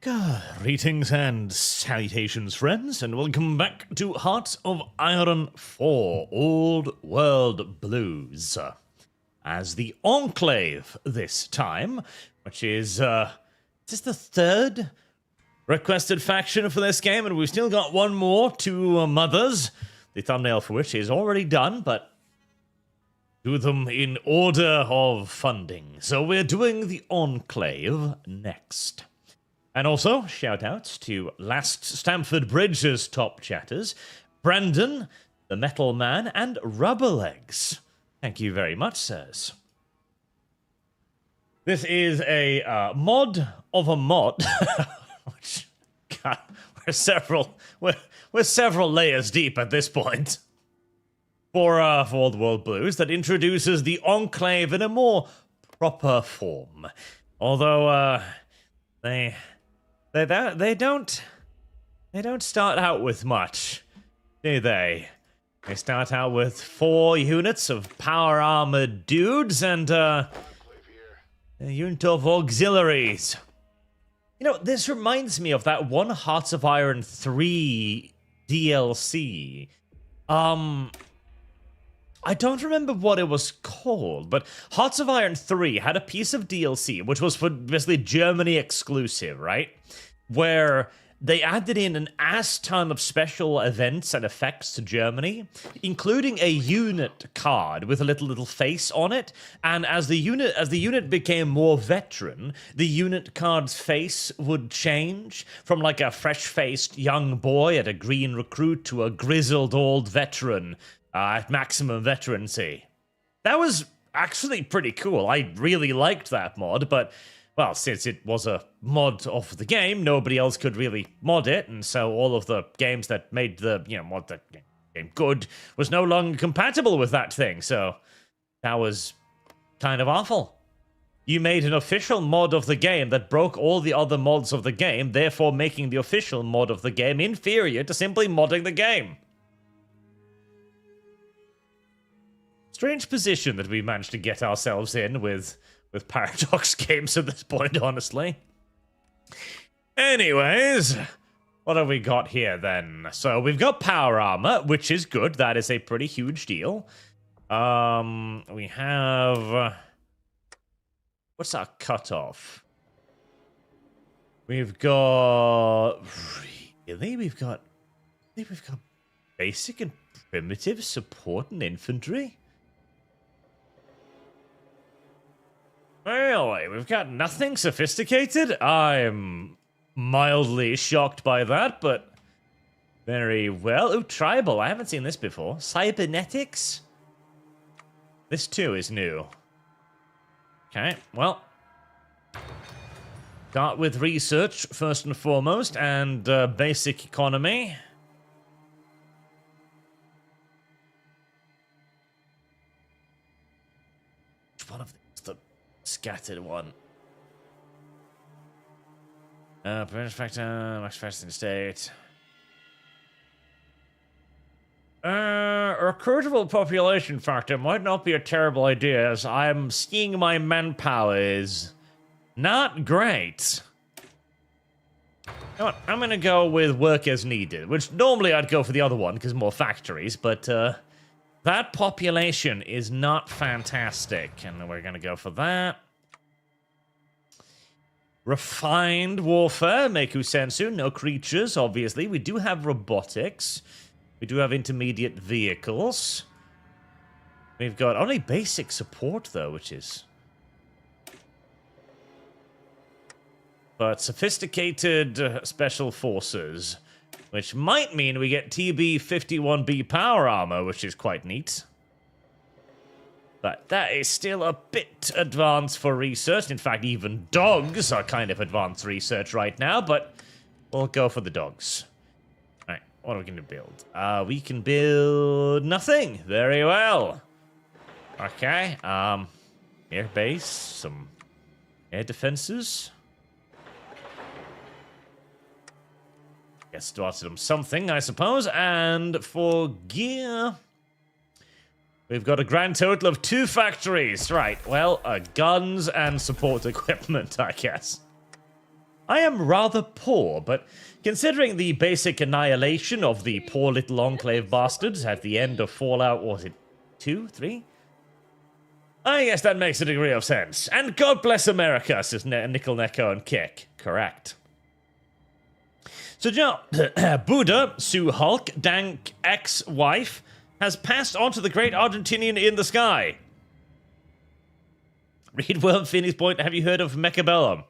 Greetings and salutations, friends, and welcome back to Hearts of Iron 4 Old World Blues. As the Enclave this time, which is this the third requested faction for this game, and we've still got one more, Two Mothers, the thumbnail for which is already done, but do them in order of funding. So we're doing the Enclave next. And also, shout-outs to Last Stamford Bridge's top chatters, Brandon, the Metal Man, and Rubberlegs. Thank you very much, sirs. This is a mod of a mod, which, God, we're several layers deep at this point. For Old World Blues, that introduces the Enclave in a more proper form. Although, they don't start out with much, do they? They start out with 4 units of power armored dudes and a unit of auxiliaries. You know, this reminds me of that one Hearts of Iron 3 DLC. I don't remember what it was called, but Hearts of Iron 3 had a piece of DLC, which was for basically Germany exclusive, right? Where they added in an ass ton of special events and effects to Germany, including a unit card with a little face on it. And as the unit became more veteran, the unit card's face would change from like a fresh-faced young boy at a green recruit to a grizzled old veteran at maximum veterancy. That was actually pretty cool. I really liked that mod, but, well, since it was a mod of the game, nobody else could really mod it, and so all of the games that made the, mod that game good was no longer compatible with that thing, so that was kind of awful. You made an official mod of the game that broke all the other mods of the game, therefore making the official mod of the game inferior to simply modding the game. Strange position that we managed to get ourselves in with Paradox games at this point, honestly. Anyways, what have we got here then? So we've got power armor, which is good. That is a pretty huge deal. We have... what's our cutoff? We've got... Really? We've got basic and primitive support and infantry? Really? We've got nothing sophisticated? I'm mildly shocked by that, but very well. Ooh, tribal. I haven't seen this before. Cybernetics? This too is new. Okay, well. Start with research, first and foremost, and basic economy. Which one of these? The scattered one. British factor, max fasting state. Recruitable population factor might not be a terrible idea, as I'm seeing my manpower is not great. You know what? I'm gonna go with work as needed, which normally I'd go for the other one because more factories, but that population is not fantastic, and we're gonna go for that. Refined warfare, Meku Sensu, no creatures, obviously. We do have robotics. We do have intermediate vehicles. We've got only basic support, though, which is... but sophisticated special forces, which might mean we get TB-51B power armor, which is quite neat. But that is still a bit advanced for research. In fact, even dogs are kind of advanced research right now, but we'll go for the dogs. Alright, what are we going to build? We can build nothing. Very well. Okay, air base, some air defenses. Get started on something, I suppose. And for gear... we've got a grand total of 2 factories. Right, well, guns and support equipment, I guess. I am rather poor, but considering the basic annihilation of the poor little Enclave bastards at the end of Fallout, was it 2, 3? I guess that makes a degree of sense. And God bless America, says Nickel Neko and Kick. Correct. So Joe, Buddha, Sue Hulk, Dank ex-wife, has passed on to the great Argentinian in the sky. Read Worm Finney's point, have you heard of Mechabellum?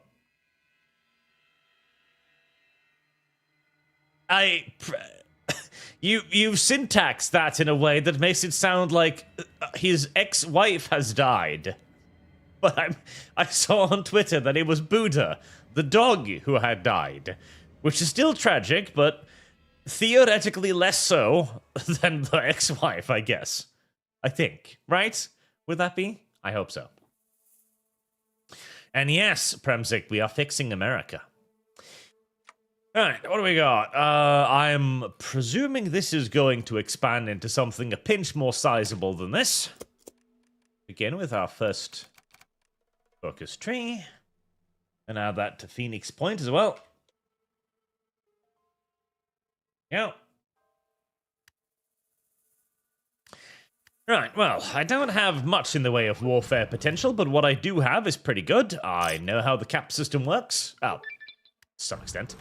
You syntax that in a way that makes it sound like his ex-wife has died. But I saw on Twitter that it was Buddha, the dog, who had died. Which is still tragic, but theoretically less so than the ex-wife, I guess. I think. Right? Would that be? I hope so. And yes, Premzik, we are fixing America. Alright, what do we got? I'm presuming this is going to expand into something a pinch more sizable than this. Begin with our first focus tree. And add that to Phoenix Point as well. Yeah. Right, well, I don't have much in the way of warfare potential, but what I do have is pretty good. I know how the cap system works. Oh, to some extent.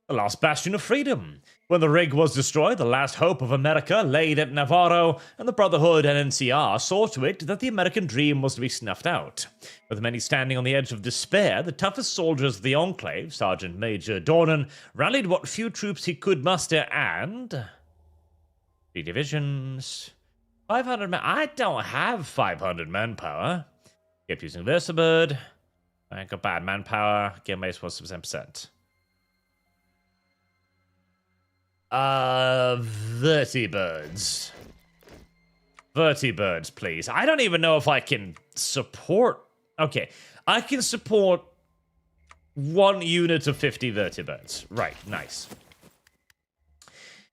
The last bastion of freedom. When the rig was destroyed, the last hope of America laid at Navarro, and the Brotherhood and NCR saw to it that the American dream was to be snuffed out. With many standing on the edge of despair, the toughest soldiers of the Enclave, Sergeant Major Dornan, rallied what few troops he could muster and... 3 divisions... 500 men... I don't have 500 manpower. Keep using Versabird. I got bad manpower. Game base was 7%. Vertibirds. Vertibirds, please. I don't even know if I can support... Okay, I can support 1 unit of 50 vertibirds. Right, nice.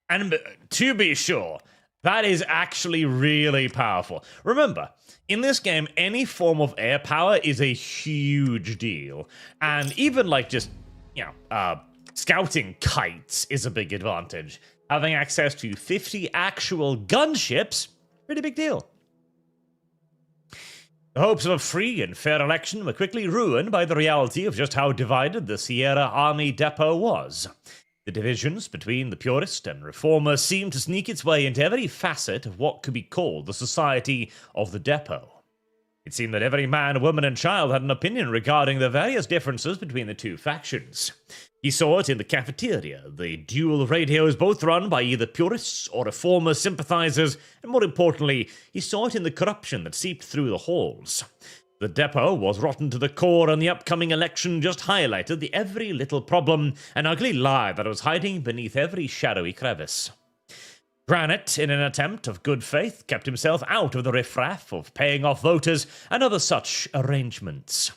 And to be sure, that is actually really powerful. Remember, in this game, any form of air power is a huge deal. And even like just, you know, scouting kites is a big advantage. Having access to 50 actual gunships, pretty big deal. The hopes of a free and fair election were quickly ruined by the reality of just how divided the Sierra Army Depot was. The divisions between the purist and reformer seemed to sneak its way into every facet of what could be called the society of the depot. It seemed that every man, woman, and child had an opinion regarding the various differences between the two factions. He saw it in the cafeteria, the dual radios both run by either purists or reformer sympathizers, and more importantly, he saw it in the corruption that seeped through the halls. The depot was rotten to the core, and the upcoming election just highlighted the every little problem and ugly lie that was hiding beneath every shadowy crevice. Granite, in an attempt of good faith, kept himself out of the riffraff of paying off voters and other such arrangements.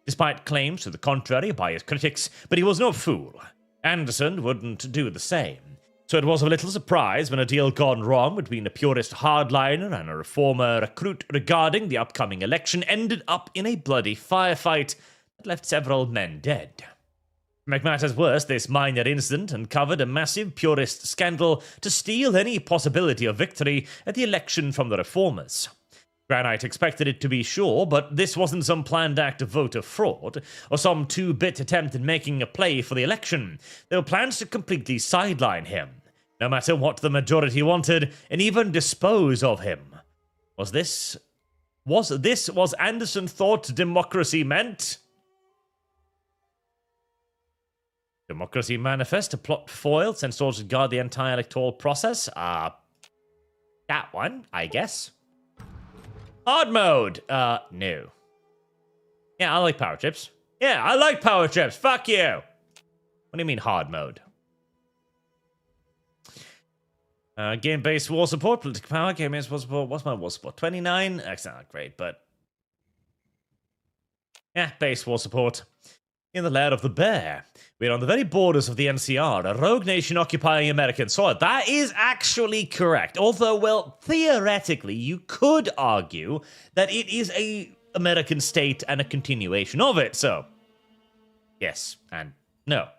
Despite claims to the contrary by his critics, but he was no fool. Anderson wouldn't do the same. So it was of little surprise when a deal gone wrong between a purist hardliner and a reformer recruit regarding the upcoming election ended up in a bloody firefight that left several men dead. To make matters worse, this minor incident uncovered a massive purist scandal to steal any possibility of victory at the election from the reformers. Granite expected it to be sure, but this wasn't some planned act of voter fraud, or some two-bit attempt at making a play for the election. There were plans to completely sideline him, no matter what the majority wanted, and even dispose of him. Was Anderson thought democracy meant? Democracy Manifest, a plot foil, sent soldiers to guard the entire electoral process? That one, I guess. Hard mode! No. Yeah, I like power chips. Yeah, I like power chips. Fuck you! What do you mean hard mode? Game-based war support, political power, game-based war support. What's my war support? 29? That's not great, but... yeah, base war support. In the lair of the bear. We're on the very borders of the NCR, a rogue nation occupying American soil. That is actually correct. Although, well, theoretically, you could argue that it is a American state and a continuation of it, so... Yes, and no.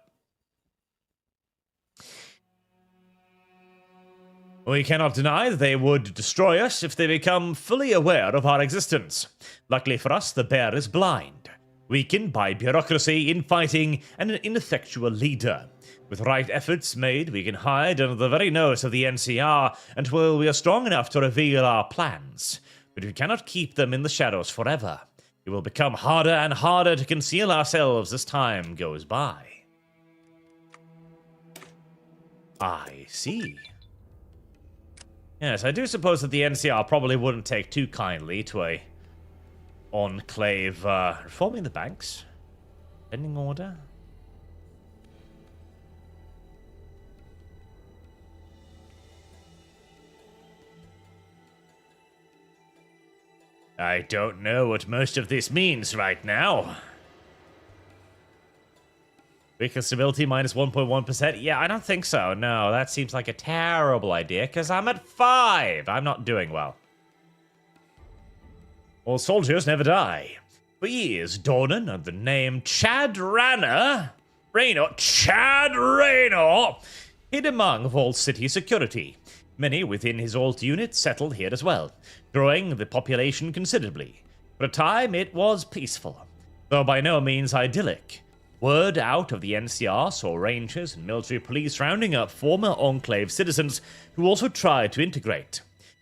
We cannot deny that they would destroy us if they become fully aware of our existence. Luckily for us, the bear is blind, weakened by bureaucracy, infighting, and an ineffectual leader. With right efforts made, we can hide under the very nose of the NCR until we are strong enough to reveal our plans. But we cannot keep them in the shadows forever. It will become harder and harder to conceal ourselves as time goes by. I see. Yes, I do suppose that the NCR probably wouldn't take too kindly to a enclave reforming the banks. Pending order. I don't know what most of this means right now. Vehicle stability minus 1.1%? Yeah, I don't think so. No, that seems like a terrible idea, because I'm at 5. I'm not doing well. All soldiers never die. For years, Dornan, under the name Chad Raynor, hid among Vault City security. Many within his alt unit settled here as well, growing the population considerably. For a time, it was peaceful, though by no means idyllic. Word out of the NCR saw rangers and military police rounding up former Enclave citizens who also tried to integrate.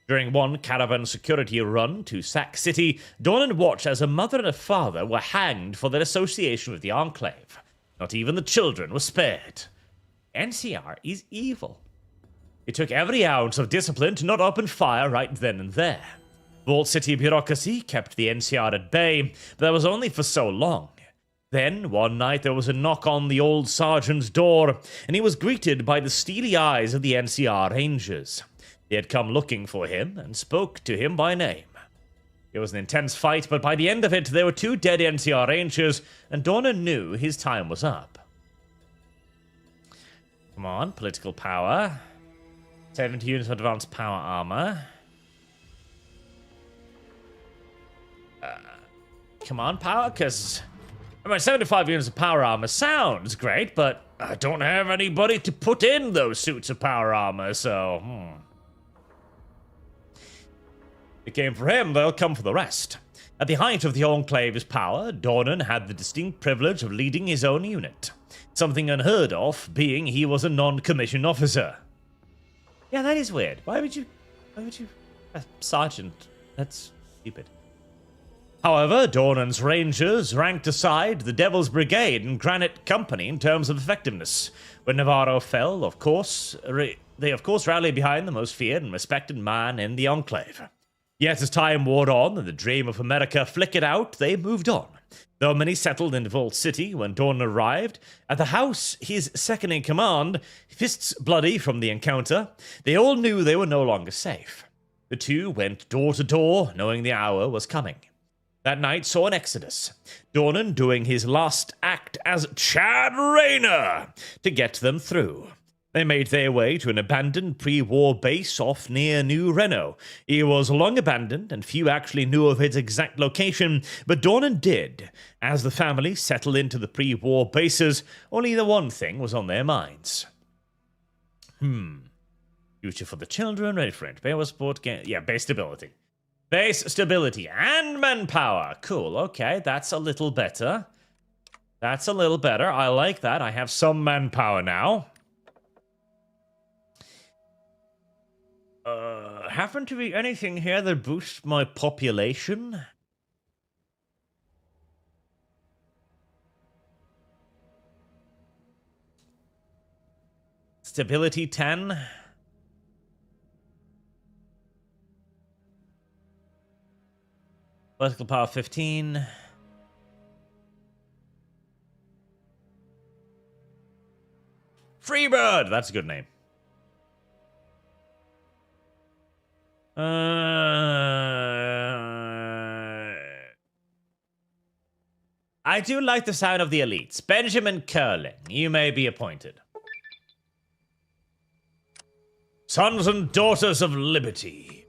During one caravan security run to Sac City, Dornan watched as a mother and a father were hanged for their association with the Enclave. Not even the children were spared. NCR is evil. It took every ounce of discipline to not open fire right then and there. Vault City bureaucracy kept the NCR at bay, but that was only for so long. Then, one night, there was a knock on the old sergeant's door, and he was greeted by the steely eyes of the NCR Rangers. They had come looking for him, and spoke to him by name. It was an intense fight, but by the end of it, there were 2 dead NCR Rangers, and Dornan knew his time was up. Come on, political power. 70 units of advanced power armor. Come on, power, because... 75 units of power armor sounds great, but I don't have anybody to put in those suits of power armor, so... It came for him, they'll come for the rest. At the height of the Enclave's power, Dornan had the distinct privilege of leading his own unit. Something unheard of, being he was a non-commissioned officer. Yeah, that is weird. Why would you... Sergeant. That's stupid. However, Dornan's Rangers ranked aside the Devil's Brigade and Granite Company in terms of effectiveness. When Navarro fell, they of course rallied behind the most feared and respected man in the Enclave. Yet as time wore on and the dream of America flickered out, they moved on. Though many settled in Vault City when Dornan arrived, at the house his second-in-command, fists bloody from the encounter, they all knew they were no longer safe. The two went door to door, knowing the hour was coming. That night saw an exodus, Dornan doing his last act as Chad Raynor to get them through. They made their way to an abandoned pre-war base off near New Reno. It was long abandoned, and few actually knew of its exact location, but Dornan did. As the family settled into the pre-war bases, only the one thing was on their minds. Future for the children, ready for it. Base sport game. Yeah, base stability. Base stability and manpower. Cool, okay, that's a little better. That's a little better. I like that. I have some manpower now. Happen to be anything here that boosts my population? Stability 10. Political power 15. Freebird! That's a good name. I do like the sound of the elites. Benjamin Curling, you may be appointed. Sons and Daughters of Liberty.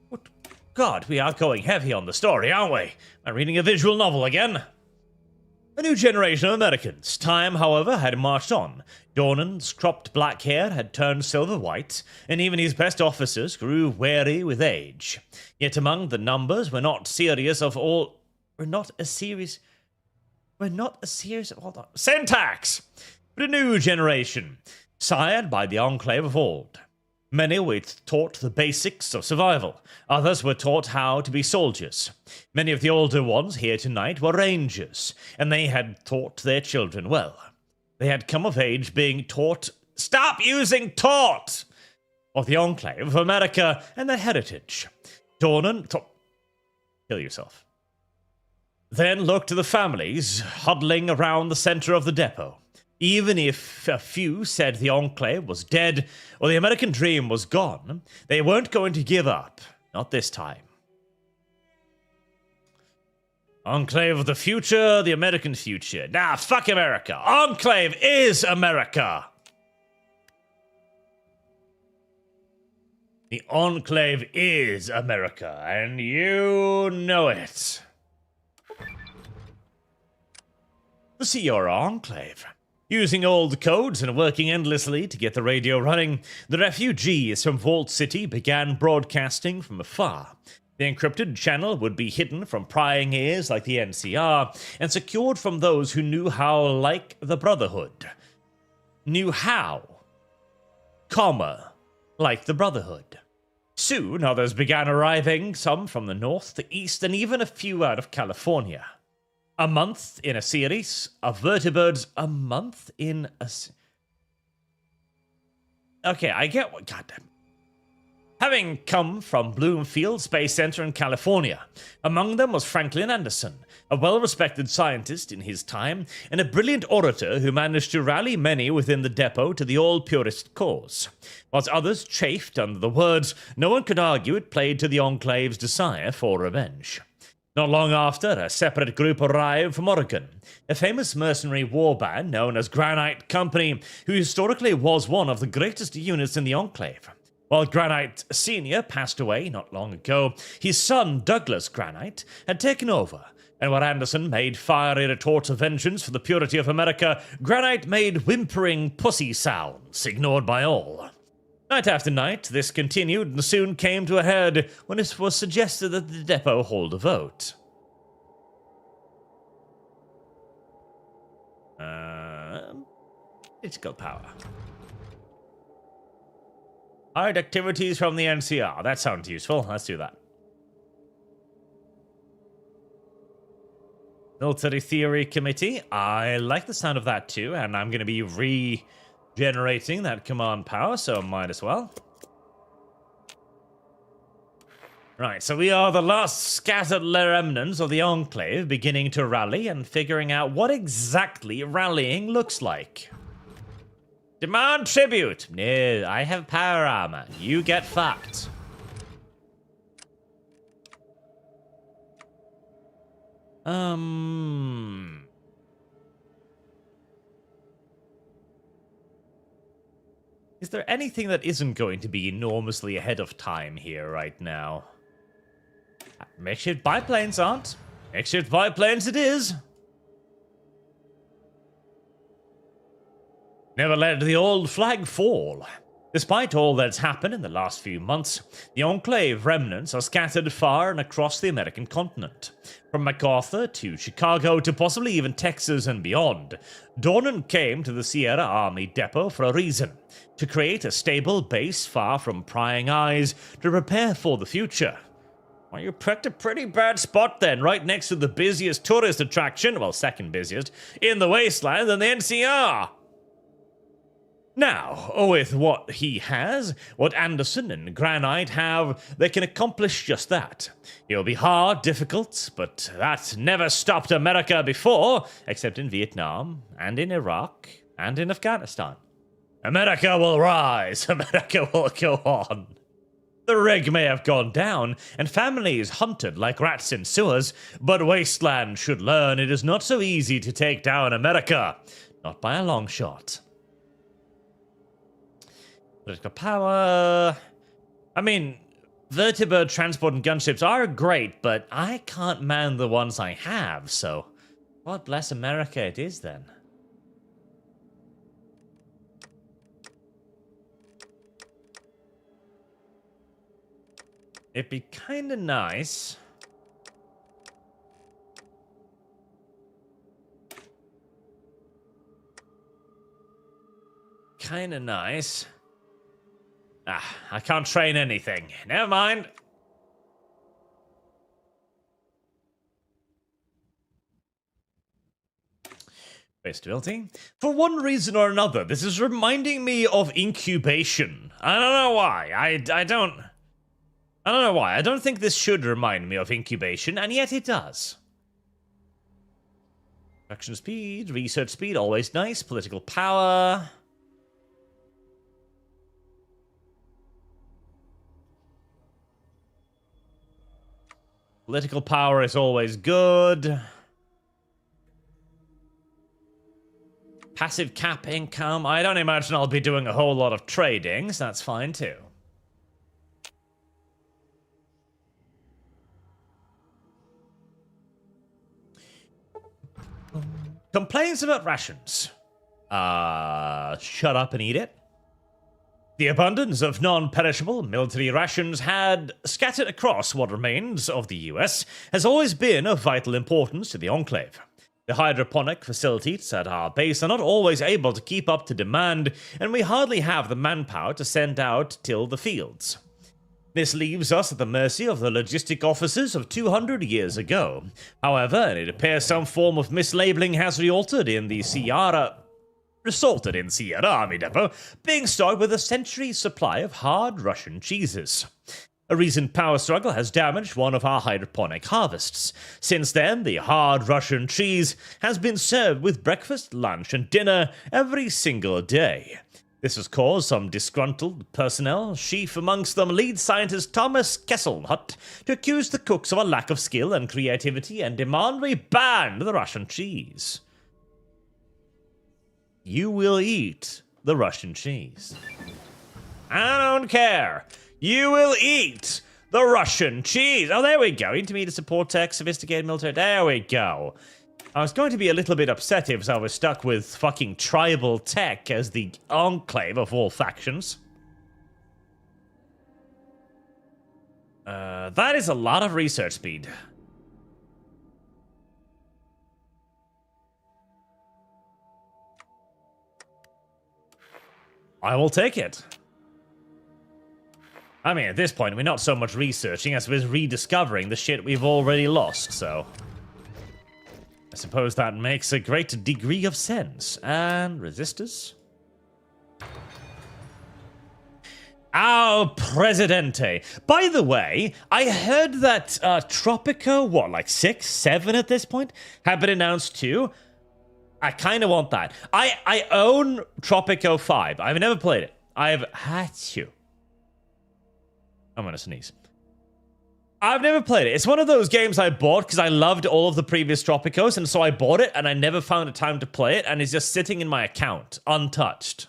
What? God, we are going heavy on the story, aren't we? I'm reading a visual novel again. A new generation of Americans. Time, however, had marched on. Dornan's cropped black hair had turned silver white, and even his best officers grew weary with age. Yet among the numbers were not serious of all... We're not a series of... Hold on. Syntax! But a new generation, sired by the Enclave of old. Many were taught the basics of survival. Others were taught how to be soldiers. Many of the older ones here tonight were rangers, and they had taught their children well. They had come of age being taught... Stop using taught! Of the Enclave of America and their heritage. Dornan... Kill yourself. Then looked to the families huddling around the center of the depot. Even if a few said the Enclave was dead or the American dream was gone, they weren't going to give up. Not this time. Enclave of the future, the American future. Nah, fuck America. Enclave is America. The Enclave is America, and you know it. The Sierra Enclave. Using old codes and working endlessly to get the radio running, the refugees from Vault City began broadcasting from afar. The encrypted channel would be hidden from prying ears like the NCR, and secured from those who knew how like the Brotherhood. Knew how, like the Brotherhood. Soon others began arriving, some from the north, the east, and even a few out of California. A month in a series of vertibirds. A month in a... Okay, I get what... Goddamn. Having come from Bloomfield Space Center in California, among them was Franklin Anderson, a well-respected scientist in his time, and a brilliant orator who managed to rally many within the depot to the all-purist cause. Whilst others chafed under the words, no one could argue it played to the Enclave's desire for revenge. Not long after, a separate group arrived from Oregon, a famous mercenary war band known as Granite Company, who historically was one of the greatest units in the Enclave. While Granite Sr. passed away not long ago, his son Douglas Granite had taken over, and while Anderson made fiery retorts of vengeance for the purity of America, Granite made whimpering pussy sounds, ignored by all. Night after night, this continued and soon came to a head when it was suggested that the depot hold a vote. Political power. Hide activities from the NCR. That sounds useful. Let's do that. Military Theory Committee. I like the sound of that too, and I'm going to be regenerating that command power, so might as well. Right, so we are the last scattered remnants of the Enclave beginning to rally and figuring out what exactly rallying looks like. Demand tribute! No, I have power armor. You get fucked. Is there anything that isn't going to be enormously ahead of time here right now? Makeshift biplanes aren't. Makeshift biplanes it is. Never let the old flag fall. Despite all that's happened in the last few months, the Enclave remnants are scattered far and across the American continent. From MacArthur to Chicago to possibly even Texas and beyond, Dornan came to the Sierra Army Depot for a reason: to create a stable base far from prying eyes, to prepare for the future. Well, you picked a pretty bad spot then, right next to the busiest tourist attraction, well, second busiest, in the wasteland than the NCR. Now, with what he has, what Anderson and Granite have, they can accomplish just that. It'll be hard, difficult, but that never stopped America before, except in Vietnam, and in Iraq, and in Afghanistan. America will rise, America will go on. The rig may have gone down, and families hunted like rats in sewers, but Wasteland should learn it is not so easy to take down America. Not by a long shot. Political power... I mean, vertibird transport and gunships are great, but I can't man the ones I have, so... God bless America it is then. It'd be kind of nice. Kind of nice. Ah, I can't train anything. Never mind. Stability. For one reason or another, this is reminding me of incubation. I don't know why. I don't know why. I don't think this should remind me of incubation, and yet it does. Action speed, research speed, always nice. Political power. Political power is always good. Passive cap income. I don't imagine I'll be doing a whole lot of trading, so that's fine too. Complaints about rations. Shut up and eat it. The abundance of non-perishable military rations had scattered across what remains of the US has always been of vital importance to the Enclave. The hydroponic facilities at our base are not always able to keep up to demand, and we hardly have the manpower to send out to till the fields. This leaves us at the mercy of the logistic officers of 200 years ago. However, it appears some form of mislabeling has resulted in the Sierra Army Depot being stocked with a century's supply of hard Russian cheeses. A recent power struggle has damaged one of our hydroponic harvests. Since then, the hard Russian cheese has been served with breakfast, lunch, and dinner every single day. This has caused some disgruntled personnel, chief amongst them lead scientist Thomas Kesselhut, to accuse the cooks of a lack of skill and creativity and demand we ban the Russian cheese. You will eat the Russian cheese. I don't care. You will eat the Russian cheese. Oh, there we go. Intermediate support tech, sophisticated military. There we go. I was going to be a little bit upset if I was stuck with fucking tribal tech as the enclave of all factions. That is a lot of research speed. I will take it. I mean, at this point, we're not so much researching as we're rediscovering the shit we've already lost, so... I suppose that makes a great degree of sense. And resistors? Our Presidente. By the way, I heard that Tropico, what, like 6, 7 at this point, have been announced too. I kind of want that. I own Tropico 5. I've never played it. I've had to. I'm gonna sneeze. I've never played it. It's one of those games I bought because I loved all of the previous Tropicos, and so I bought it, and I never found a time to play it, and it's just sitting in my account, untouched.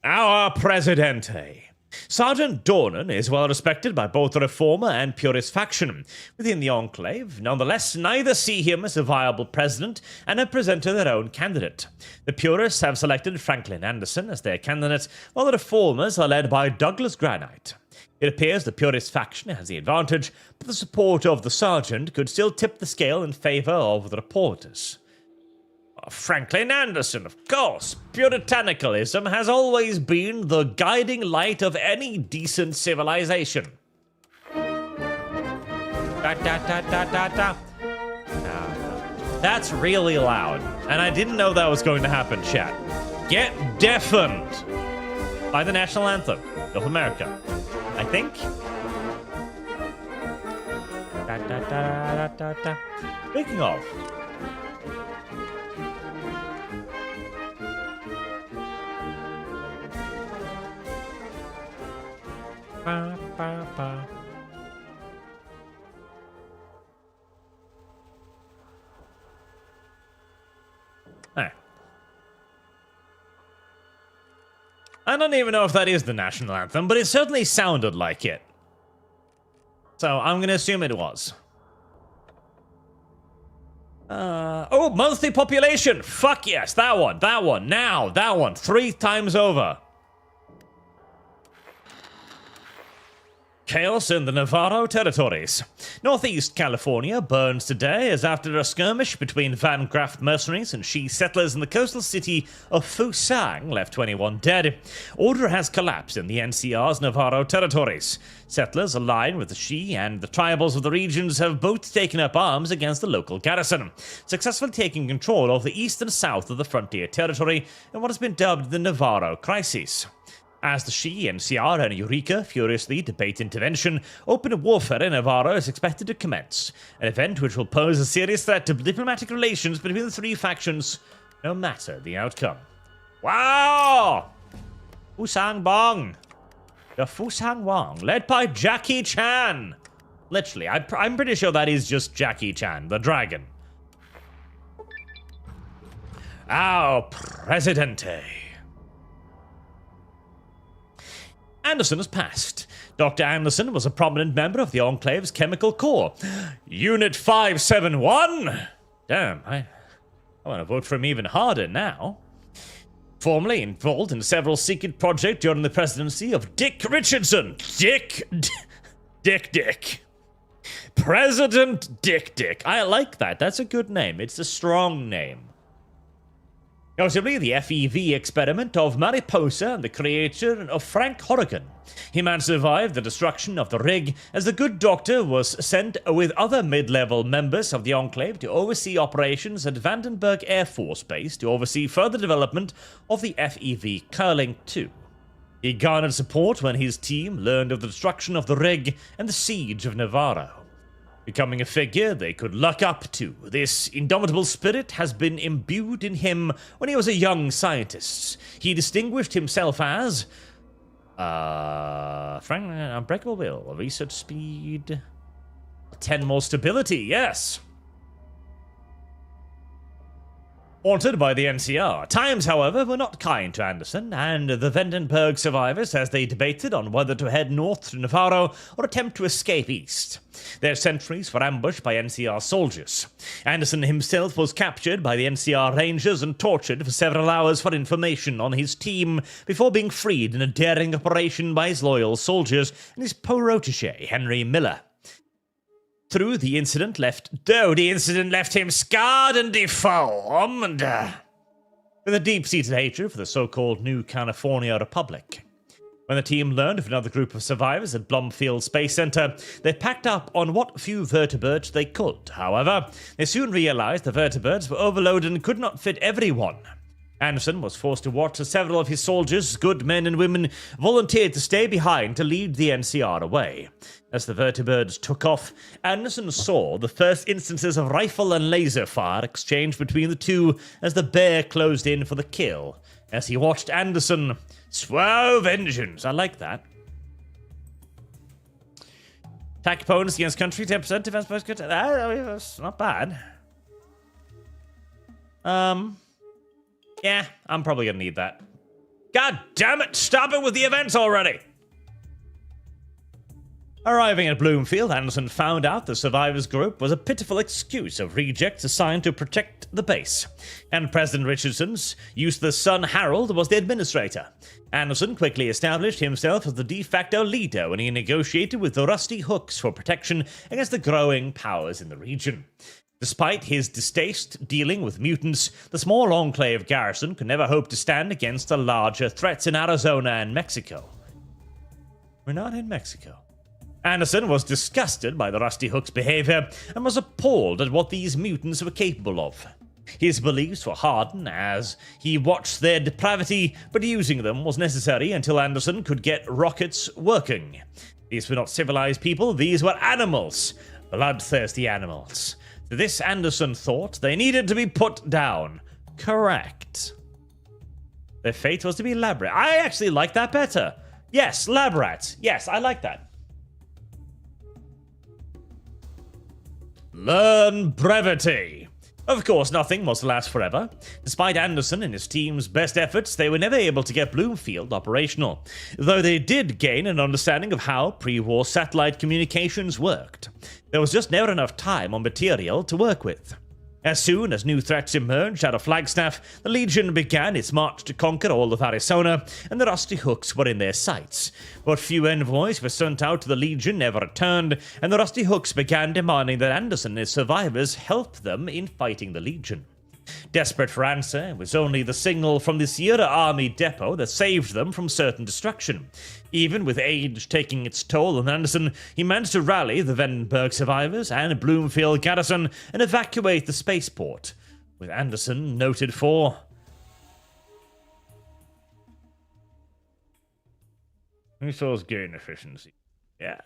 Our Presidente. Sergeant Dornan is well respected by both the Reformer and Purist faction within the Enclave. Nonetheless, neither see him as a viable president and have presented their own candidate. The Purists have selected Franklin Anderson as their candidate, while the Reformers are led by Douglas Granite. It appears the Purist faction has the advantage, but the support of the Sergeant could still tip the scale in favor of the reporters. Franklin Anderson, of course. Puritanicalism has always been the guiding light of any decent civilization. That's really loud, and I didn't know that was going to happen, chat. Get deafened by the national anthem of America, I think. Speaking of... Ba, ba, ba. Hey. I don't even know if that is the national anthem, but it certainly sounded like it. So I'm going to assume it was. Monthly population! Fuck yes, that one, now, that one, 3 times over. Chaos in the Navarro territories. Northeast California burns today as after a skirmish between Van Graft mercenaries and Xi settlers in the coastal city of Fusang left 21 dead. Order has collapsed in the NCR's Navarro territories. Settlers aligned with the Xi and the tribals of the regions have both taken up arms against the local garrison, successfully taking control of the east and south of the frontier territory in what has been dubbed the Navarro Crisis. As the Xi, NCR, and Eureka furiously debate intervention, open warfare in Navarro is expected to commence, an event which will pose a serious threat to diplomatic relations between the 3 factions, no matter the outcome. Wow! Fusang Bong! The Fusang Wong, led by Jackie Chan! Literally, I'm pretty sure that is just Jackie Chan, the dragon. Our Presidente. Anderson has passed. Dr. Anderson was a prominent member of the Enclave's Chemical Corps. Unit 571? Damn, I want to vote for him even harder now. Formerly involved in several secret projects during the presidency of Dick Richardson. Dick. President Dick. I like that. That's a good name. It's a strong name. Notably, the FEV experiment of Mariposa and the creation of Frank Horrigan. He managed to survive the destruction of the rig, as the good doctor was sent with other mid-level members of the Enclave to oversee operations at Vandenberg Air Force Base to oversee further development of the FEV Curling 2. He garnered support when his team learned of the destruction of the rig and the siege of Navarro. Becoming a figure they could look up to, this indomitable spirit has been imbued in him when he was a young scientist. He distinguished himself as Frank, unbreakable will, research speed, 10 more stability, yes. Haunted by the NCR. Times, however, were not kind to Anderson and the Vandenberg survivors as they debated on whether to head north to Navarro or attempt to escape east. Their sentries were ambushed by NCR soldiers. Anderson himself was captured by the NCR Rangers and tortured for several hours for information on his team before being freed in a daring operation by his loyal soldiers and his protege, Henry Miller. The incident left him scarred and deformed, with a deep-seated hatred for the so-called New California Republic. When the team learned of another group of survivors at Blumfield Space Center, they packed up on what few vertebrates they could. However, they soon realized the vertebrates were overloaded and could not fit everyone. Anderson was forced to watch as several of his soldiers, good men and women, volunteered to stay behind to lead the NCR away. As the vertebrates took off, Anderson saw the first instances of rifle and laser fire exchanged between the two as the bear closed in for the kill. As he watched Anderson swear vengeance. I like that. Attack opponents against country, 10% defense post. That's not bad. Yeah, I'm probably gonna need that. God damn it, stop it with the events already! Arriving at Bloomfield, Anderson found out the survivors group was a pitiful excuse of rejects assigned to protect the base, and President Richardson's useless son Harold was the administrator. Anderson quickly established himself as the de facto leader when he negotiated with the Rusty Hooks for protection against the growing powers in the region. Despite his distaste dealing with mutants, the small Enclave garrison could never hope to stand against the larger threats in Arizona and Mexico. We're not in Mexico. Anderson was disgusted by the Rusty Hooks' behavior and was appalled at what these mutants were capable of. His beliefs were hardened as he watched their depravity, but using them was necessary until Anderson could get rockets working. These were not civilized people, these were animals. Bloodthirsty animals. To this, Anderson thought they needed to be put down. Correct. Their fate was to be lab rats. I actually like that better. Yes, lab rats. Yes, I like that. Learn brevity. Of course, nothing must last forever. Despite Anderson and his team's best efforts, they were never able to get Bloomfield operational, though they did gain an understanding of how pre-war satellite communications worked. There was just never enough time or material to work with. As soon as new threats emerged out of Flagstaff, the Legion began its march to conquer all of Arizona, and the Rusty Hooks were in their sights. But few envoys were sent out to the Legion never returned, and the Rusty Hooks began demanding that Anderson and his survivors help them in fighting the Legion. Desperate for answer, it was only the signal from the Sierra Army depot that saved them from certain destruction. Even with age taking its toll on Anderson, he managed to rally the Vandenberg survivors and Bloomfield garrison and evacuate the spaceport, with Anderson noted for resource gain efficiency. Yeah.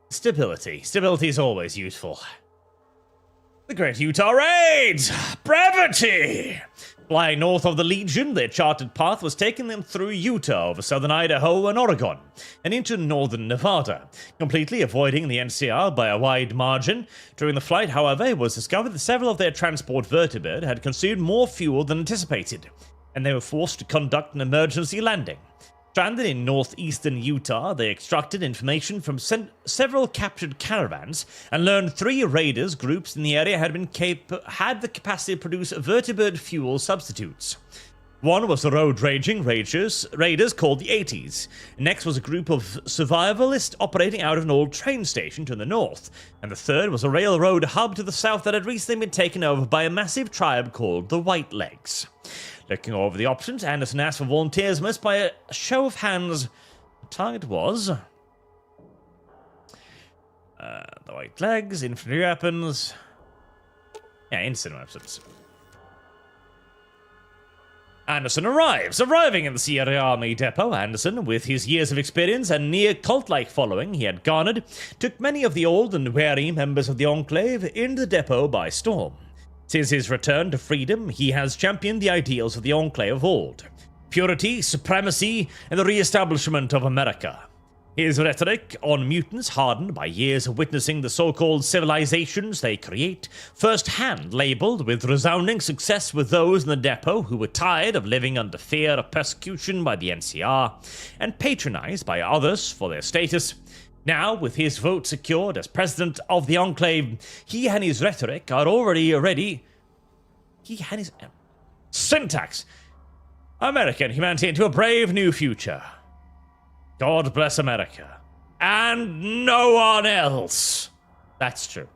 Stability. Stability is always useful. The Great Utah Raids! Brevity! Flying north of the Legion, their charted path was taking them through Utah, over southern Idaho and Oregon, and into northern Nevada, completely avoiding the NCR by a wide margin. During the flight, however, it was discovered that several of their transport vertebrates had consumed more fuel than anticipated, and they were forced to conduct an emergency landing. Stranded in northeastern Utah, they extracted information from several captured caravans and learned 3 raiders groups in the area had the capacity to produce vertebrate fuel substitutes. One was the road-raging raiders called the 80s. Next was a group of survivalists operating out of an old train station to the north. And the third was a railroad hub to the south that had recently been taken over by a massive tribe called the Whitelegs. Looking over the options, Anderson asked for volunteers most by a show of hands. The target was the Whitelegs, infantry weapons. Yeah, instant weapons. Anderson arriving in the Sierra Army depot. Anderson, with his years of experience and near cult-like following he had garnered, took many of the old and wary members of the Enclave into the depot by storm. Since his return to freedom, he has championed the ideals of the Enclave of old: purity, supremacy, and the re-establishment of America. His rhetoric on mutants, hardened by years of witnessing the so-called civilizations they create, first-hand labeled with resounding success with those in the depot who were tired of living under fear of persecution by the NCR, and patronized by others for their status. Now, with his vote secured as president of the Enclave, he and his rhetoric are already ready. He and his syntax. American humanity into a brave new future. God bless America. And no one else. That's true.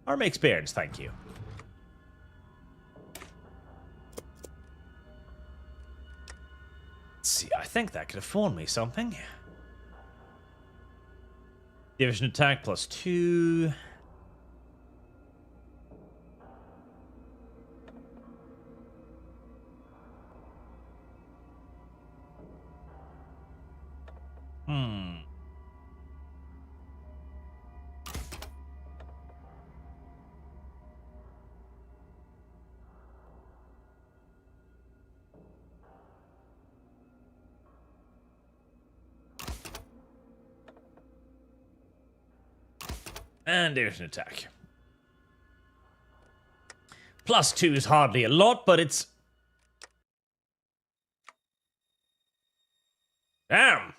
Army experience, thank you. See, I think that could afford me something. Division attack +2. And there's an attack. +2 is hardly a lot, but it's... Damn!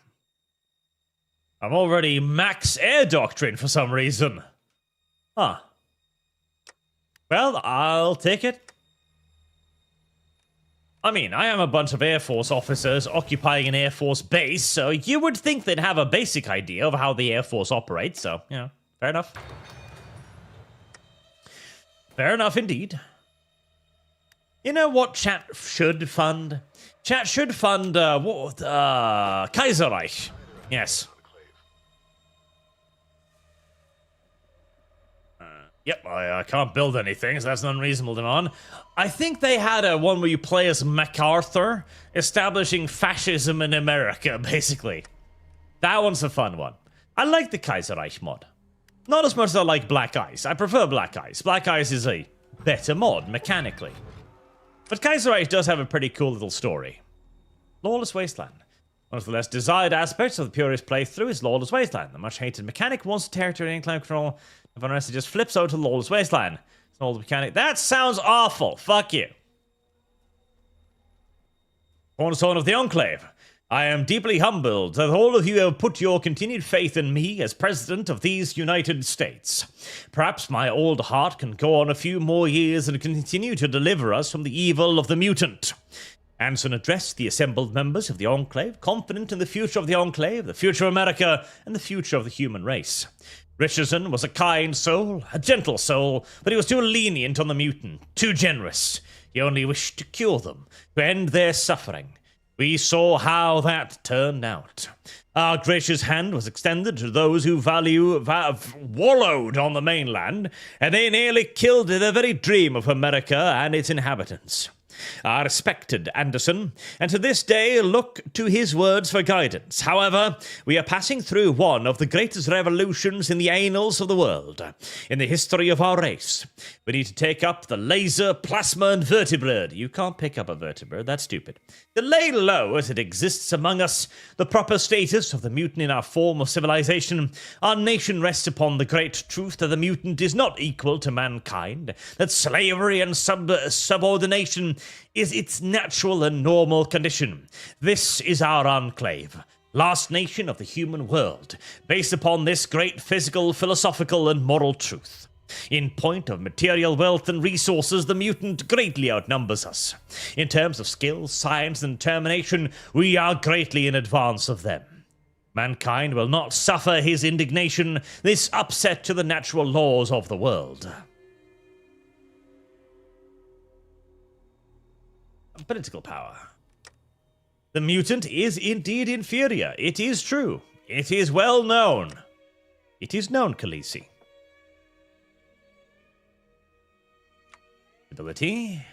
I'm already max air doctrine for some reason. Huh. Well, I'll take it. I mean, I am a bunch of Air Force officers occupying an Air Force base, so you would think they'd have a basic idea of how the Air Force operates, so, you know. Fair enough. Fair enough indeed. You know what chat should fund? Chat should fund, Kaiserreich. Yes. Yep, I can't build anything, so that's an unreasonable demand. I think they had a one where you play as MacArthur, establishing fascism in America, basically. That one's a fun one. I like the Kaiserreich mod. Not as much as I like Black Ice. I prefer Black Ice. Black Ice is a better mod, mechanically. But Kaiserreich does have a pretty cool little story. Lawless Wasteland. One of the less desired aspects of the purist playthrough is Lawless Wasteland. The much-hated mechanic wants the territory in cloud control. Von Ressa just flips out to Lawless Wasteland. Old mechanic. That sounds awful. Fuck you. Cornerstone of the Enclave. I am deeply humbled that all of you have put your continued faith in me as President of these United States. Perhaps my old heart can go on a few more years and continue to deliver us from the evil of the mutant. Anson addressed the assembled members of the Enclave, confident in the future of the Enclave, the future of America, and the future of the human race. Richardson was a kind soul, a gentle soul, but he was too lenient on the mutant, too generous. He only wished to cure them, to end their suffering. We saw how that turned out. Our gracious hand was extended to those who wallowed on the mainland, and they nearly killed the very dream of America and its inhabitants. I respected Anderson, and to this day look to his words for guidance. However, we are passing through one of the greatest revolutions in the annals of the world, in the history of our race. We need to take up the laser, plasma, and vertebrate. You can't pick up a vertebrate, that's stupid. To lay low as it exists among us, the proper status of the mutant in our form of civilization, our nation rests upon the great truth that the mutant is not equal to mankind, that slavery and subordination is its natural and normal condition. This is our enclave, last nation of the human world, based upon this great physical, philosophical, and moral truth. In point of material wealth and resources, the mutant greatly outnumbers us. In terms of skill, science, and determination, we are greatly in advance of them. Mankind will not suffer his indignation, this upset to the natural laws of the world. Political power. The mutant is indeed inferior. It is true. It is well known. It is known, Khaleesi. Stability.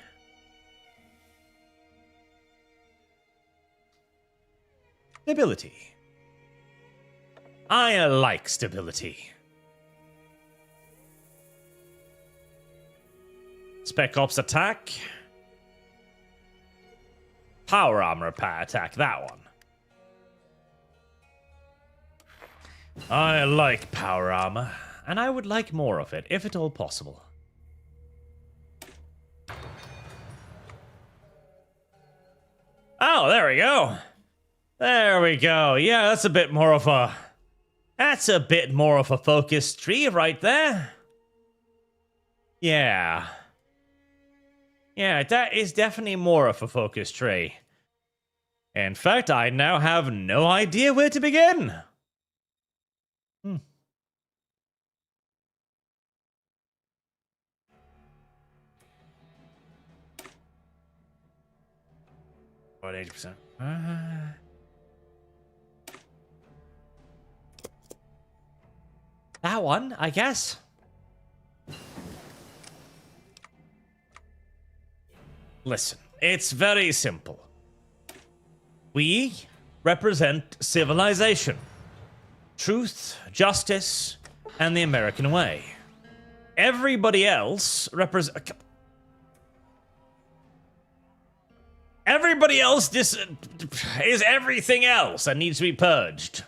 Stability. I like stability. Spec Ops attack. Power armor attack, that one. I like power armor, and I would like more of it, if at all possible. Oh, there we go. There we go. Yeah, that's a bit more of a focus tree right there. Yeah. Yeah, that is definitely more of a focus tree. In fact, I now have no idea where to begin. About 80%. That one, I guess. Listen, it's very simple. We represent civilization, truth, justice, and the American way. Everybody else is everything else and needs to be purged.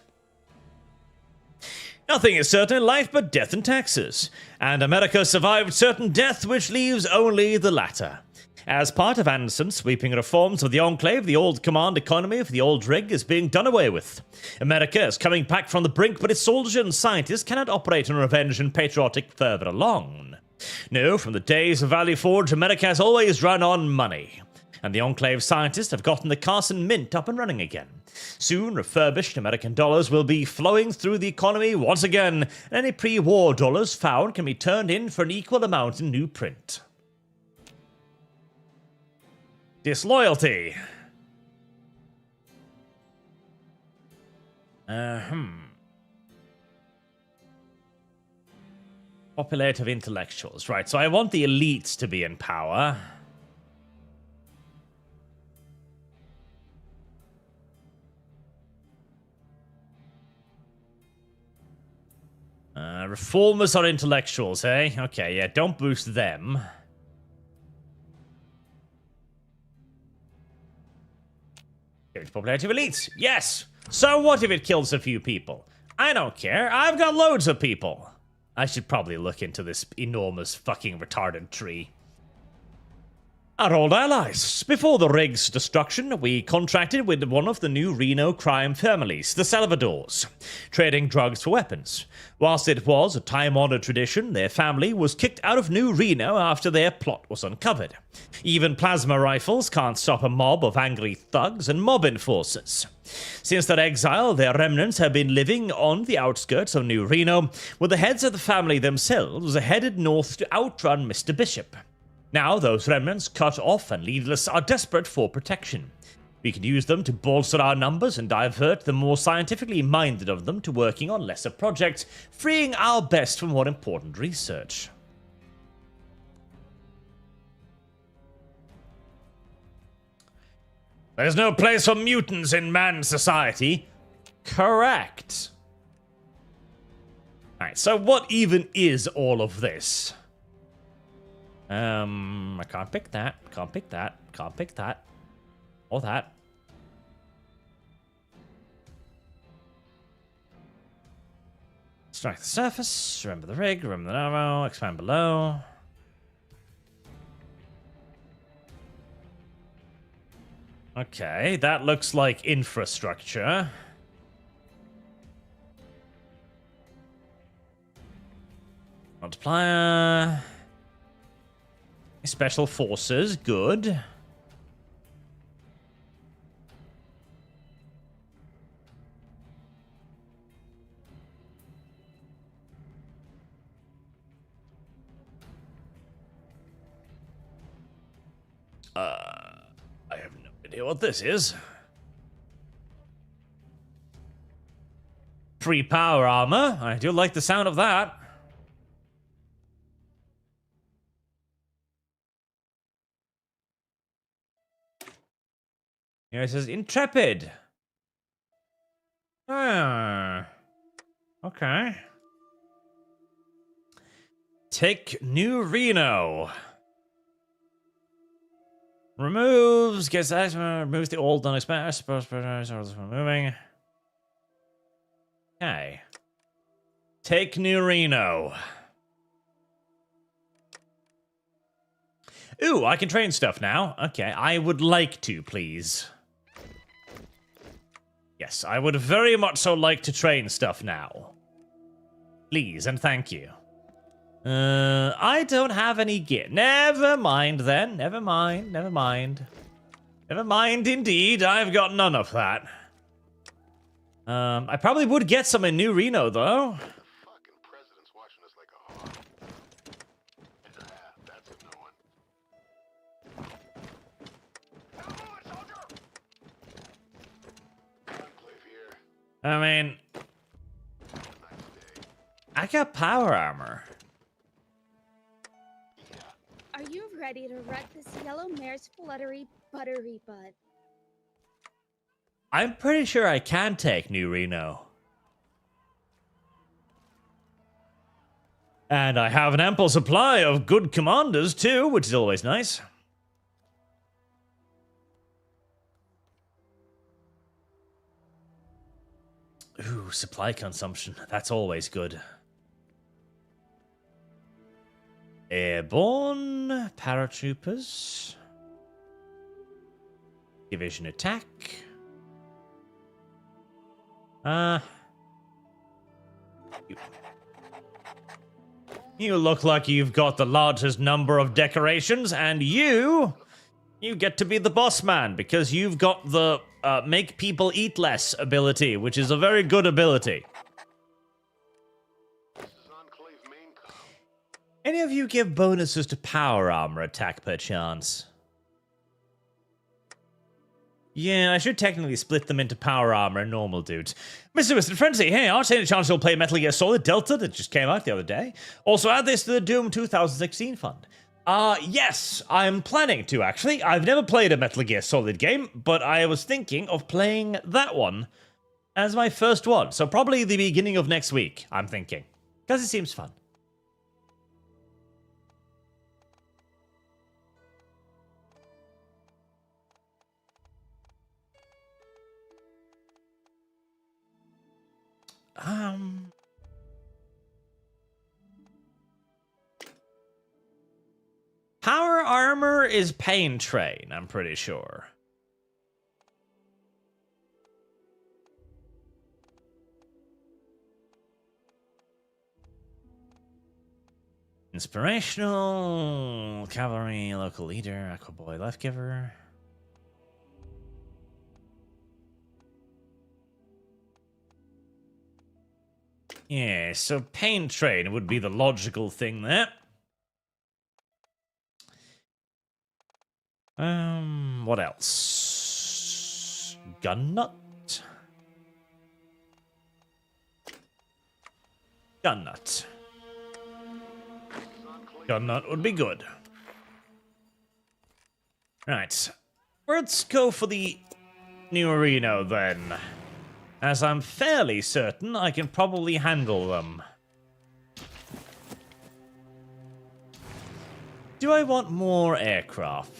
Nothing is certain in life but death and taxes, and America survived certain death which leaves only the latter. As part of Anderson's sweeping reforms of the Enclave, the old command economy of the old rig is being done away with. America is coming back from the brink, but its soldiers and scientists cannot operate on revenge and patriotic further along. No, from the days of Valley Forge, America has always run on money. And the Enclave scientists have gotten the Carson Mint up and running again. Soon, refurbished American dollars will be flowing through the economy once again, and any pre-war dollars found can be turned in for an equal amount in new print. Disloyalty. Populative intellectuals. Right, so I want the elites to be in power. Reformers are intellectuals, eh? Okay, yeah, don't boost them. Popularity of elites. Yes. So what if it kills a few people? I don't care. I've got loads of people. I should probably look into this enormous fucking retarded tree. Our old allies. Before the rig's destruction, we contracted with one of the new Reno crime families, the Salvadors, trading drugs for weapons. Whilst it was a time-honored tradition, their family was kicked out of New Reno after their plot was uncovered. Even plasma rifles can't stop a mob of angry thugs and mob enforcers. Since their exile, their remnants have been living on the outskirts of New Reno, with the heads of the family themselves headed north to outrun Mr. Bishop. Now, those remnants, cut off and leadless, are desperate for protection. We can use them to bolster our numbers and divert the more scientifically minded of them to working on lesser projects, freeing our best for more important research. There's no place for mutants in man's society. Correct. Alright, so what even is all of this? I can't pick that, can't pick that, can't pick that, or that. Strike the surface, remember the rig, remember the ammo, expand below. Okay, that looks like infrastructure. Multiplier. Special forces, good. I have no idea what this is. Free power armor. I do like the sound of that. Here it says Intrepid. Ah. Okay. Take New Reno. Removes, gets that, removes the old unexpected, moving. Okay. Take New Reno. Ooh, I can train stuff now. Okay, I would like to, please. Yes, I would very much so like to train stuff now. Please, and thank you. I don't have any gear. Never mind then. Never mind. Never mind. Never mind indeed. I've got none of that. I probably would get some in New Reno, though. The fucking president's watching us like a hawk. That's a no one. Come on, soldier! Enclave here. I mean, I got power armor. Are you ready to wreck this yellow mare's fluttery buttery butt? I'm pretty sure I can take New Reno. And I have an ample supply of good commanders, too, which is always nice. Ooh, supply consumption. That's always good. Airborne, paratroopers, division attack. You look like you've got the largest number of decorations, and you get to be the boss man because you've got the make people eat less ability, which is a very good ability. Any of you give bonuses to power armor attack, perchance? Yeah, I should technically split them into power armor and normal dudes. Mr. Twisted Frenzy, hey, Arch, any chance you'll play Metal Gear Solid Delta that just came out the other day? Also add this to the Doom 2016 fund. Yes, I'm planning to, actually. I've never played a Metal Gear Solid game, but I was thinking of playing that one as my first one. So probably the beginning of next week, I'm thinking. Because it seems fun. is Pain Train, I'm pretty sure. Inspirational, cavalry, local leader, Aqua Boy, life giver. Yeah, so Pain Train would be the logical thing there. What else? Gun Nut. Gun Nut. Gun Nut would be good. Right. Let's go for the new arena then. As I'm fairly certain I can probably handle them. Do I want more aircraft?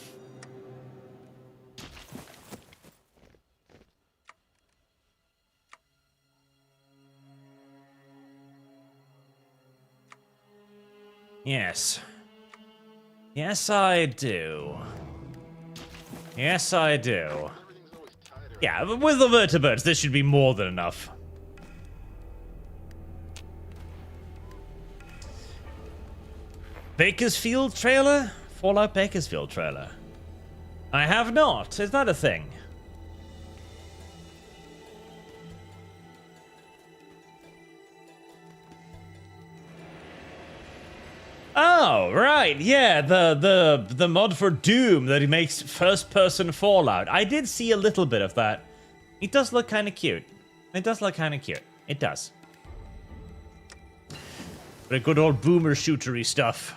Yes. Yes, I do. Yes, I do. Yeah, but with the vertebrates, this should be more than enough. Bakersfield trailer? Fallout Bakersfield trailer. I have not. Is that a thing? Oh, right, yeah, the mod for Doom that he makes first-person Fallout. I did see a little bit of that. It does look kind of cute. It does look kind of cute. It does. But good old boomer shootery stuff.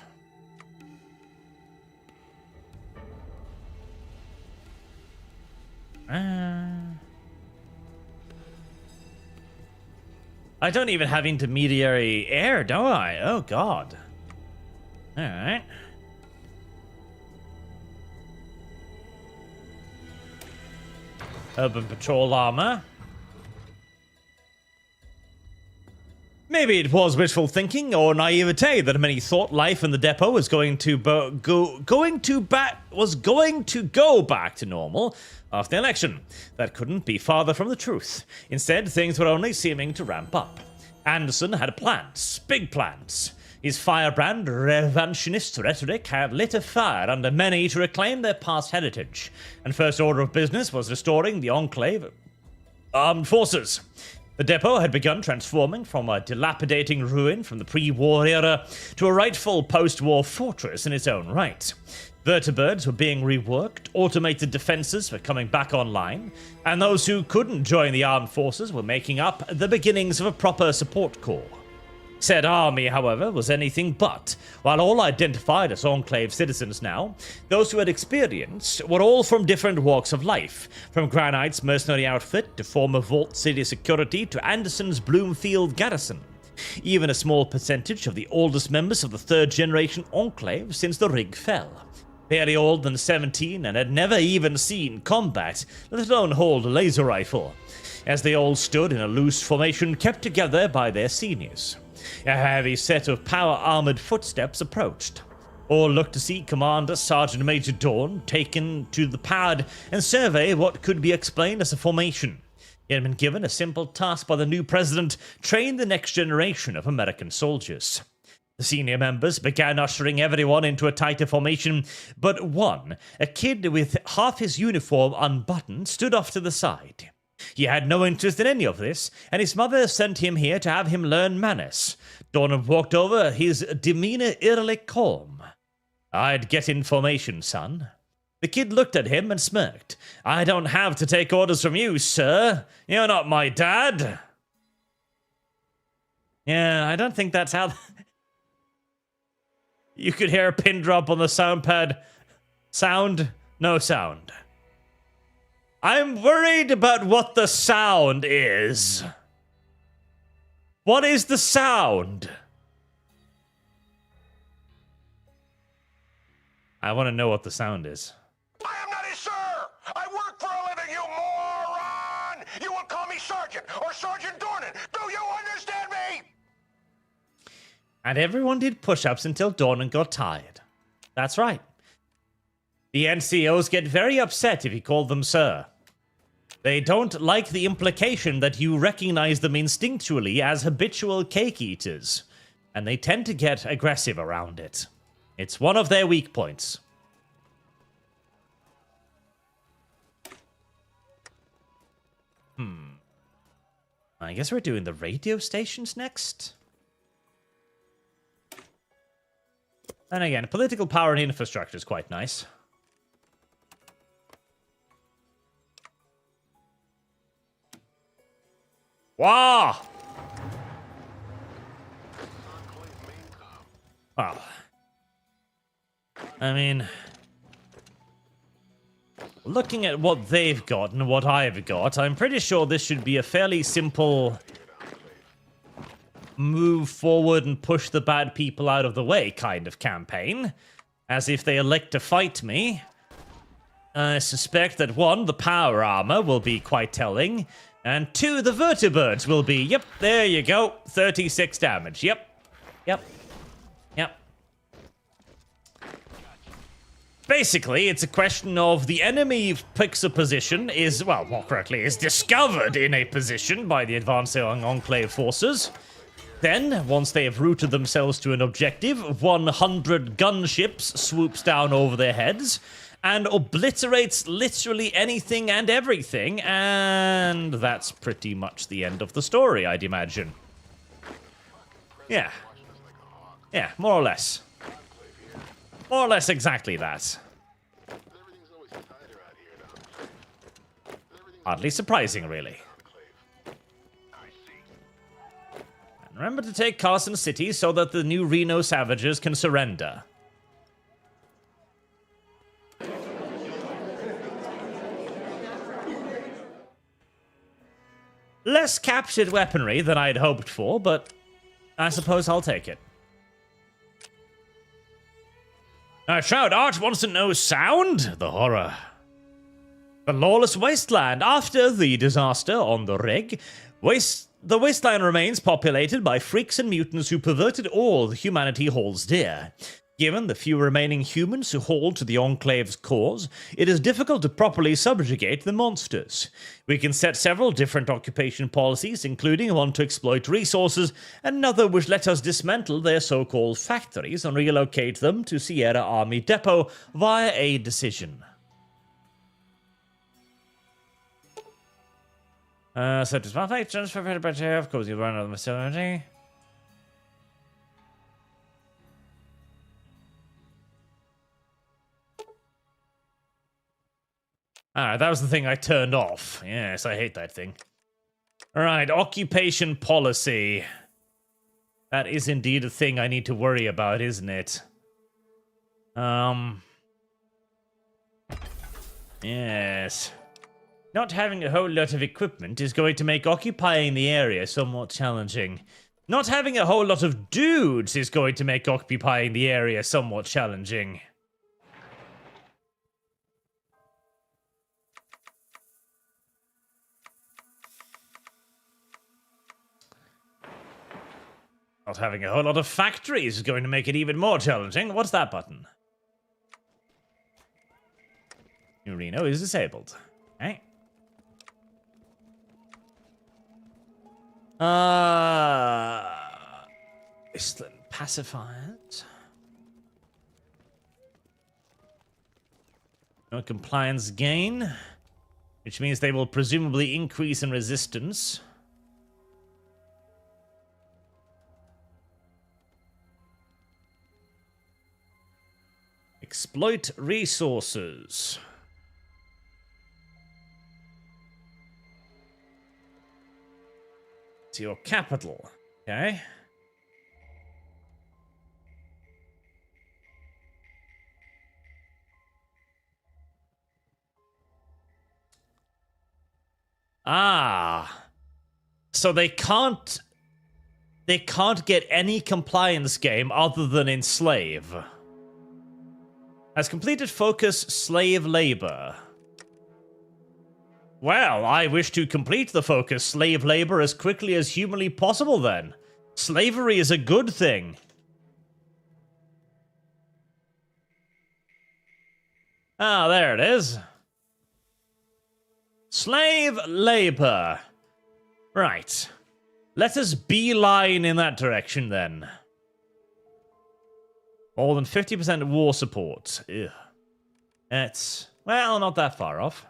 I don't even have intermediary air, do I? Oh, God. Alright. Urban patrol armor. Maybe it was wishful thinking or naivete that many thought life in the depot was going to go back to normal after the election. That couldn't be farther from the truth. Instead, things were only seeming to ramp up. Anderson had plans, big plans. His firebrand revanchist rhetoric had lit a fire under many to reclaim their past heritage, and first order of business was restoring the Enclave armed forces. The depot had begun transforming from a dilapidating ruin from the pre-war era to a rightful post-war fortress in its own right. Vertibirds were being reworked, automated defenses were coming back online, and those who couldn't join the armed forces were making up the beginnings of a proper support corps. Said army, however, was anything but. While all identified as Enclave citizens now, those who had experience were all from different walks of life, from Granite's mercenary outfit to former Vault City security to Anderson's Bloomfield garrison. Even a small percentage of the oldest members of the third-generation Enclave since the rig fell. Barely older than 17 and had never even seen combat, let alone hold a laser rifle, as they all stood in a loose formation kept together by their seniors. A heavy set of power-armored footsteps approached. All looked to see Commander Sergeant Major Dawn taken to the pad and survey what could be explained as a formation. He had been given a simple task by the new president: train the next generation of American soldiers. The senior members began ushering everyone into a tighter formation, but one, a kid with half his uniform unbuttoned, stood off to the side. He had no interest in any of this, and his mother sent him here to have him learn manners. Dornan walked over, his demeanor eerily calm. "I'd get in formation, son." The kid looked at him and smirked. "I don't have to take orders from you, sir. You're not my dad." Yeah, I don't think that's how... You could hear a pin drop on the sound pad. Sound, no sound. I'm worried about what the sound is. What is the sound? I want to know what the sound is. I am not a sir! I work for a living, you moron! You will call me Sergeant or Sergeant Dornan. Do you understand me? And everyone did push-ups until Dornan got tired. That's right. The NCOs get very upset if you call them sir. They don't like the implication that you recognize them instinctually as habitual cake eaters, and they tend to get aggressive around it. It's one of their weak points. I guess we're doing the radio stations next. And again, political power and infrastructure is quite nice. Wow! Well, I mean, looking at what they've got and what I've got, I'm pretty sure this should be a fairly simple move forward and push the bad people out of the way kind of campaign. As if they elect to fight me. I suspect that 1, the power armor will be quite telling, and 2, the vertibirds will be, yep, there you go, 36 damage, yep. Basically, it's a question of the enemy picks a position, is, well, more correctly, is discovered in a position by the advancing Enclave forces. Then, once they have routed themselves to an objective, 100 gunships swoops down over their heads and obliterates literally anything and everything, and that's pretty much the end of the story, I'd imagine. Yeah, more or less. More or less exactly that. Hardly surprising, really. And remember to take Carson City so that the new Reno Savages can surrender. Less captured weaponry than I'd hoped for, but I suppose I'll take it. Shroud Arch wants to know sound? The horror. The lawless wasteland. After the disaster on the Reg, the wasteland remains populated by freaks and mutants who perverted all that humanity holds dear. Given the few remaining humans who hold to the Enclave's cause, it is difficult to properly subjugate the monsters. We can set several different occupation policies, including one to exploit resources, and another which let us dismantle their so-called factories and relocate them to Sierra Army Depot via a decision. Set as perfect, transfer of course you run out of the facility. Alright, that was the thing I turned off. Yes, I hate that thing. Alright, occupation policy. That is indeed a thing I need to worry about, isn't it? Yes. Not having a whole lot of equipment is going to make occupying the area somewhat challenging. Not having a whole lot of dudes is going to make occupying the area somewhat challenging. Not having a whole lot of factories is going to make it even more challenging. What's that button? New Reno is disabled. Okay. Wasteland pacifiers. No compliance gain, which means they will presumably increase in resistance. Exploit resources. To your capital. Okay. So they can't get any compliance game other than enslave. Has completed focus slave labor. Well, I wish to complete the focus slave labor as quickly as humanly possible then. Slavery is a good thing. Ah, there it is. Slave labor. Right. Let us beeline in that direction then. More than 50% war support. Ugh. It's, well, not that far off.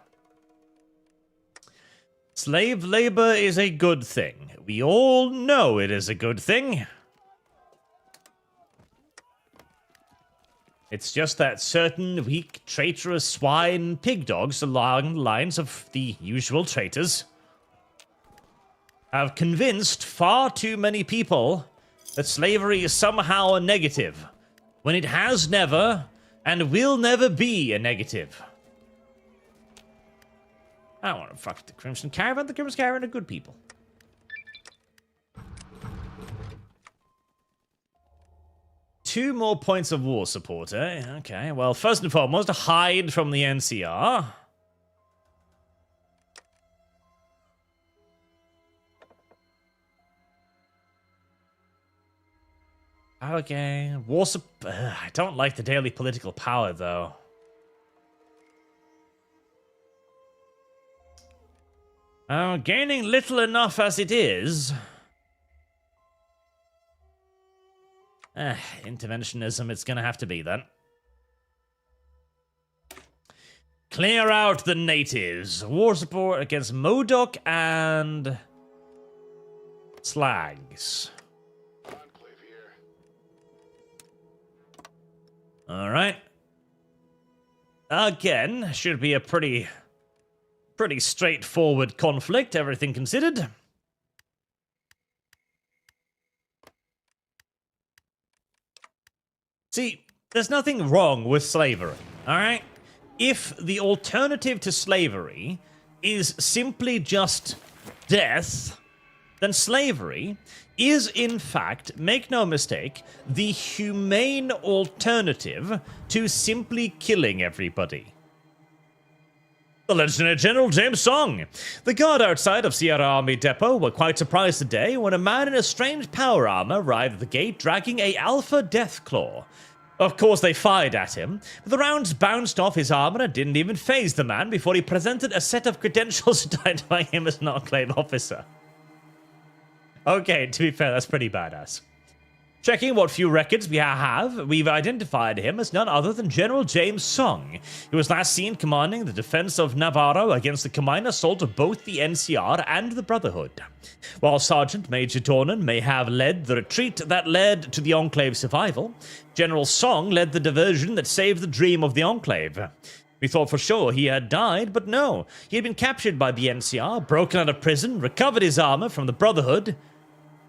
Slave labor is a good thing. We all know it is a good thing. It's just that certain weak, traitorous swine pig dogs along the lines of the usual traitors have convinced far too many people that slavery is somehow a negative, when it has never and will never be a negative. I don't want to fuck the Crimson Caravan. The Crimson Caravan are good people. Two more points of war support, eh? Okay, well, first and foremost, hide from the NCR. Okay, war support. I don't like the daily political power, though. Gaining little enough as it is. Interventionism, it's gonna have to be then. Clear out the natives. War support against Modok and Slags. Alright. Again, should be a pretty straightforward conflict, everything considered. See, there's nothing wrong with slavery, alright? If the alternative to slavery is simply just death, then slavery is, in fact, make no mistake, the humane alternative to simply killing everybody. The Lieutenant General James Song. The guard outside of Sierra Army Depot were quite surprised today when a man in a strange power armor arrived at the gate dragging a Alpha Deathclaw. Of course, they fired at him, but the rounds bounced off his armor and didn't even faze the man before he presented a set of credentials identifying him as an Enclave officer. Okay, to be fair, that's pretty badass. Checking what few records we have, we've identified him as none other than General James Song, who was last seen commanding the defense of Navarro against the combined assault of both the NCR and the Brotherhood. While Sergeant Major Dornan may have led the retreat that led to the Enclave's survival, General Song led the diversion that saved the dream of the Enclave. We thought for sure he had died, but no. He had been captured by the NCR, broken out of prison, recovered his armor from the Brotherhood.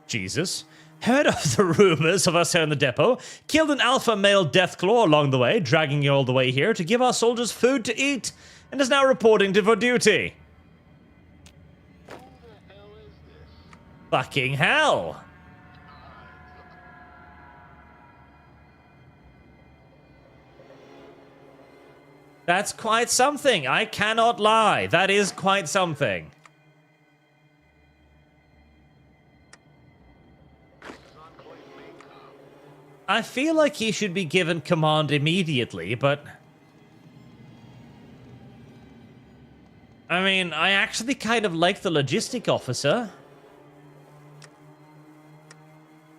Jesus. Heard of the rumors of us here in the depot, killed an alpha male Deathclaw along the way, dragging you all the way here to give our soldiers food to eat, and is now reporting to for duty. Who the hell is this? Fucking hell. That's quite something. I cannot lie. That is quite something. I feel like he should be given command immediately, but... I mean, I actually kind of like the logistic officer.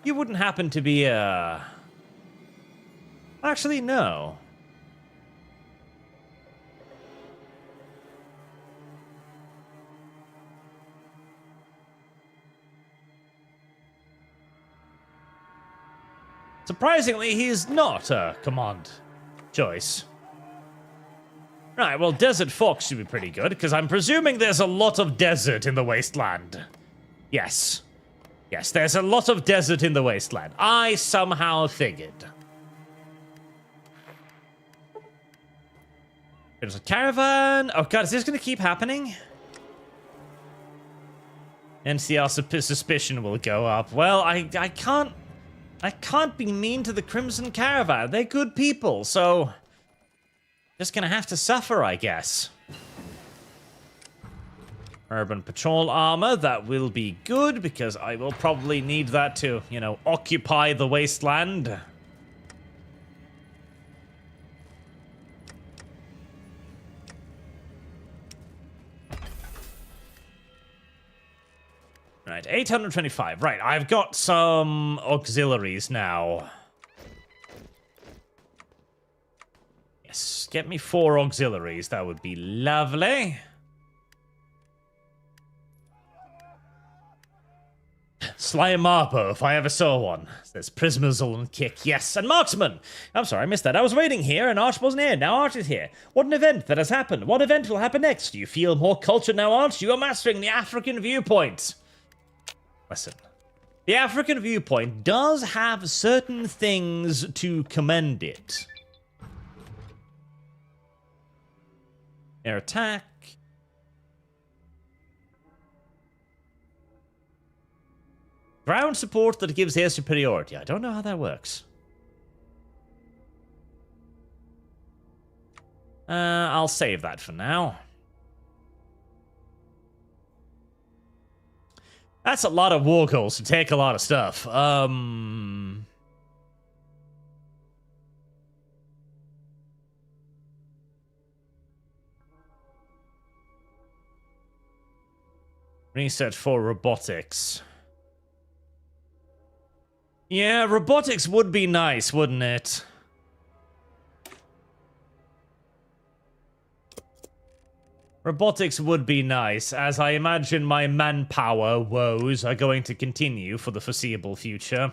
You wouldn't happen to be a... Actually, no. Surprisingly, he's not a command choice. Right, well, Desert Fox should be pretty good, because I'm presuming there's a lot of desert in the wasteland. Yes. Yes, there's a lot of desert in the wasteland. I somehow figured. There's a caravan. Oh god, is this going to keep happening? NCR suspicion will go up. Well, I can't be mean to the Crimson Caravan. They're good people, so... Just gonna have to suffer, I guess. Urban Patrol armor, that will be good, because I will probably need that to, you know, occupy the wasteland. Right, 825. Right, I've got some auxiliaries now. Yes, get me 4 auxiliaries. That would be lovely. Sly Marpo, if I ever saw one. Says Prismazel and Kick. Yes, and Marksman! I'm sorry, I missed that. I was waiting here, and Arch wasn't here. Now Arch is here. What an event that has happened. What event will happen next? Do you feel more cultured now, Arch? You are mastering the African viewpoint. Listen. The African viewpoint does have certain things to commend it. Air attack. Ground support that gives air superiority. I don't know how that works. I'll save that for now. That's a lot of war goals to take a lot of stuff. Research for robotics. Yeah, robotics would be nice, wouldn't it? Robotics would be nice, as I imagine my manpower woes are going to continue for the foreseeable future.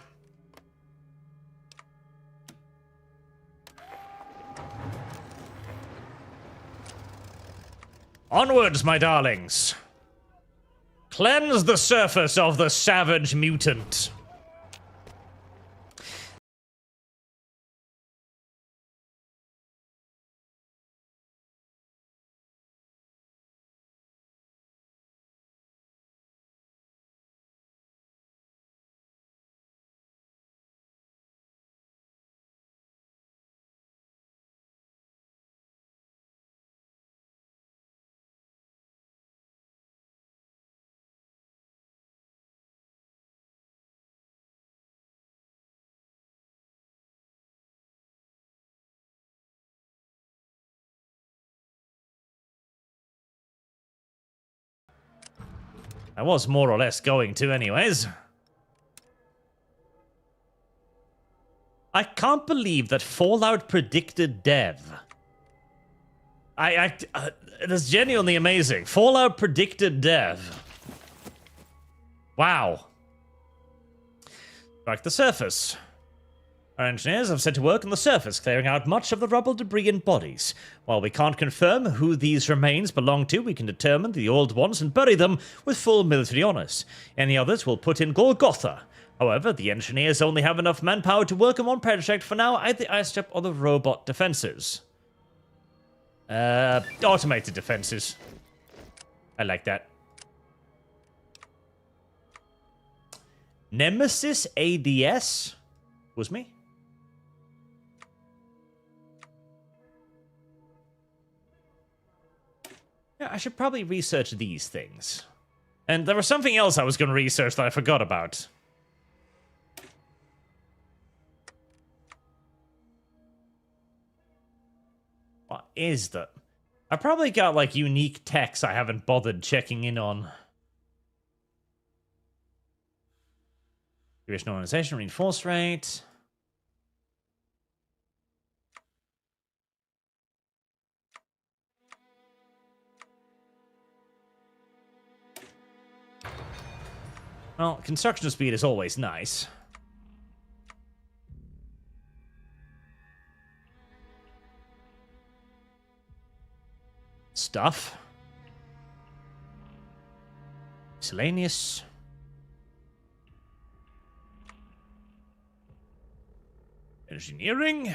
Onwards, my darlings! Cleanse the surface of the savage mutant! I was more or less going to anyways. I can't believe that Fallout predicted dev. That's genuinely amazing. Fallout predicted dev. Wow. Strike the surface. Our engineers have set to work on the surface, clearing out much of the rubble, debris, and bodies. While we can't confirm who these remains belong to, we can determine the old ones and bury them with full military honors. Any others will put in Golgotha. However, the engineers only have enough manpower to work on one project for now, either the ice trap or the robot defenses. Automated defenses. I like that. Nemesis ADS? Was me? Yeah, I should probably research these things. And there was something else I was going to research that I forgot about. What is that? I probably got, like, unique techs I haven't bothered checking in on. Duration organization, reinforce rate. Well, construction speed is always nice. Stuff. Miscellaneous. Engineering.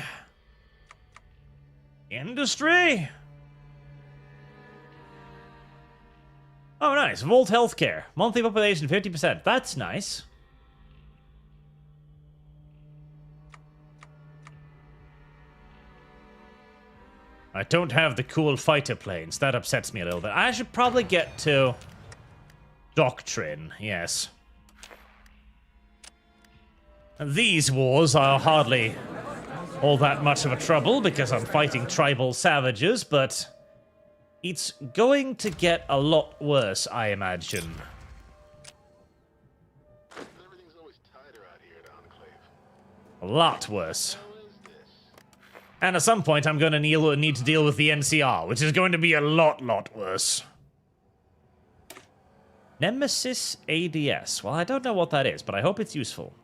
Industry. Oh, nice. Vault Healthcare. Monthly population 50%. That's nice. I don't have the cool fighter planes. That upsets me a little bit. I should probably get to Doctrine. Yes. These wars are hardly all that much of a trouble because I'm fighting tribal savages, but it's going to get a lot worse, I imagine. A lot worse. And at some point, I'm going to need to deal with the NCR, which is going to be a lot worse. Nemesis ADS. Well, I don't know what that is, but I hope it's useful.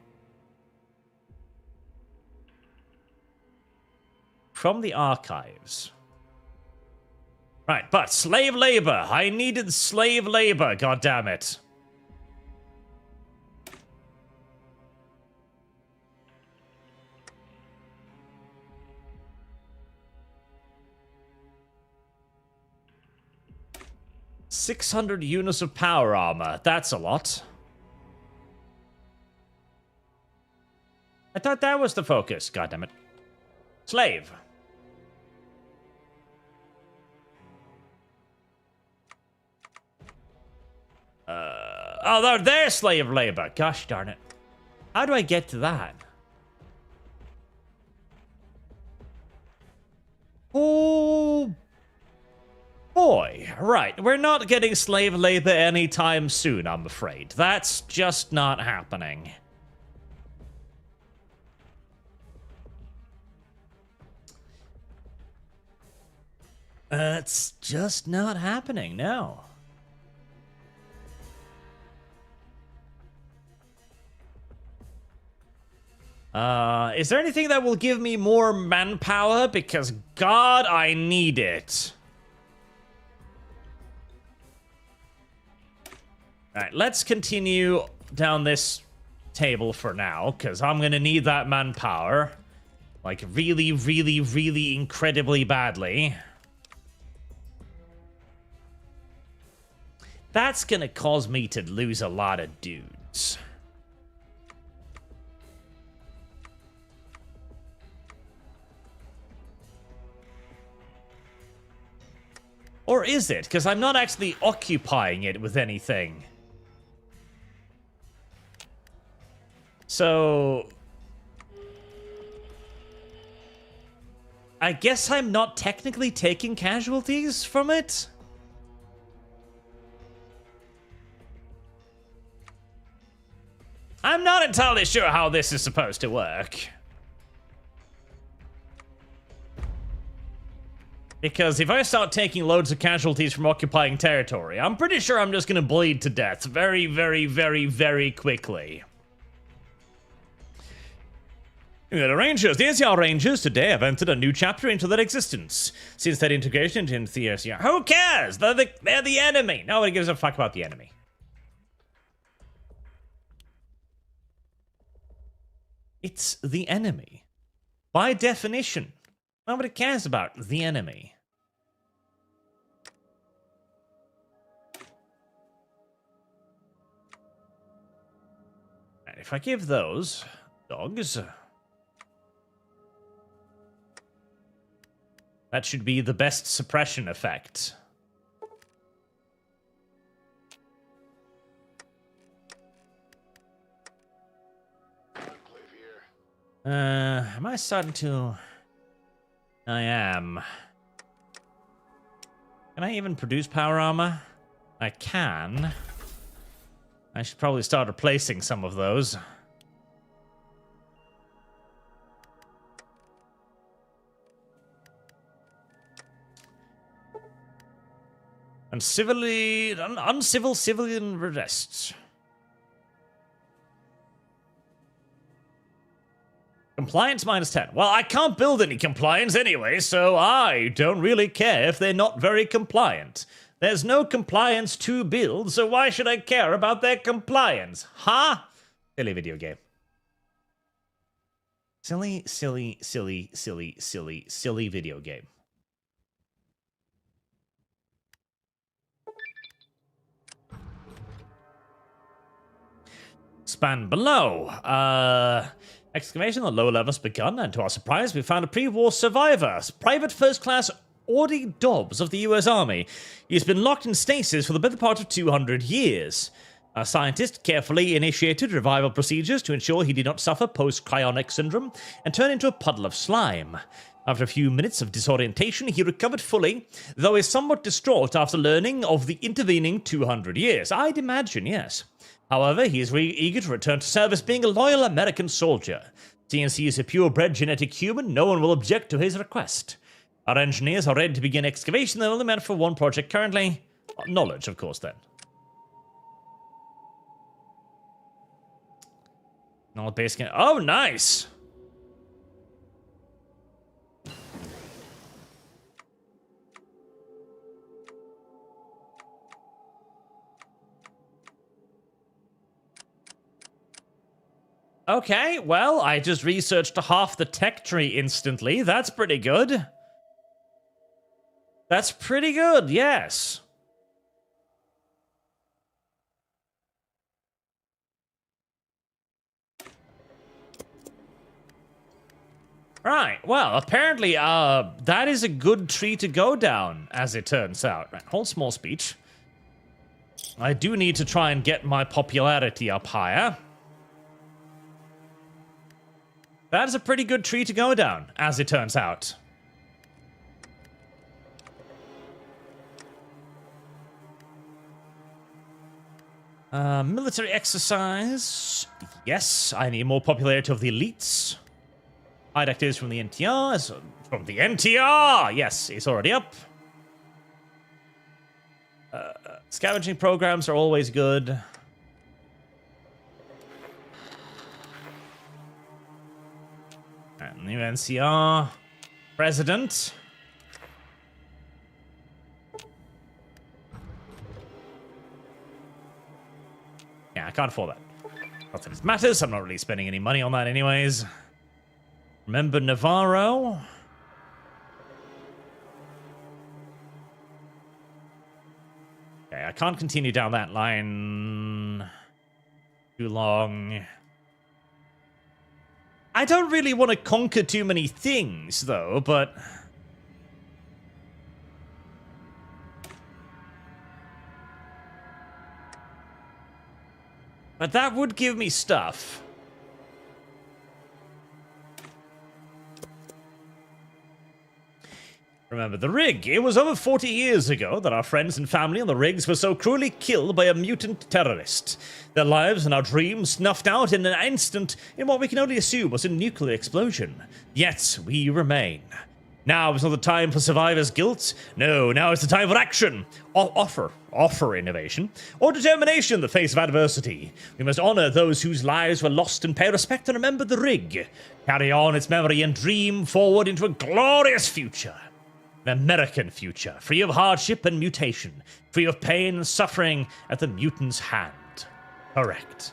From the archives. Right, but slave labor. I needed slave labor, goddammit. $600 units of power armor. That's a lot. I thought that was the focus. Goddammit. Slave. Oh, they're slave labor. Gosh darn it. How do I get to that? Oh boy. Right. We're not getting slave labor anytime soon, I'm afraid. That's just not happening. It's just not happening, no. Is there anything that will give me more manpower? Because, God, I need it. Alright, let's continue down this table for now, because I'm going to need that manpower. Like, really, really, really incredibly badly. That's going to cause me to lose a lot of dudes. Or is it? Because I'm not actually occupying it with anything. So I guess I'm not technically taking casualties from it? I'm not entirely sure how this is supposed to work. Because if I start taking loads of casualties from occupying territory, I'm pretty sure I'm just going to bleed to death very, very, very, very quickly. The Rangers, the NCR Rangers today have entered a new chapter into their existence. Since their integration into the NCR. Who cares? They're the enemy. Nobody gives a fuck about the enemy. It's the enemy. By definition. Nobody cares about the enemy. And if I give those dogs, that should be the best suppression effect. Am I starting to... I am. Can I even produce power armor? I can. I should probably start replacing some of those. Uncivil civilian arrests. Compliance minus 10. Well, I can't build any compliance anyway, so I don't really care if they're not very compliant. There's no compliance to build, so why should I care about their compliance? Huh? Silly video game. Silly, silly, silly, silly, silly, silly video game. Span below. Excavation on lower levels begun, and to our surprise, we found a pre-war survivor, Private First Class Audie Dobbs of the US Army. He's been locked in stasis for the better part of 200 years. A scientist carefully initiated revival procedures to ensure he did not suffer post-cryonic syndrome and turn into a puddle of slime. After a few minutes of disorientation, he recovered fully, though is somewhat distraught after learning of the intervening 200 years. I'd imagine, yes. However, he is eager to return to service, being a loyal American soldier. CNC is a purebred genetic human. No one will object to his request. Our engineers are ready to begin excavation. They're only meant for one project currently. Knowledge, of course, then. Not base game. Oh, nice! Okay, well, I just researched half the tech tree instantly. That's pretty good. That's pretty good, yes. Right, well, apparently, that is a good tree to go down, as it turns out. Right, hold small speech. I do need to try and get my popularity up higher. That is a pretty good tree to go down, as it turns out. Military exercise. Yes, I need more popularity of the elites. Hide activities from the NTR. From the NTR! Yes, it's already up. Scavenging programs are always good. And new NCR. President. Yeah, I can't afford that. Not that it matters. I'm not really spending any money on that anyways. Remember Navarro? Okay, I can't continue down that line too long. I don't really want to conquer too many things, though, but... But that would give me stuff. Remember the Rig. It was over 40 years ago that our friends and family on the Rigs were so cruelly killed by a mutant terrorist. Their lives and our dreams snuffed out in an instant in what we can only assume was a nuclear explosion. Yet we remain. Now is not the time for survivor's guilt. No, now is the time for action. Offer innovation or determination in the face of adversity. We must honor those whose lives were lost and pay respect and remember the Rig. Carry on its memory and dream forward into a glorious future. An American future, free of hardship and mutation, free of pain and suffering at the mutant's hand. Correct.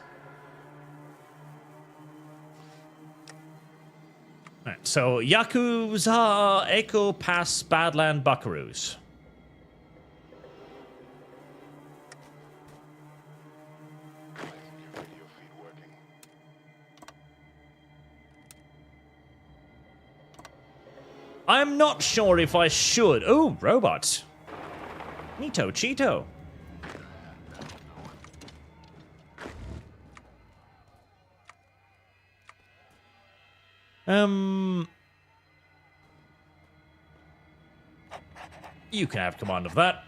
Alright, so Yakuza, Echo Pass, Badland, Buckaroos. I'm not sure if I should. Oh, robot. Neato Cheeto. You can have command of that.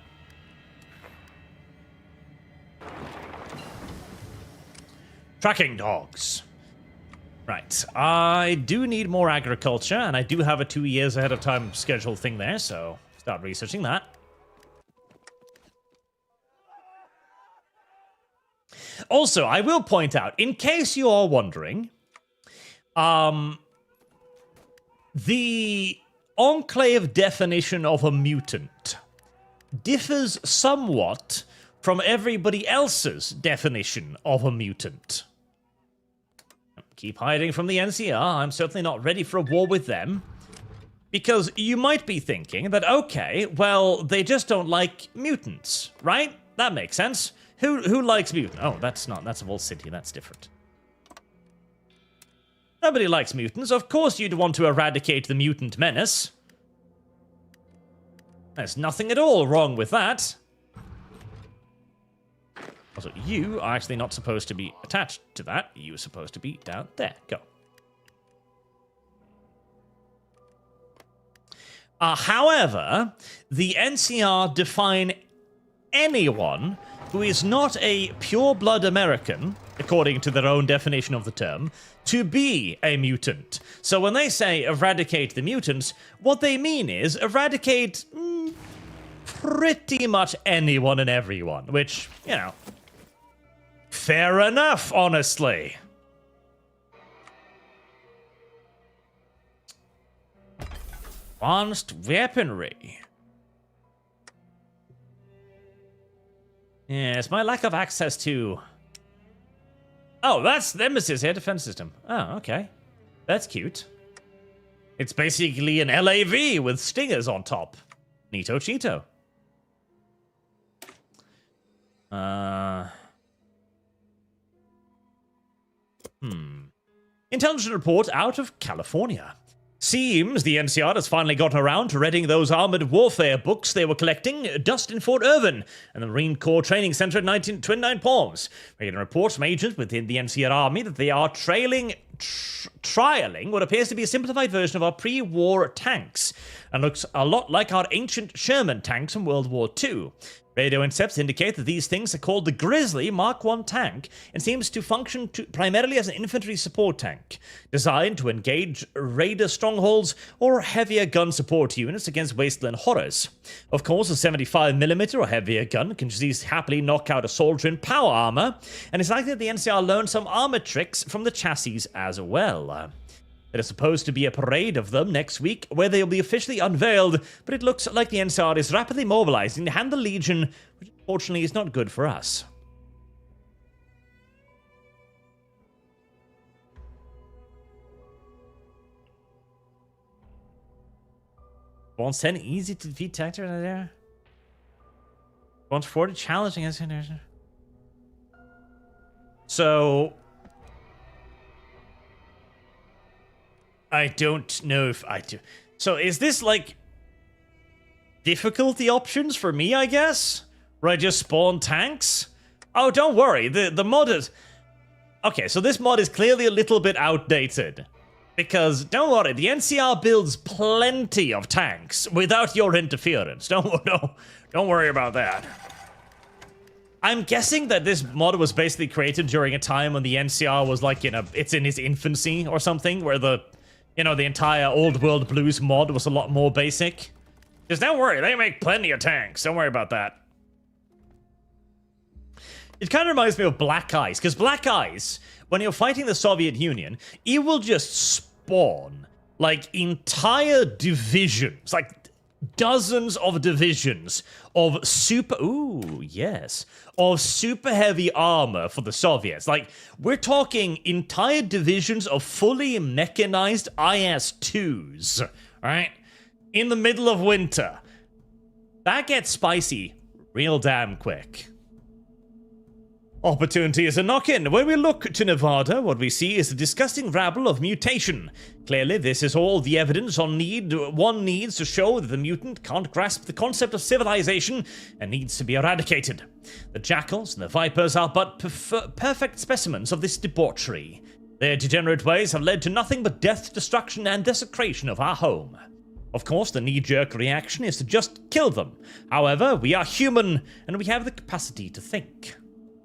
Tracking dogs. Right, I do need more agriculture, and I do have a 2 years ahead of time schedule thing there, so start researching that. Also, I will point out, in case you are wondering, the Enclave definition of a mutant differs somewhat from everybody else's definition of a mutant. Keep hiding from the NCR. I'm certainly not ready for a war with them. Because you might be thinking that, okay, well, they just don't like mutants, right? That makes sense. Who likes mutants? Oh, that's a Vault City. That's different. Nobody likes mutants. Of course you'd want to eradicate the mutant menace. There's nothing at all wrong with that. Also, you are actually not supposed to be attached to that. You're supposed to be down there. Go. However, the NCR define anyone who is not a pure-blood American according to their own definition of the term, to be a mutant. So when they say eradicate the mutants, what they mean is eradicate pretty much anyone and everyone, which, you know, fair enough, honestly. Advanced weaponry. Yes, my lack of access to... Oh, that's the Nemesis air defense system. Oh, okay. That's cute. It's basically an LAV with stingers on top. Neato Cheeto. Intelligence report out of California. Seems the NCR has finally gotten around to reading those armored warfare books they were collecting just in Fort Irvin and the Marine Corps Training Center at 29 Palms. We're getting reports from agents within the NCR Army that they are trialing what appears to be a simplified version of our pre-war tanks and looks a lot like our ancient Sherman tanks from World War II. Radio intercepts indicate that these things are called the Grizzly Mark I tank and seems to function primarily as an infantry support tank, designed to engage raider strongholds or heavier gun support units against wasteland horrors. Of course, a 75mm or heavier gun can just happily knock out a soldier in power armor, and it's likely that the NCR learned some armor tricks from the chassis as well. There is supposed to be a parade of them next week where they'll be officially unveiled, but it looks like the NCR is rapidly mobilizing to hand the Legion, which unfortunately is not good for us. Wants 10 easy to defeat Tactor there. Wants 40 challenging as so I don't know if I do. So is this like difficulty options for me, I guess? Where I just spawn tanks? Oh, don't worry. The mod is... Okay, so this mod is clearly a little bit outdated. Because, don't worry, the NCR builds plenty of tanks without your interference. Don't worry about that. I'm guessing that this mod was basically created during a time when the NCR was like, it's in its infancy or something, where the entire Old World Blues mod was a lot more basic. Just don't worry, they make plenty of tanks. Don't worry about that. It kind of reminds me of Black Ice, because Black Ice, when you're fighting the Soviet Union, it will just spawn, like, entire divisions, like, dozens of divisions of super heavy armor for the Soviets. Like, we're talking entire divisions of fully mechanized IS-2s, right? In the middle of winter. That gets spicy real damn quick. Opportunity is a knock-in. When we look to Nevada, what we see is a disgusting rabble of mutation. Clearly, this is all the evidence one needs to show that the mutant can't grasp the concept of civilization and needs to be eradicated. The jackals and the vipers are but perfect specimens of this debauchery. Their degenerate ways have led to nothing but death, destruction, and desecration of our home. Of course, the knee-jerk reaction is to just kill them. However, we are human, and we have the capacity to think.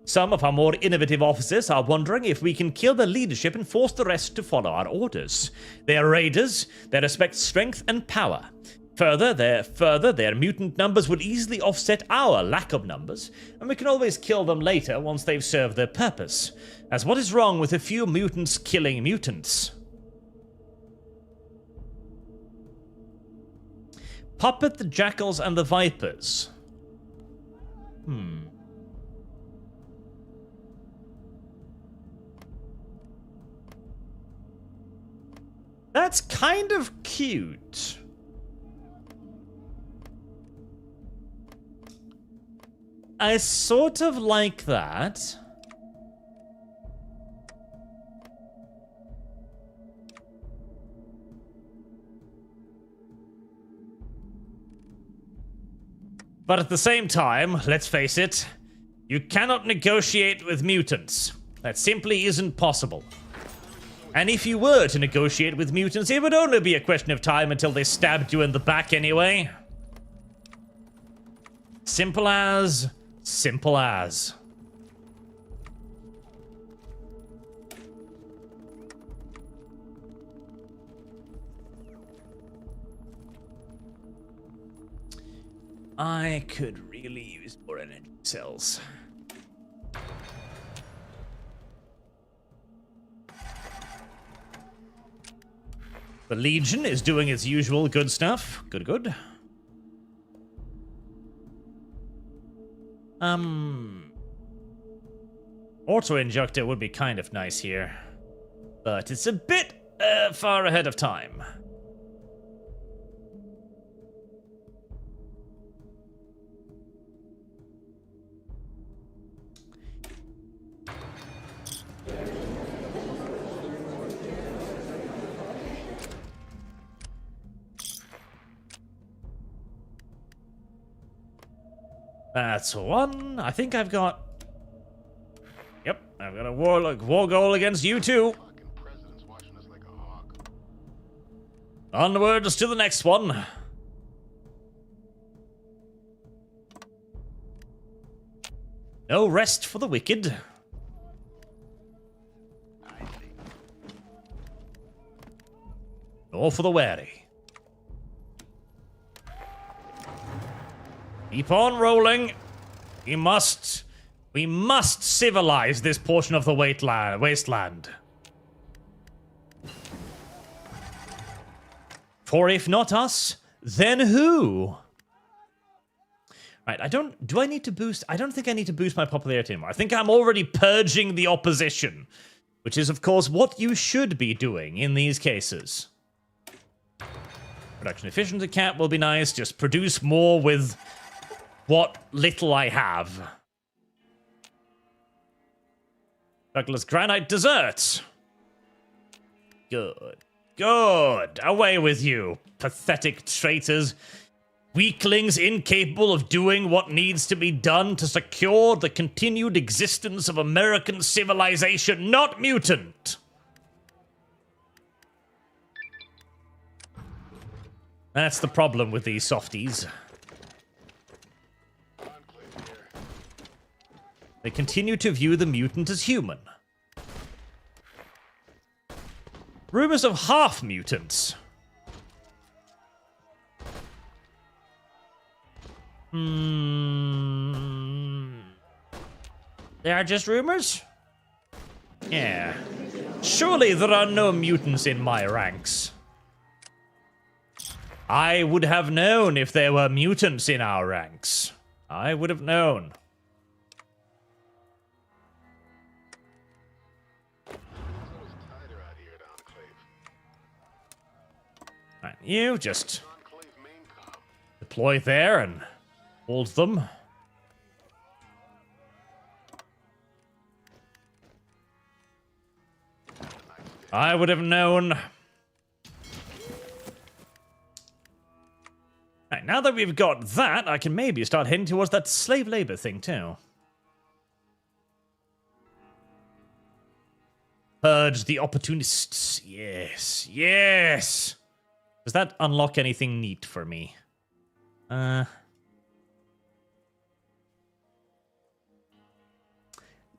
Some of our more innovative officers are wondering if we can kill the leadership and force the rest to follow our orders. They are raiders, they respect strength and power. Further, their mutant numbers would easily offset our lack of numbers, and we can always kill them later once they've served their purpose. As what is wrong with a few mutants killing mutants? Puppet the jackals and the vipers. That's kind of cute. I sort of like that. But at the same time, let's face it, you cannot negotiate with mutants. That simply isn't possible. And if you were to negotiate with mutants, it would only be a question of time until they stabbed you in the back anyway. Simple as. Simple as. I could really use more energy cells. The Legion is doing its usual good stuff. Good, good. Auto-injector would be kind of nice here. But it's a bit far ahead of time. That's one. I think I've got... Yep, I've got a war goal against you too. Onwards to the next one. No rest for the wicked. Nor for the wary. Keep on rolling. We must civilize this portion of the wasteland. For if not us, then who? Right, do I need to boost? I don't think I need to boost my popularity anymore. I think I'm already purging the opposition, which is, of course, what you should be doing in these cases. Production efficiency cap will be nice. Just produce more with what little I have. Douglas Granite desserts. Good. Good. Away with you, pathetic traitors. Weaklings incapable of doing what needs to be done to secure the continued existence of American civilization, not mutant. That's the problem with these softies. They continue to view the mutant as human. Rumors of half-mutants. They are just rumors? Yeah. Surely there are no mutants in my ranks. I would have known if there were mutants in our ranks. I would have known. Right, you just deploy there and hold them. I would have known. Right, now that we've got that, I can maybe start heading towards that slave labor thing too. Purge the opportunists. Yes, yes. Does that unlock anything neat for me?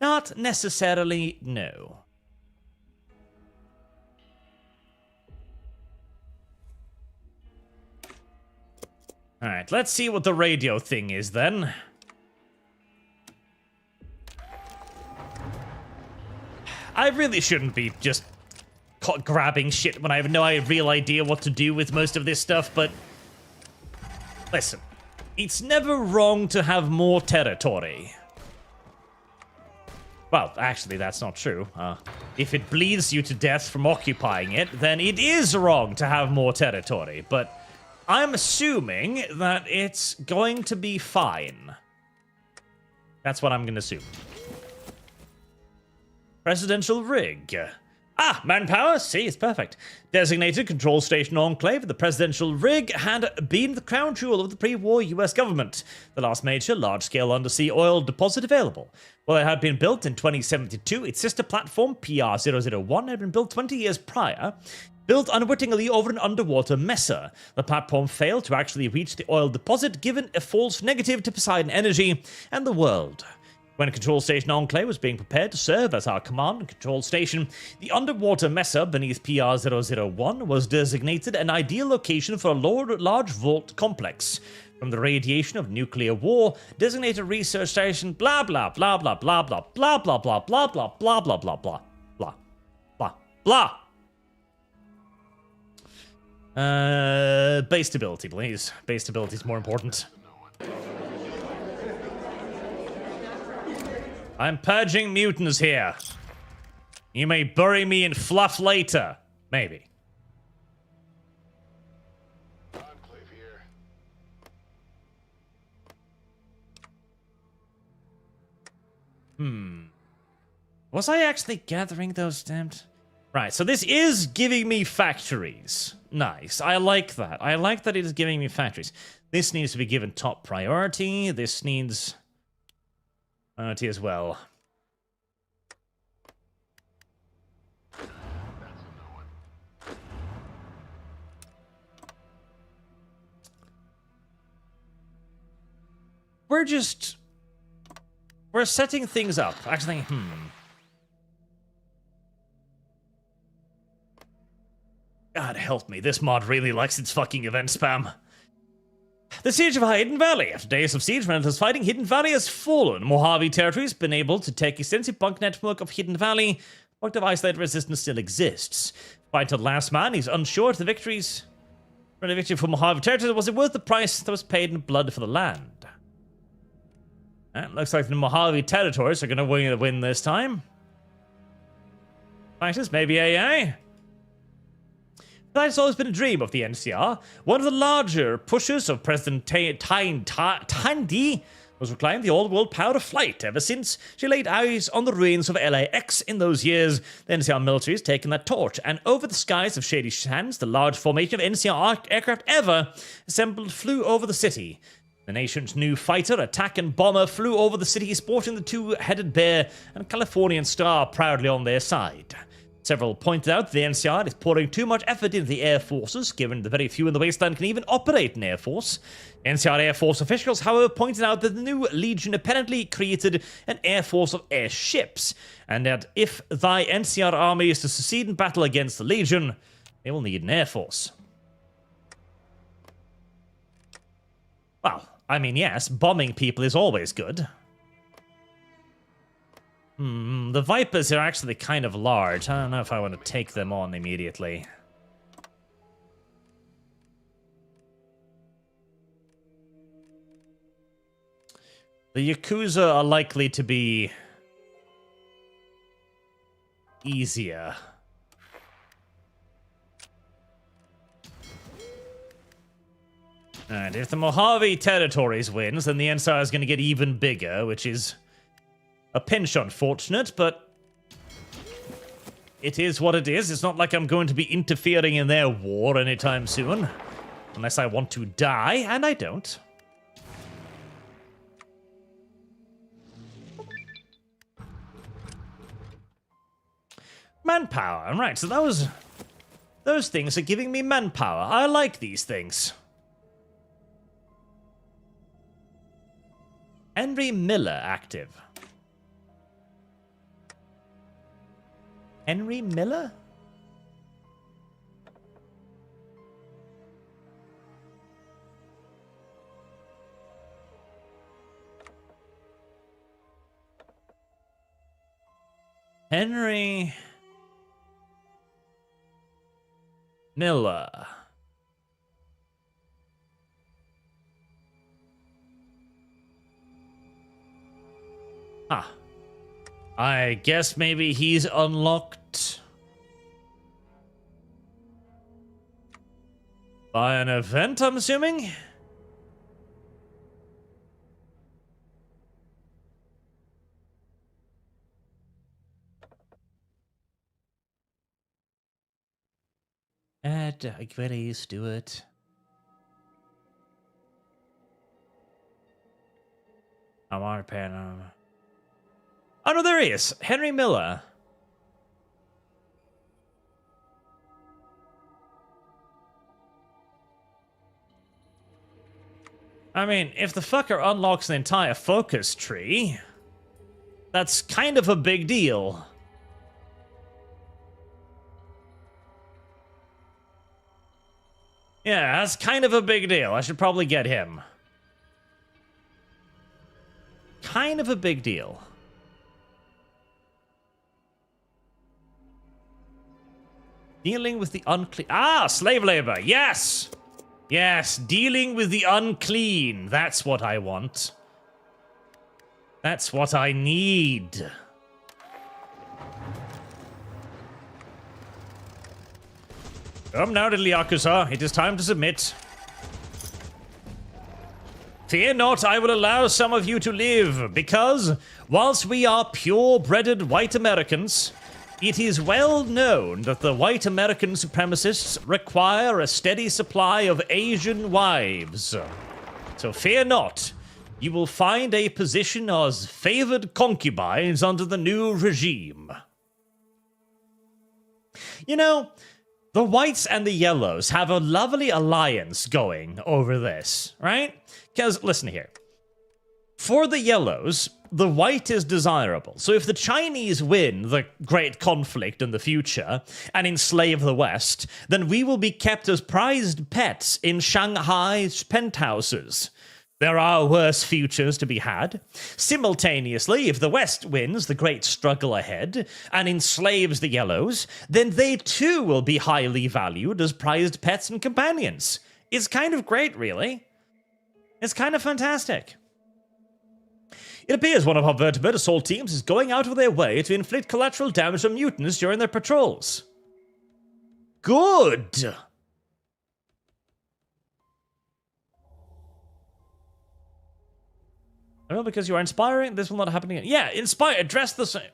Not necessarily, no. Alright, let's see what the radio thing is then. I really shouldn't be just grabbing shit when I have no real idea what to do with most of this stuff, but listen, it's never wrong to have more territory. Well, actually, that's not true. If it bleeds you to death from occupying it, then it is wrong to have more territory, but I'm assuming that it's going to be fine. That's what I'm going to assume. Presidential rig. Ah, manpower. See, it's perfect. Designated control station enclave, the presidential rig had been the crown jewel of the pre-war US government, the last major large-scale undersea oil deposit available. While it had been built in 2072, its sister platform, PR-001, had been built 20 years prior, built unwittingly over an underwater mesa. The platform failed to actually reach the oil deposit, given a false negative to Poseidon Energy and the world. When Control Station Enclave was being prepared to serve as our command and control station, the underwater mesa beneath PR-001 was designated an ideal location for a large vault complex. from the radiation of nuclear war, designated research station, blah blah blah blah blah blah blah blah blah blah blah blah blah blah blah blah blah blah. Base stability, please. Base stability is more important. I'm purging mutants here. You may bury me in fluff later. Maybe. Enclave here. Was I actually gathering those damned... Right, so this is giving me factories. Nice. I like that. I like that it is giving me factories. This needs to be given top priority. This needs priority as well. We're setting things up. Actually, God help me, this mod really likes its fucking event spam. The Siege of Hidden Valley. After days of siege, relentless fighting, Hidden Valley has fallen. Mojave Territory has been able to take extensive bunk network of Hidden Valley. Point of isolated resistance still exists. Fight to the last man, he's unsure if the victory for Mojave Territory, was it worth the price that was paid in blood for the land? Looks like the Mojave Territories are going to win this time. Fighters, maybe AA? That's always been a dream of the NCR. One of the larger pushes of President Tandy was reclaiming the old-world power of flight ever since she laid eyes on the ruins of LAX in those years. The NCR military has taken that torch, and over the skies of Shady Sands, the large formation of NCR aircraft ever assembled flew over the city. The nation's new fighter, attack and bomber, flew over the city sporting the two-headed bear and Californian star proudly on their side. Several pointed out the NCR is pouring too much effort into the air forces, given the very few in the wasteland can even operate an air force. NCR Air Force officials, however, pointed out that the new Legion apparently created an air force of airships, and that if thy NCR army is to succeed in battle against the Legion, they will need an air force. Well, I mean, yes, bombing people is always good. The Vipers are actually kind of large. I don't know if I want to take them on immediately. The Yakuza are likely to be easier. And if the Mojave Territories wins, then the NCR is going to get even bigger, which is a pinch unfortunate, but it is what it is. It's not like I'm going to be interfering in their war anytime soon. Unless I want to die, and I don't. Manpower. Right, so those things are giving me manpower. I like these things. Henry Miller active. Henry Miller? Henry Miller. Ah. I guess maybe he's unlocked by an event, I'm assuming? Grady Stewart. I'm on a pen. Oh no, there he is. Henry Miller. I mean, if the fucker unlocks an entire focus tree, that's kind of a big deal. Yeah, that's kind of a big deal. I should probably get him. kind of a big deal. Dealing with the unclean. Ah, slave labor. Yes. Yes, dealing with the unclean. That's what I want. That's what I need. Come now, little Yakuza. It is time to submit. Fear not, I will allow some of you to live, because whilst we are pure-blooded white Americans, it is well known that the white American supremacists require a steady supply of Asian wives. So fear not, you will find a position as favored concubines under the new regime. You know, the whites and the yellows have a lovely alliance going over this, right? Because, listen here. For the yellows, the white is desirable. So if the Chinese win the great conflict in the future and enslave the West, then we will be kept as prized pets in Shanghai's penthouses. There are worse futures to be had. Simultaneously, if the West wins the great struggle ahead and enslaves the yellows, then they too will be highly valued as prized pets and companions. It's kind of great, really. It's kind of fantastic. It appears one of our vertebrate assault teams is going out of their way to inflict collateral damage on mutants during their patrols. Good! Oh, because you are inspiring? This will not happen again. Yeah, inspire, address the same.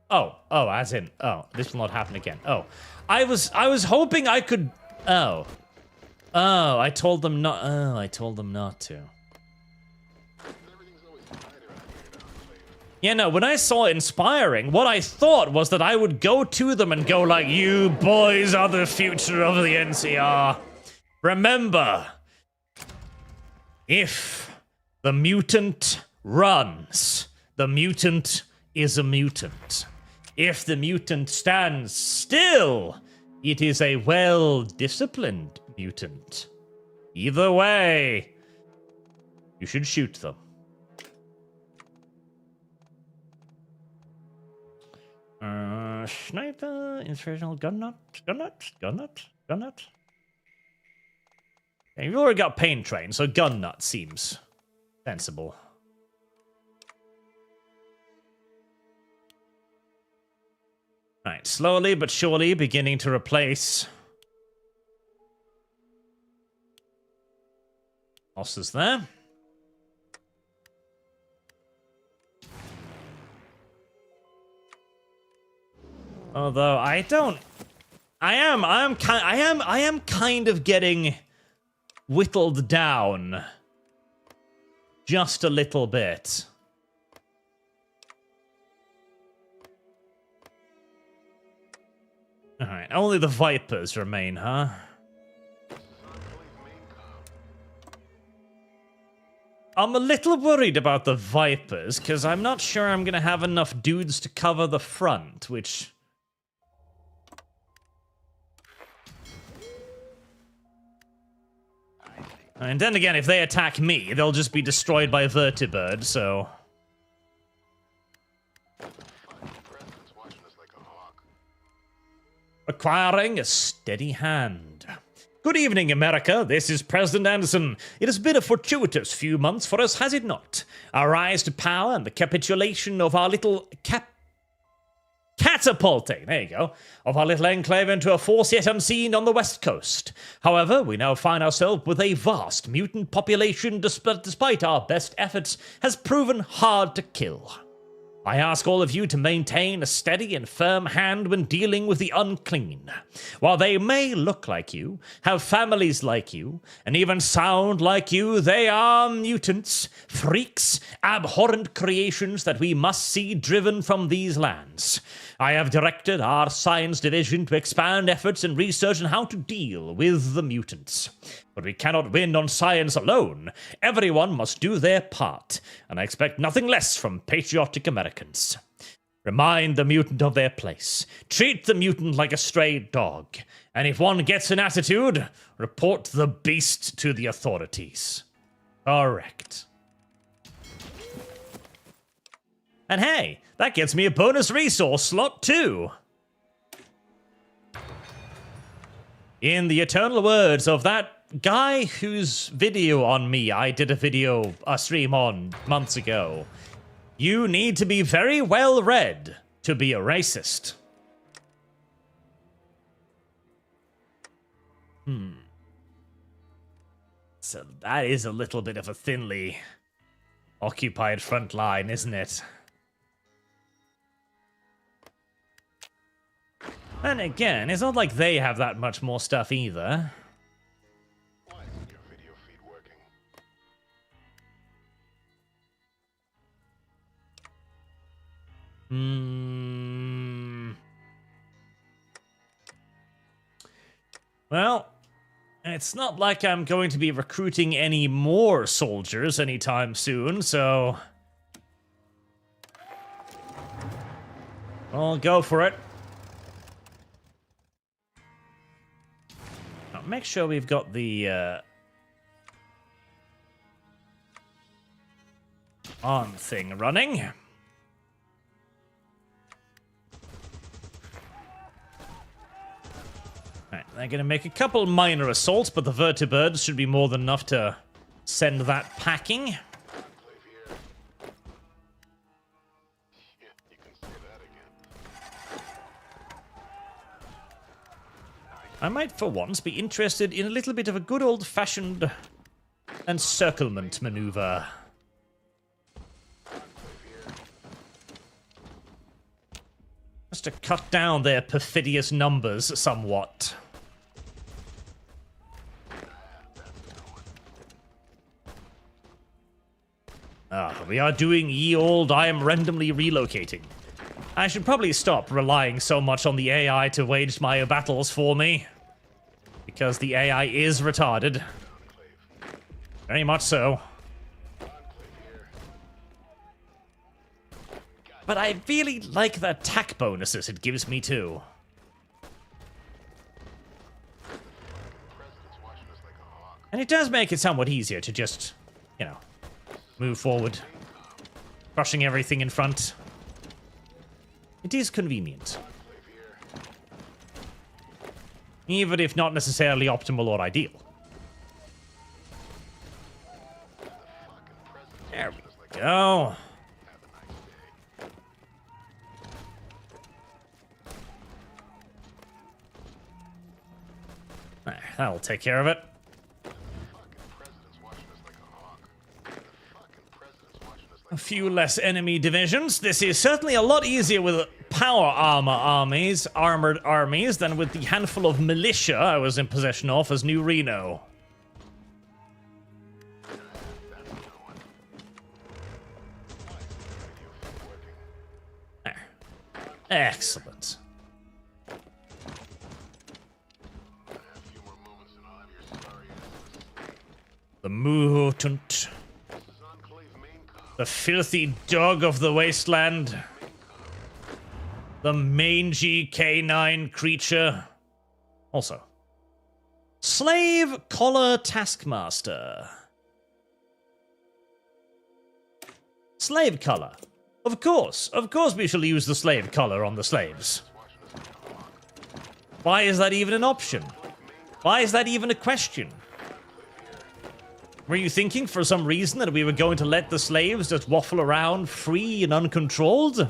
Oh, as in, this will not happen again. Oh, I was hoping I could, I told them not, I told them not to. Yeah, no, when I saw inspiring, what I thought was that I would go to them and go like, you boys are the future of the NCR. Remember, if the mutant runs, the mutant is a mutant. If the mutant stands still, it is a well-disciplined mutant. Either way, you should shoot them. Sniper, inspirational gun nut. Yeah, you've already got Pain Train, so gun nut seems sensible. Right, slowly but surely beginning to replace losses there. Although I am kind of getting whittled down just a little bit. All right, only the Vipers remain, huh? I'm a little worried about the Vipers, because I'm not sure I'm going to have enough dudes to cover the front, which... And then again, if they attack me, they'll just be destroyed by Vertibird, so... Requiring a steady hand. Good evening, America. This is President Anderson. It has been a fortuitous few months for us, has it not? Our rise to power and the capitulation of our little catapulting, there you go, of our little enclave into a force yet unseen on the West Coast. However, we now find ourselves with a vast mutant population despite our best efforts has proven hard to kill. I ask all of you to maintain a steady and firm hand when dealing with the unclean. While they may look like you, have families like you, and even sound like you, they are mutants, freaks, abhorrent creations that we must see driven from these lands. I have directed our science division to expand efforts and research on how to deal with the mutants. But we cannot win on science alone. Everyone must do their part, and I expect nothing less from patriotic Americans. Remind the mutant of their place. Treat the mutant like a stray dog. And if one gets an attitude, report the beast to the authorities. Correct. And hey, that gets me a bonus resource slot too. In the eternal words of that guy whose video on me I did a stream on months ago, you need to be very well read to be a racist. So that is a little bit of a thinly occupied front line, isn't it? And again, it's not like they have that much more stuff either. Why isn't your video feed working? Well, it's not like I'm going to be recruiting any more soldiers anytime soon, so I'll go for it. Now, make sure we've got the on thing running. Right, they're going to make a couple minor assaults, but the vertibirds should be more than enough to send that packing. Yeah, you can say that again. I might, for once, be interested in a little bit of a good old-fashioned encirclement maneuver. Just to cut down their perfidious numbers somewhat. We are doing ye old I am randomly relocating. I should probably stop relying so much on the AI to wage my battles for me. Because the AI is retarded. Very much so. But I really like the attack bonuses it gives me too. And it does make it somewhat easier to just, you know, move forward. Crushing everything in front. It is convenient. Even if not necessarily optimal or ideal. There we go. That'll take care of it. A few less enemy divisions. This is certainly a lot easier with armored armies, than with the handful of militia I was in possession of as New Reno. There. Excellent. The mutant. The filthy dog of the wasteland. The mangy canine creature. Also, Slave Collar Taskmaster. Slave collar. Of course we shall use the slave collar on the slaves. Why is that even an option? Why is that even a question? Were you thinking for some reason that we were going to let the slaves just waffle around free and uncontrolled?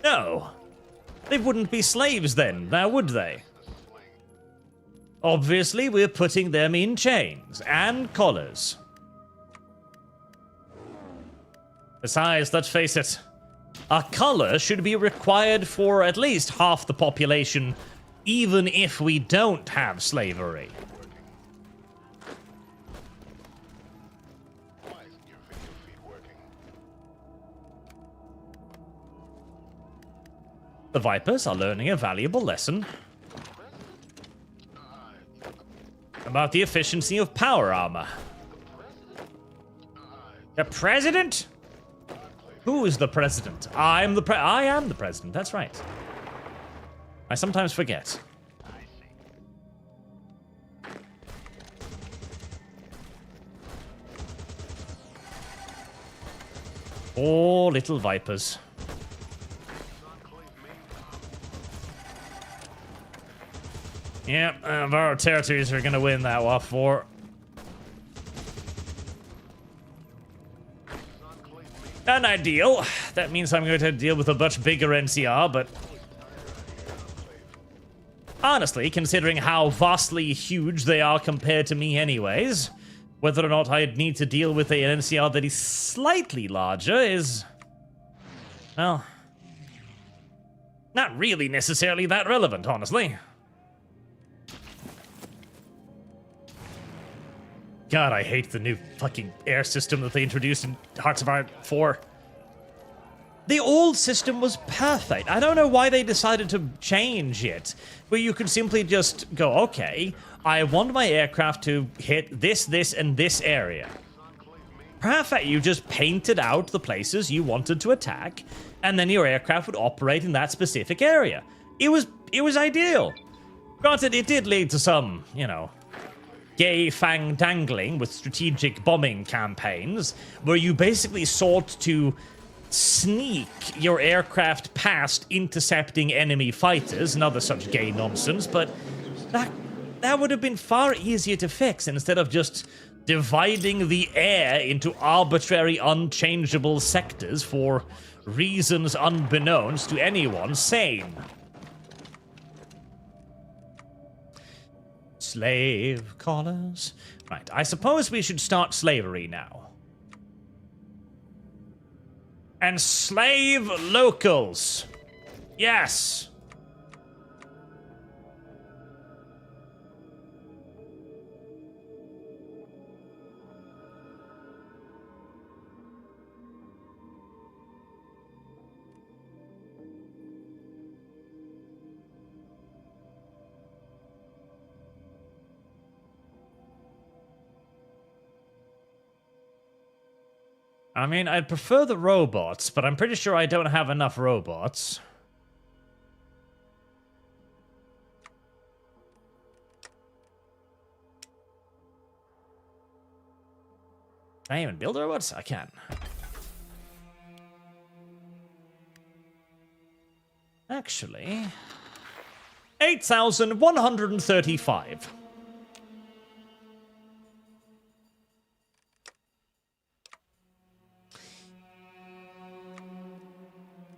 No. They wouldn't be slaves then, now would they? Obviously, we're putting them in chains and collars. Besides, let's face it, a collar should be required for at least half the population, even if we don't have slavery. The Vipers are learning a valuable lesson about the efficiency of power armor. The president? Who is the president? I am the president, that's right. I sometimes forget. Poor little Vipers. Yep, our territories are gonna win that war. Not ideal. That means I'm going to deal with a much bigger NCR, but honestly, considering how vastly huge they are compared to me anyways, whether or not I'd need to deal with an NCR that is slightly larger is, well, not really necessarily that relevant, honestly. God, I hate the new fucking air system that they introduced in Hearts of Iron 4. The old system was perfect. I don't know why they decided to change it, where you could simply just go, okay, I want my aircraft to hit this, and this area. Perfect. You just painted out the places you wanted to attack, and then your aircraft would operate in that specific area. It was ideal. Granted, it did lead to some, you know, gay fang dangling with strategic bombing campaigns, where you basically sought to sneak your aircraft past intercepting enemy fighters and other such gay nonsense, but that would have been far easier to fix instead of just dividing the air into arbitrary, unchangeable sectors for reasons unbeknownst to anyone sane. Slave collars. Right, I suppose we should start slavery now. Enslave locals. Yes. I mean, I'd prefer the robots, but I'm pretty sure I don't have enough robots. Can I even build robots? I can. Actually, 8,135.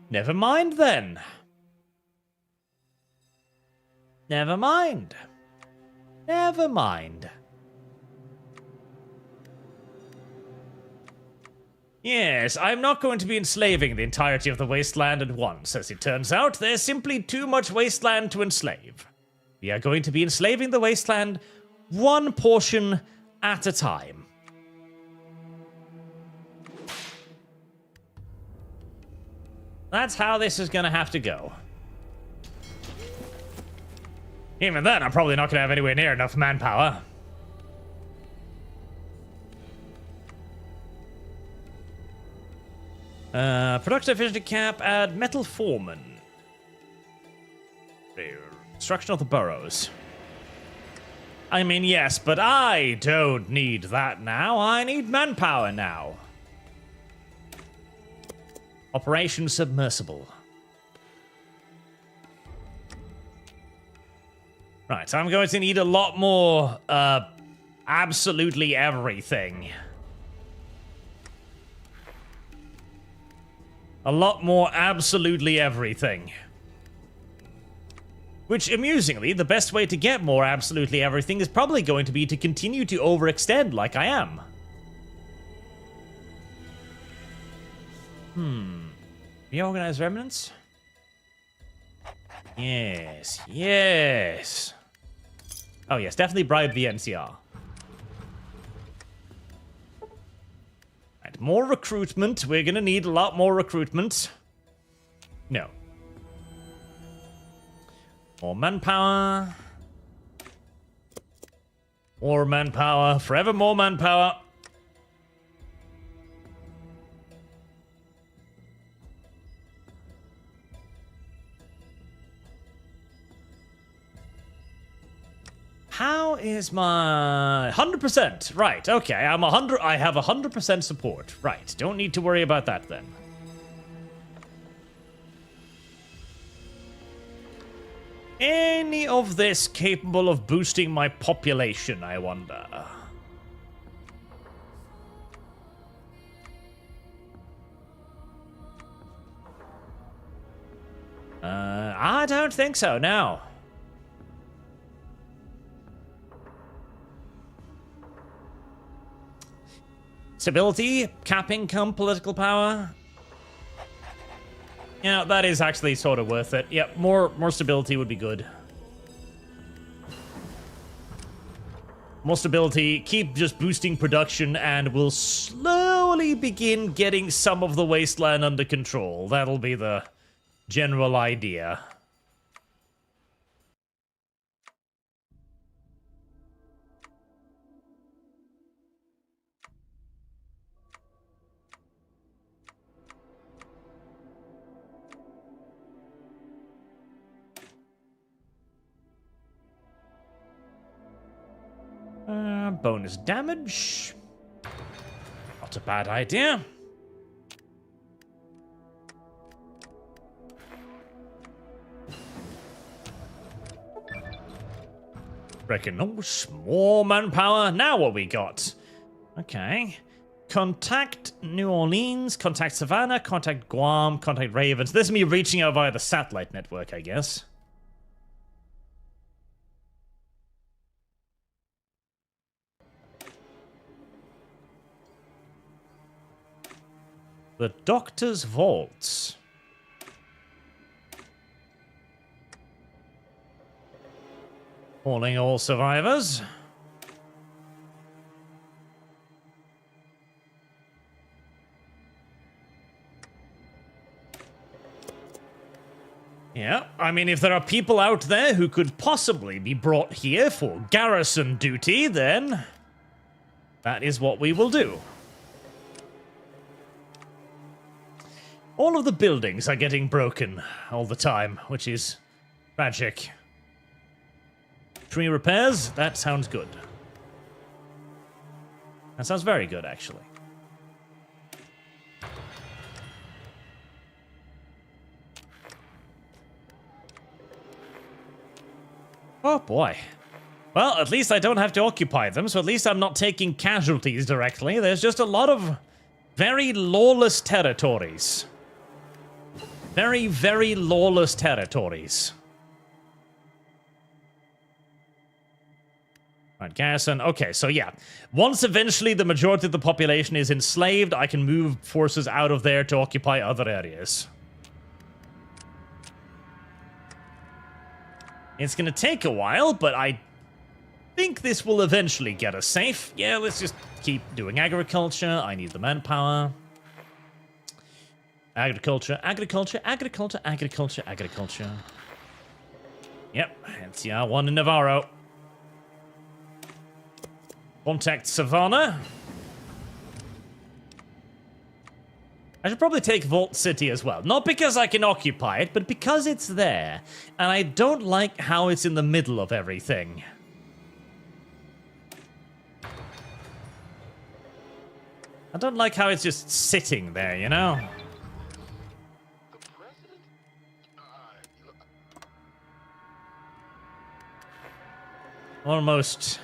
Never mind, then. Never mind. Never mind. Yes, I'm not going to be enslaving the entirety of the wasteland at once. As it turns out, there's simply too much wasteland to enslave. We are going to be enslaving the wasteland one portion at a time. That's how this is going to have to go. Even then, I'm probably not going to have anywhere near enough manpower. Production efficiency cap, add metal foreman. Construction of the burrows. I mean, yes, but I don't need that now. I need manpower now. Operation Submersible. Right, I'm going to need a lot more, absolutely everything. A lot more absolutely everything. Which, amusingly, the best way to get more absolutely everything is probably going to be to continue to overextend like I am. Reorganize remnants? Yes, yes. Oh yes, definitely bribe the NCR. Right, more recruitment. We're gonna need a lot more recruitment. No. More manpower. More manpower. Forever more manpower. How is my 100%? Right, okay. I have 100% support. Right. Don't need to worry about that then. any of this capable of boosting my population, I wonder? I don't think so, no. Stability, cap income, political power. Yeah, that is actually sort of worth it. Yep, more stability would be good. More stability, keep just boosting production, and we'll slowly begin getting some of the wasteland under control. That'll be the general idea. Bonus damage. Not a bad idea. Reckon, oh, more manpower. Now what we got? Okay. Contact New Orleans, contact Savannah, contact Guam, contact Ravens. This is me reaching out via the satellite network, I guess. The Doctor's Vaults. Calling all survivors. Yeah, I mean, if there are people out there who could possibly be brought here for garrison duty, then that is what we will do. All of the buildings are getting broken all the time, which is tragic. Tree repairs? That sounds good. That sounds very good, actually. Oh, boy. Well, at least I don't have to occupy them, so at least I'm not taking casualties directly. There's just a lot of very lawless territories. Very, very lawless territories. Alright, garrison. Okay, so yeah. Once eventually the majority of the population is enslaved, I can move forces out of there to occupy other areas. It's gonna take a while, but I think this will eventually get us safe. Yeah, let's just keep doing agriculture. I need the manpower. Agriculture, agriculture, agriculture, agriculture, agriculture. Yep, NCR 1 in Navarro. Contact Savannah. I should probably take Vault City as well. Not because I can occupy it, but because it's there. And I don't like how it's in the middle of everything. I don't like how it's just sitting there, you know? Almost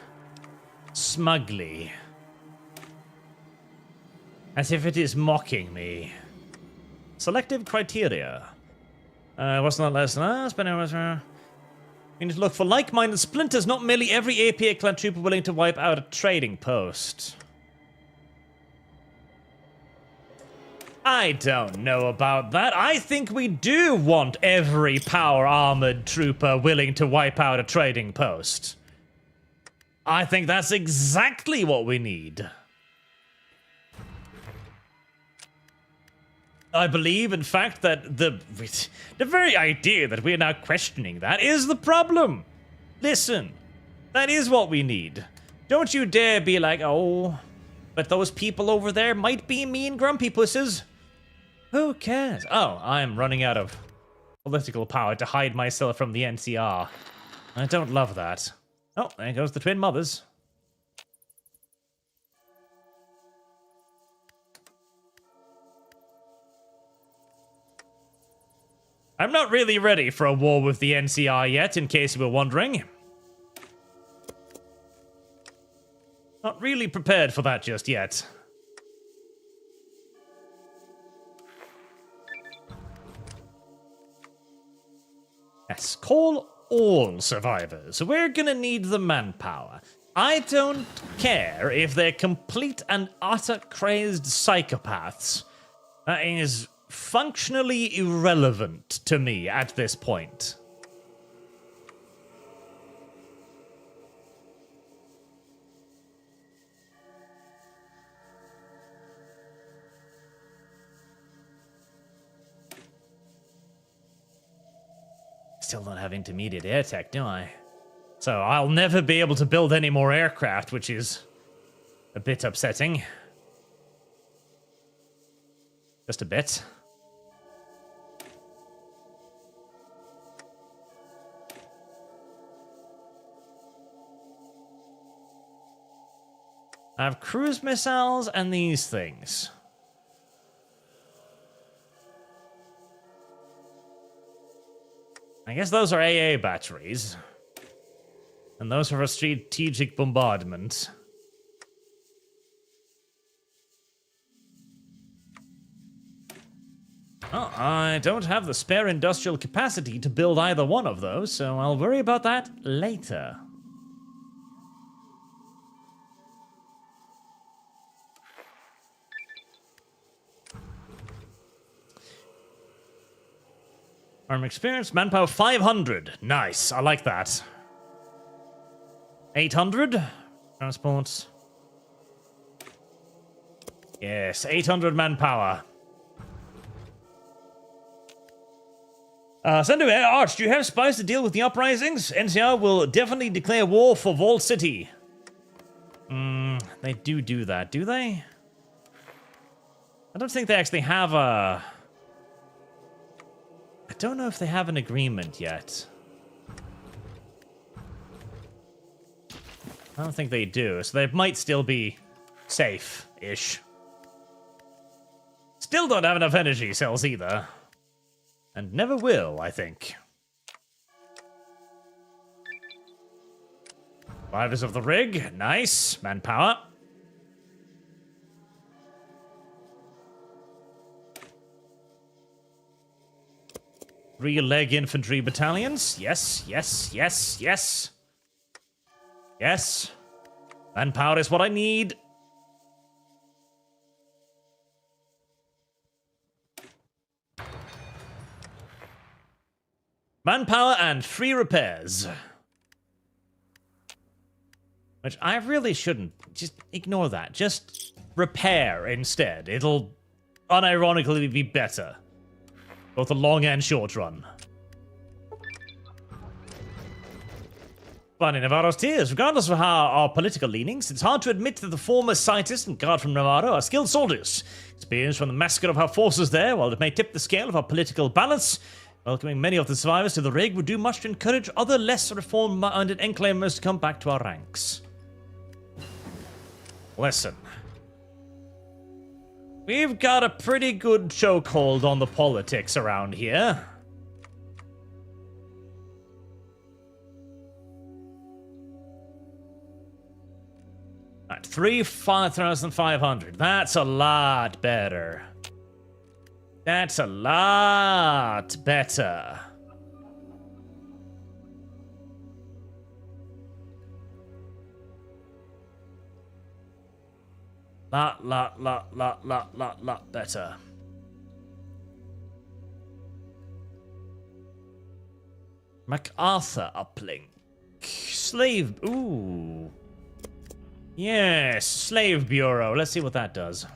smugly. As if it is mocking me. Selective criteria. What's not less than we need to look for like-minded splinters, not merely every APA clan trooper willing to wipe out a trading post. I don't know about that. I think we do want every power armored trooper willing to wipe out a trading post. I think that's exactly what we need. I believe, in fact, that the very idea that we're now questioning that is the problem. Listen, that is what we need. Don't you dare be like, oh, but those people over there might be mean grumpy pusses. Who cares? Oh, I'm running out of political power to hide myself from the NCR. I don't love that. Oh, there goes the twin mothers. I'm not really ready for a war with the NCR yet, in case you were wondering. Not really prepared for that just yet. Yes, call all survivors. We're gonna need the manpower. I don't care if they're complete and utter crazed psychopaths. That is functionally irrelevant to me at this point. Still don't have intermediate air tech, do I? So I'll never be able to build any more aircraft, which is a bit upsetting. Just a bit. I have cruise missiles and these things. I guess those are AA batteries. And those are for strategic bombardment. Oh, I don't have the spare industrial capacity to build either one of those, so I'll worry about that later. Arm experience, manpower 500. Nice, I like that. 800? Transports. Yes, 800 manpower. Send to Arch, do you have spies to deal with the uprisings? NCR will definitely declare war for Vault City. They do that, do they? I don't think they actually have a... I don't know if they have an agreement yet. I don't think they do, so they might still be safe-ish. Still don't have enough energy cells either. And never will, I think. Survivors of the rig, nice. Manpower. Three leg infantry battalions. Yes, yes, yes, yes. Yes. Manpower is what I need. Manpower and free repairs. Which I really shouldn't. Just ignore that. Just repair instead. It'll unironically be better. Both the long and short run. Funny Navarro's tears. Regardless of our political leanings, it's hard to admit that the former scientist and guard from Navarro are skilled soldiers. Experience from the massacre of our forces there, while it may tip the scale of our political balance, welcoming many of the survivors to the rig would do much to encourage other less reform-minded enclaimers to come back to our ranks. Listen. We've got a pretty good chokehold on the politics around here. Alright, 5,500. That's a lot better. That's a lot better. Lot better. MacArthur uplink. Slave. Ooh. Yes, Slave Bureau. Let's see what that does.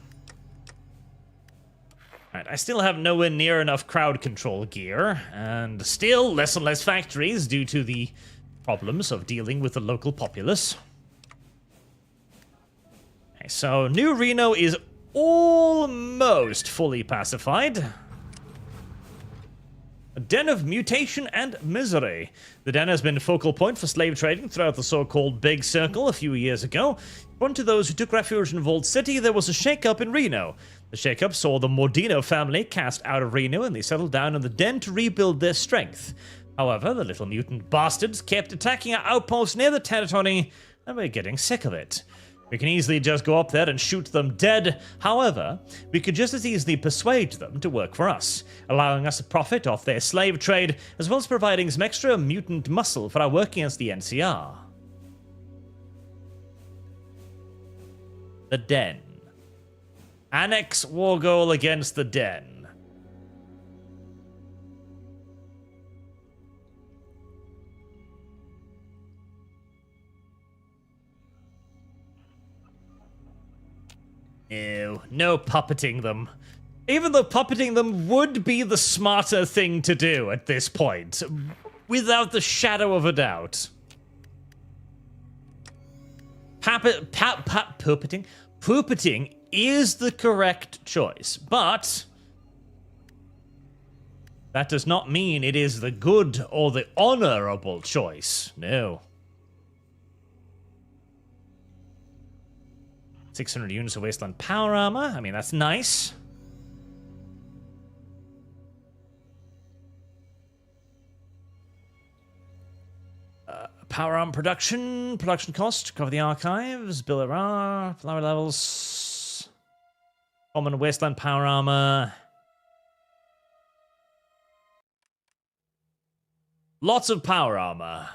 Alright, I still have nowhere near enough crowd control gear, and still less and less factories due to the problems of dealing with the local populace. Okay, so New Reno is almost fully pacified. Den of Mutation and Misery. The den has been a focal point for slave trading throughout the so-called Big Circle a few years ago. According to those who took refuge in Vault City, there was a shake-up in Reno. The shake-up saw the Mordino family cast out of Reno, and they settled down in the den to rebuild their strength. However, the little mutant bastards kept attacking our outposts near the territory, and we're getting sick of it. We can easily just go up there and shoot them dead. However, we could just as easily persuade them to work for us, allowing us to profit off their slave trade, as well as providing some extra mutant muscle for our work against the NCR. The Den. Annex war goal against the Den. Ew, no puppeting them. Even though puppeting them would be the smarter thing to do at this point, without the shadow of a doubt. Puppeting is the correct choice, but that does not mean it is the good or the honorable choice. No. 600 units of Wasteland power armor. I mean, that's nice. Power armor production cost, cover the archives, build lower levels. Common Wasteland power armor. Lots of power armor.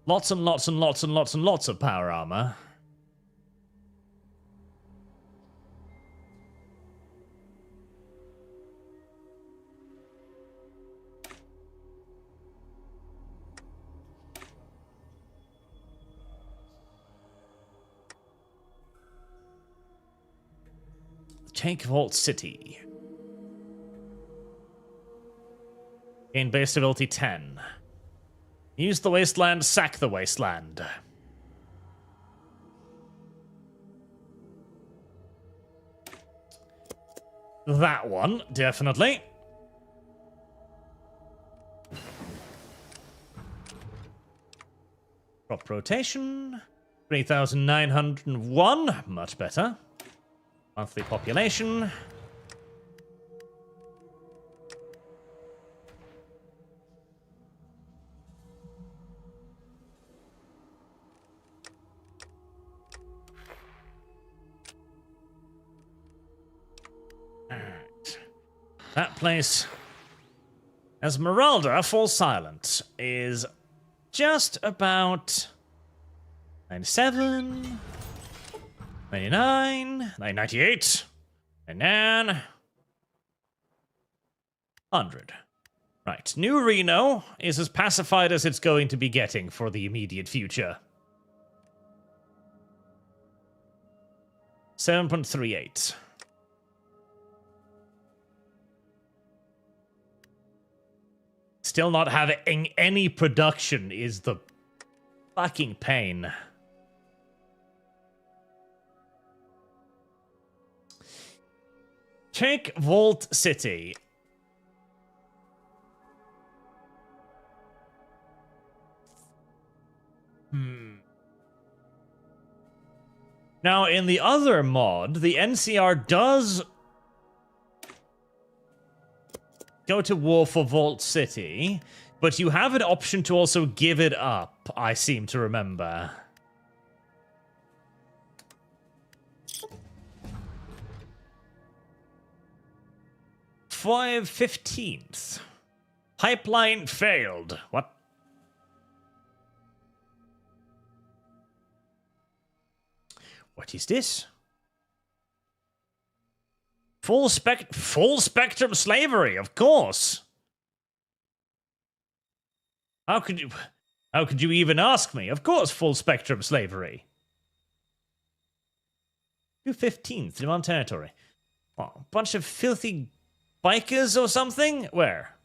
Lots and lots and lots and lots and lots of power armor. Take Vault City. Gain base stability 10. Use the wasteland, sack the wasteland. That one, definitely. Crop rotation. 3,901, much better. Monthly population. That place, Esmeralda Falls Silent, is just about 97, 99, 98, 99, 100. Right, New Reno is as pacified as it's going to be getting for the immediate future. 7.38. Still not having any production is the fucking pain. Take Vault City. Now, in the other mod, the NCR does go to war for Vault City, but you have an option to also give it up, I seem to remember. $5/15. Pipeline failed. What? What is this? Full spectrum slavery, of course. How could you even ask me? Of course, full spectrum slavery. 2/15th, demand territory. What, a bunch of filthy bikers or something? Where?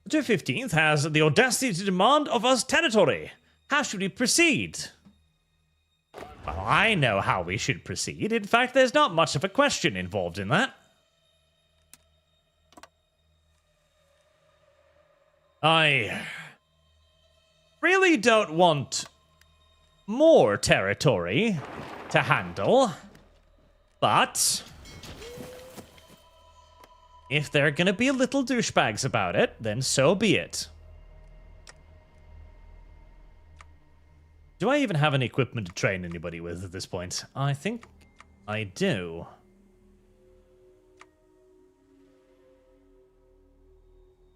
The 2/15th has the audacity to demand of us territory. How should we proceed? Well, I know how we should proceed. In fact, there's not much of a question involved in that. I really don't want more territory to handle, but if they're gonna be little douchebags about it, then so be it. Do I even have any equipment to train anybody with at this point? I think I do.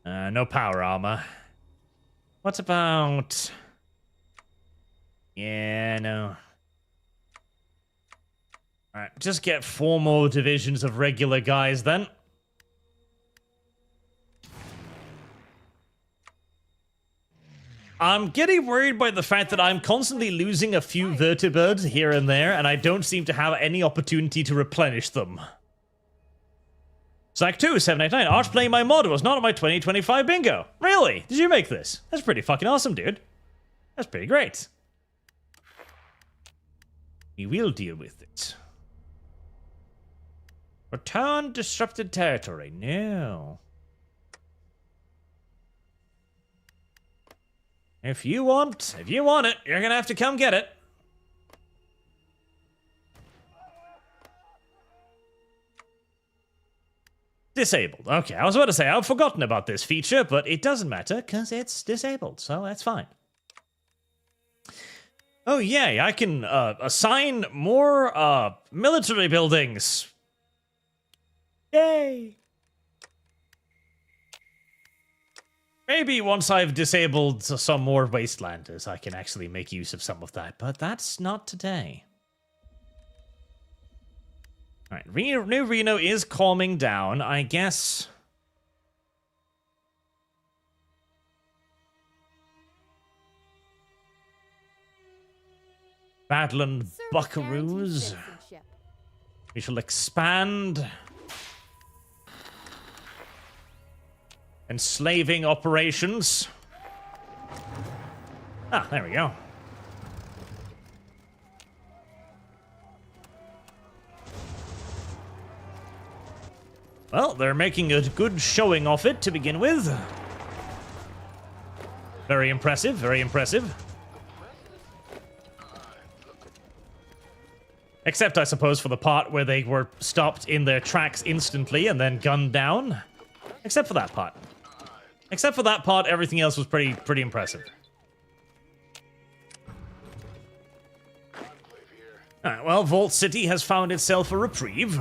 No power armor. What about... Yeah, no. Alright, just get 4 more divisions of regular guys then. I'm getting worried by the fact that I'm constantly losing a few vertibirds here and there, and I don't seem to have any opportunity to replenish them. Psych 2, 789, Arch playing my mod was not on my 2025 bingo. Really? Did you make this? That's pretty fucking awesome, dude. That's pretty great. We will deal with it. Return disrupted territory. No. If you want it, you're gonna have to come get it. Disabled. Okay, I was about to say, I've forgotten about this feature, but it doesn't matter, because it's disabled, so that's fine. Oh, yay, I can assign more military buildings. Yay! Maybe once I've disabled some more Wastelanders, I can actually make use of some of that, but that's not today. Alright, New Reno is calming down, I guess. Badland Buckaroos. We shall expand. Enslaving operations. Ah, there we go. Well, they're making a good showing of it to begin with. Very impressive, very impressive. Except, I suppose, for the part where they were stopped in their tracks instantly and then gunned down. Except for that part. Except for that part, everything else was pretty impressive. Alright, well, Vault City has found itself a reprieve.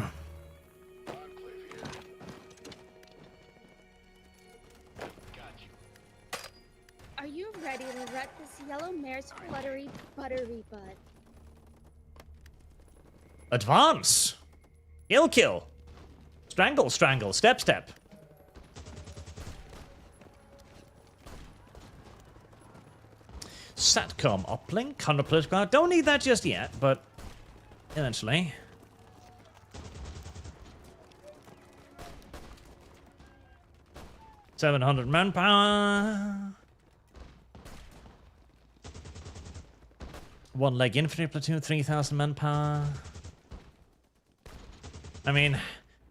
Are you ready to wreck this yellow mare's fluttery buttery butt? Advance! Kill, kill! Strangle, strangle, step, step. Satcom uplink, counterpolitical. Don't need that just yet, but eventually. $700 manpower. One leg infantry platoon, 3,000 manpower. I mean,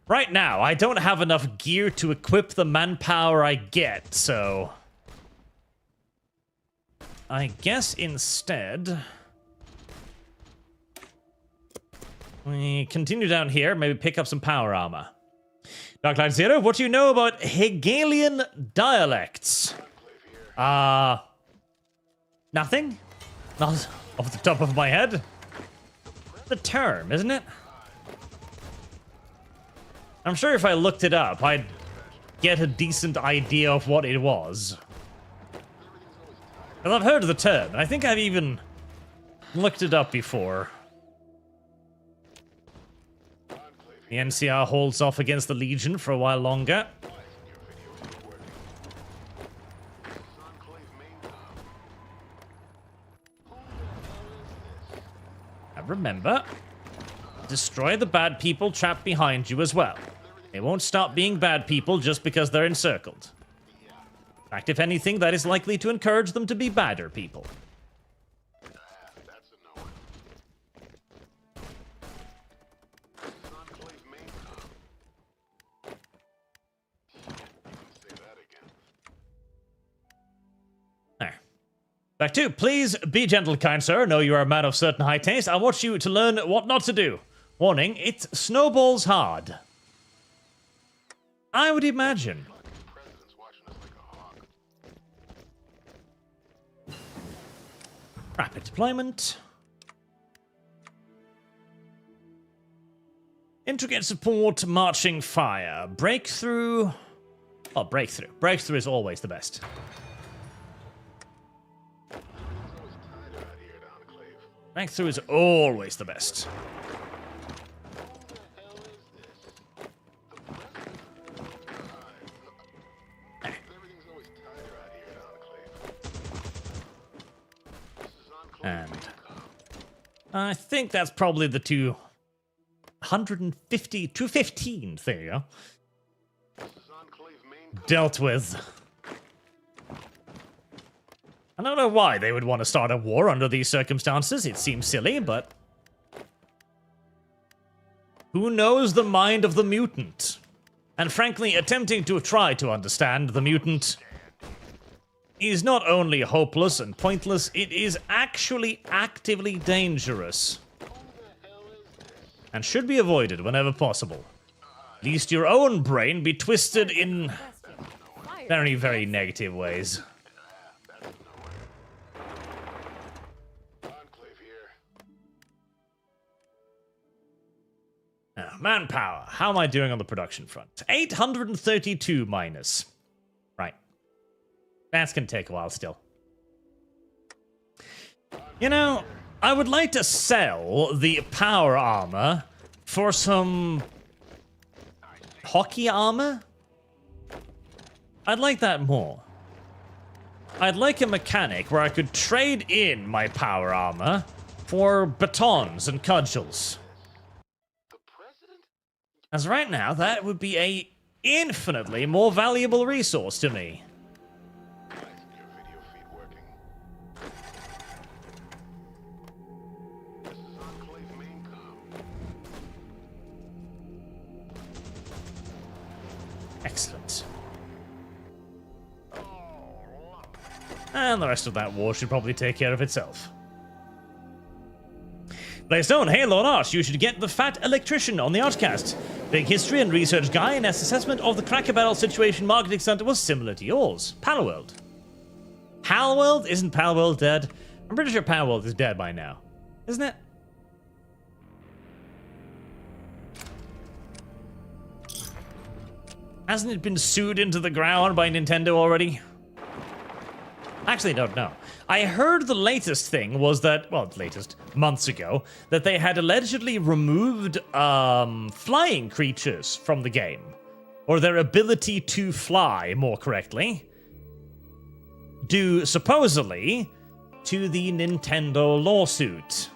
right now, I don't have enough gear to equip the manpower I get, so I guess instead we continue down here, maybe pick up some power armor. Darklight Zero, what do you know about Hegelian dialects? Nothing? Not off the top of my head. The term, isn't it? I'm sure if I looked it up, I'd get a decent idea of what it was. Well, I've heard of the term, and I think I've even looked it up before. The NCR holds off against the Legion for a while longer. And remember, destroy the bad people trapped behind you as well. They won't stop being bad people just because they're encircled. In fact, if anything, that is likely to encourage them to be badder people. Back 2. Please be gentle, kind sir. Know you are a man of certain high taste. I want you to learn what not to do. Warning, it snowballs hard. I would imagine. Rapid deployment. Intricate support, marching fire. Breakthrough. Oh, breakthrough. Breakthrough is always the best. Breakthrough is always the best. And I think that's probably the 250, 215. There you go. Dealt with. I don't know why they would want to start a war under these circumstances. It seems silly, but who knows the mind of the mutant? And frankly, attempting to try to understand the mutant is not only hopeless and pointless, it is actually actively dangerous. And should be avoided whenever possible. Lest your own brain be twisted in very, very negative ways. Now, manpower. How am I doing on the production front? 832 minus. Right. That's gonna take a while still. You know, I would like to sell the power armor for some hockey armor. I'd like that more. I'd like a mechanic where I could trade in my power armor for batons and cudgels. As right now, that would be a infinitely more valuable resource to me. Excellent. And the rest of that war should probably take care of itself. Blaystone, hey Lord Arch, you should get the Fat Electrician on the Archcast. Big history and research guy, and his assessment of the Cracker Barrel situation marketing center was similar to yours. Palworld. Palworld? Isn't Palworld dead? I'm pretty sure Palworld is dead by now. Isn't it? Hasn't it been sued into the ground by Nintendo already? Actually, don't know. I heard the latest thing was that, well, latest, months ago, that they had allegedly removed flying creatures from the game. Or their ability to fly, more correctly. Due, supposedly, to the Nintendo lawsuit.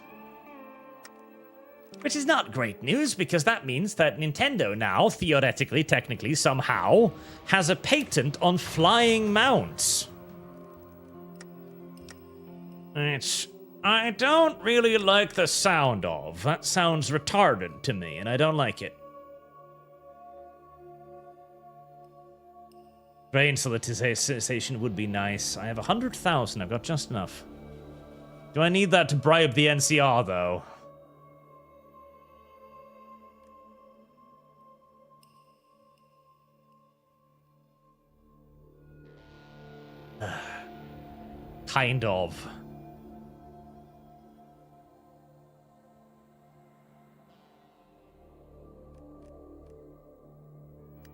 Which is not great news, because that means that Nintendo now, theoretically, technically, somehow, has a patent on flying mounts. Which I don't really like the sound of. That sounds retarded to me, and I don't like it. Brain solidization would be nice. I have 100,000. I've got just enough. Do I need that to bribe the NCR, though? Kind of.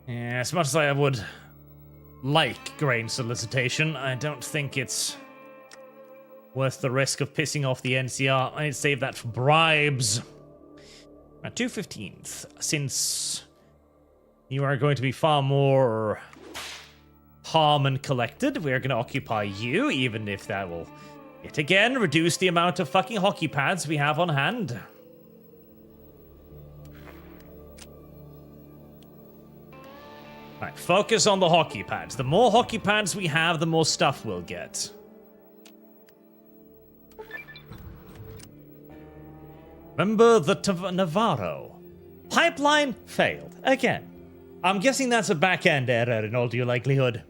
Yeah, as much as I would like grain solicitation, I don't think it's worth the risk of pissing off the NCR. I need to save that for bribes. At 215th, since you are going to be far more calm and collected, we're going to occupy you, even if that will yet again reduce the amount of fucking hockey pads we have on hand. Right, focus on the hockey pads. The more hockey pads we have, the more stuff we'll get. Remember the Navarro. Pipeline failed. Again. I'm guessing that's a back-end error in all due likelihood.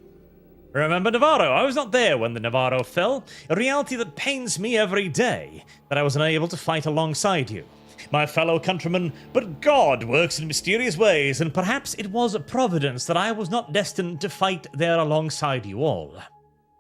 Remember Navarro? I was not there when the Navarro fell. A reality that pains me every day, that I was unable to fight alongside you. My fellow countrymen, but God works in mysterious ways, and perhaps it was providence that I was not destined to fight there alongside you all.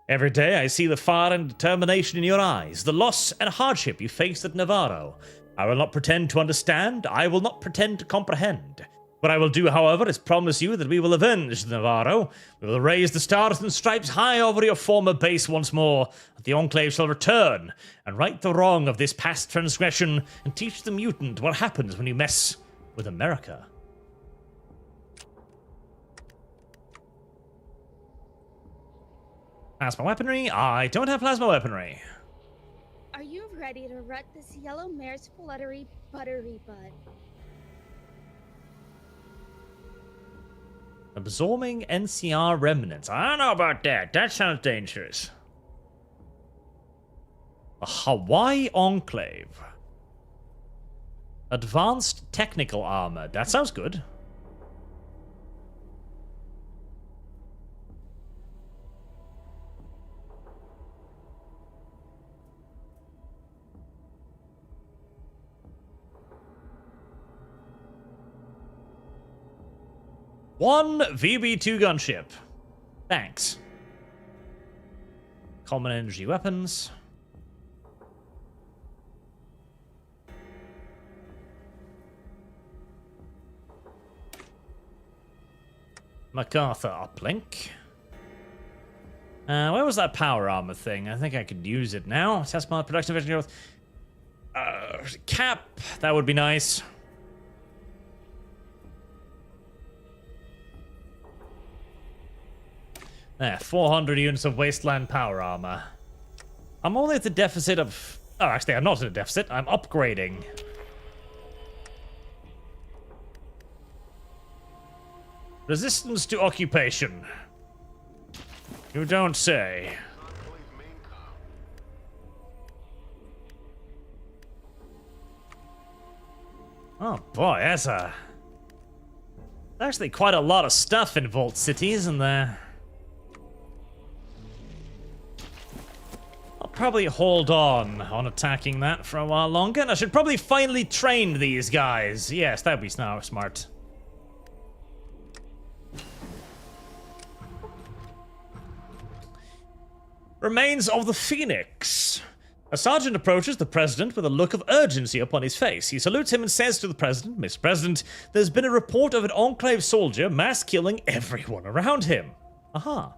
Every day I see the fire and determination in your eyes, the loss and hardship you faced at Navarro. I will not pretend to understand, I will not pretend to comprehend. What I will do, however, is promise you that we will avenge Navarro. We will raise the stars and stripes high over your former base once more, that the Enclave shall return, and right the wrong of this past transgression, and teach the mutant what happens when you mess with America. Plasma weaponry? I don't have plasma weaponry. Are you ready to rut this yellow mare's fluttery buttery bud? Absorbing NCR remnants. I don't know about that. That sounds dangerous. A Hawaii Enclave. Advanced technical armor. That sounds good. One VB2 gunship. Thanks. Common energy weapons. MacArthur uplink. Where was that power armor thing? I think I could use it now. Test mod productive energy growth. Cap. That would be nice. There, 400 units of wasteland power armor. I'm only at the deficit of... Oh, actually, I'm not at a deficit. I'm upgrading. Resistance to occupation. You don't say. Oh boy, that's actually quite a lot of stuff in Vault City, isn't there? I'll probably hold on attacking that for a while longer, and I should probably finally train these guys. Yes, that'd be smart. Remains of the Phoenix. A sergeant approaches the president with a look of urgency upon his face. He salutes him and says to the president, Mr. President, there's been a report of an Enclave soldier mass killing everyone around him. Aha.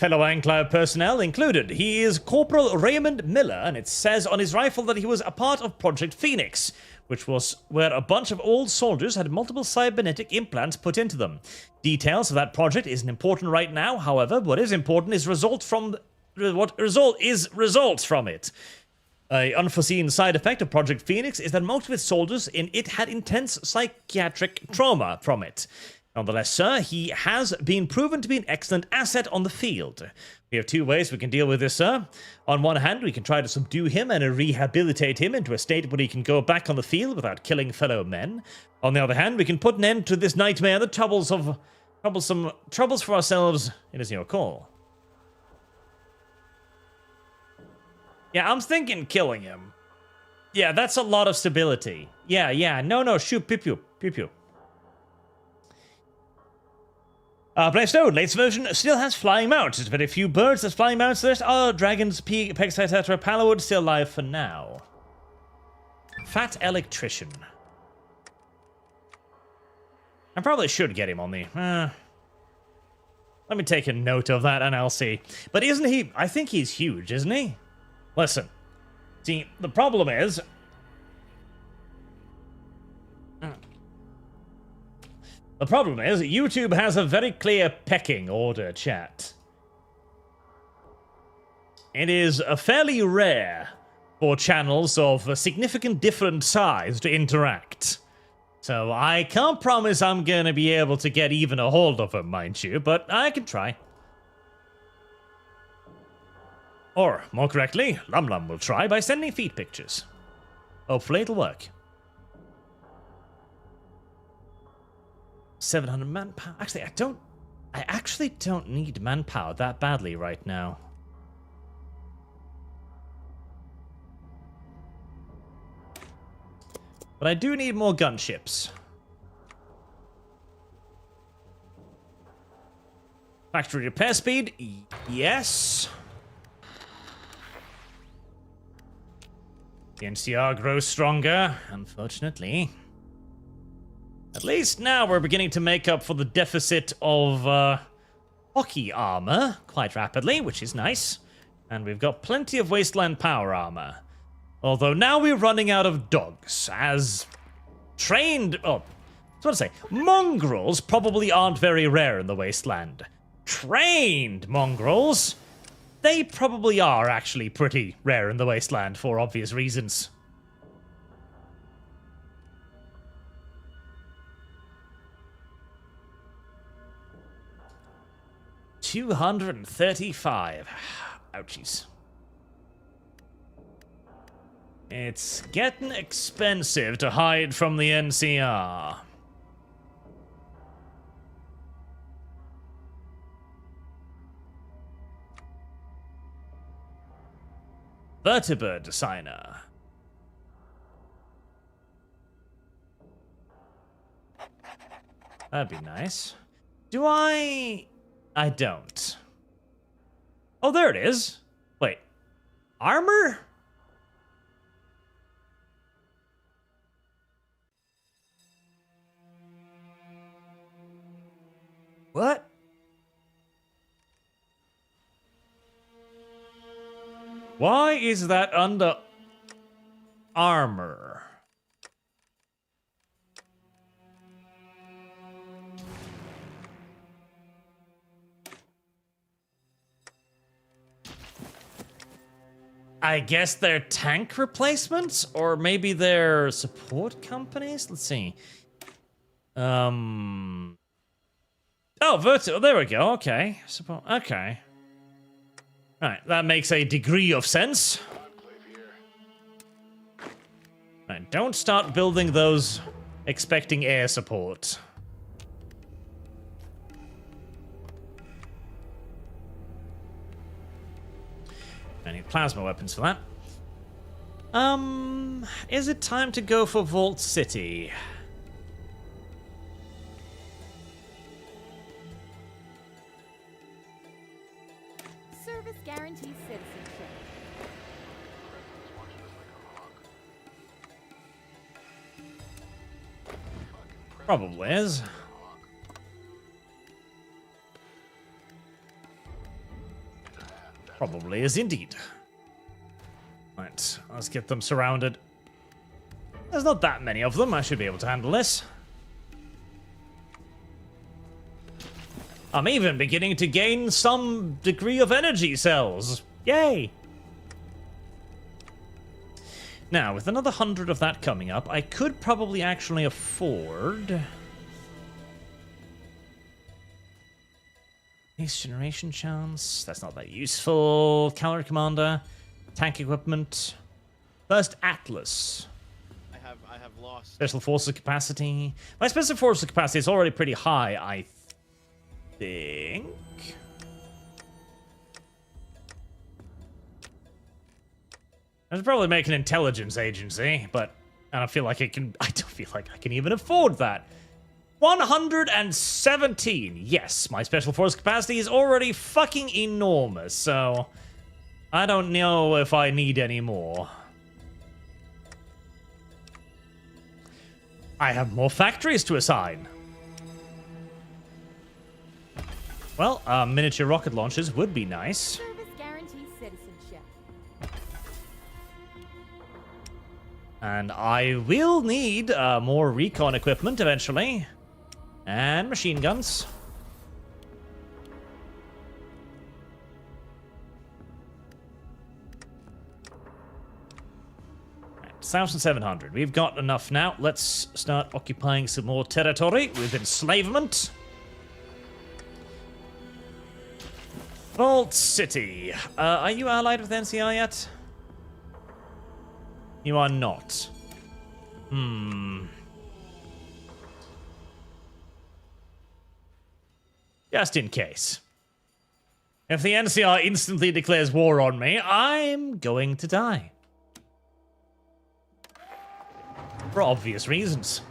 Fellow Enclave personnel included. He is Corporal Raymond Miller, and it says on his rifle that he was a part of Project Phoenix, which was where a bunch of old soldiers had multiple cybernetic implants put into them. Details of that project isn't important right now, however, what is important is results from it. An unforeseen side effect of Project Phoenix is that most of its soldiers in it had intense psychiatric trauma from it. Nonetheless, sir, he has been proven to be an excellent asset on the field. We have two ways we can deal with this, sir. On one hand, we can try to subdue him and rehabilitate him into a state where he can go back on the field without killing fellow men. On the other hand, we can put an end to this nightmare, the troubles for ourselves. It is your call. Yeah, I'm thinking killing him. Yeah, that's a lot of stability. Yeah, no, shoot, pew. Blackstone, latest version still has flying mounts. There's very few birds that flying mounts. There's dragons, pegs, etc. Palawood still alive for now. Fat electrician. I probably should get him on the... let me take a note of that and I'll see. But isn't he... I think he's huge, isn't he? Listen. See, the problem is... The problem is, YouTube has a very clear pecking order, chat. It is fairly rare for channels of a significant different size to interact. So I can't promise I'm going to be able to get even a hold of him, mind you, but I can try. Or, more correctly, Lum Lum will try by sending feed pictures. Hopefully it'll work. 700 manpower. Actually, I don't I actually don't need manpower that badly right now. But I do need more gunships. Factory repair speed, yes. The NCR grows stronger, unfortunately. At least now we're beginning to make up for the deficit of hockey armor quite rapidly, which is nice. And we've got plenty of wasteland power armor. Although now we're running out of dogs, as trained... Oh, I was about to say, mongrels probably aren't very rare in the wasteland. Trained mongrels, they probably are actually pretty rare in the wasteland for obvious reasons. $235. Ouchies. It's getting expensive to hide from the NCR. Vertibird designer. That'd be nice. Do I don't. Oh, there it is. Wait. Armor? What? Why is that under armor? I guess they're tank replacements? Or maybe they're support companies? Let's see. Oh, Vertigo. There we go. Okay. Support. Okay. Right. That makes a degree of sense. Right. Don't start building those expecting air support. I need plasma weapons for that. Is it time to go for Vault City? Service guarantees citizenship. Probably is. Probably is indeed. Right, let's get them surrounded. There's not that many of them. I should be able to handle this. I'm even beginning to gain some degree of energy cells. Yay! Now, with another 100 of that coming up, I could probably actually afford... Next generation chance. That's not that useful. Cavalry commander. Tank equipment. First Atlas. I have lost. Special forces capacity. My special forces capacity is already pretty high, I think. I should probably make an intelligence agency, but I don't feel like I don't feel like I can even afford that. 117. Yes, my special force capacity is already fucking enormous, so I don't know if I need any more. I have more factories to assign. Well, miniature rocket launchers would be nice. Service guarantees citizenship. And I will need more recon equipment eventually. And machine guns. Right, 1,700. We've got enough now. Let's start occupying some more territory with enslavement. Vault City. Are you allied with NCR yet? You are not. Just in case. If the NCR instantly declares war on me, I'm going to die. For obvious reasons.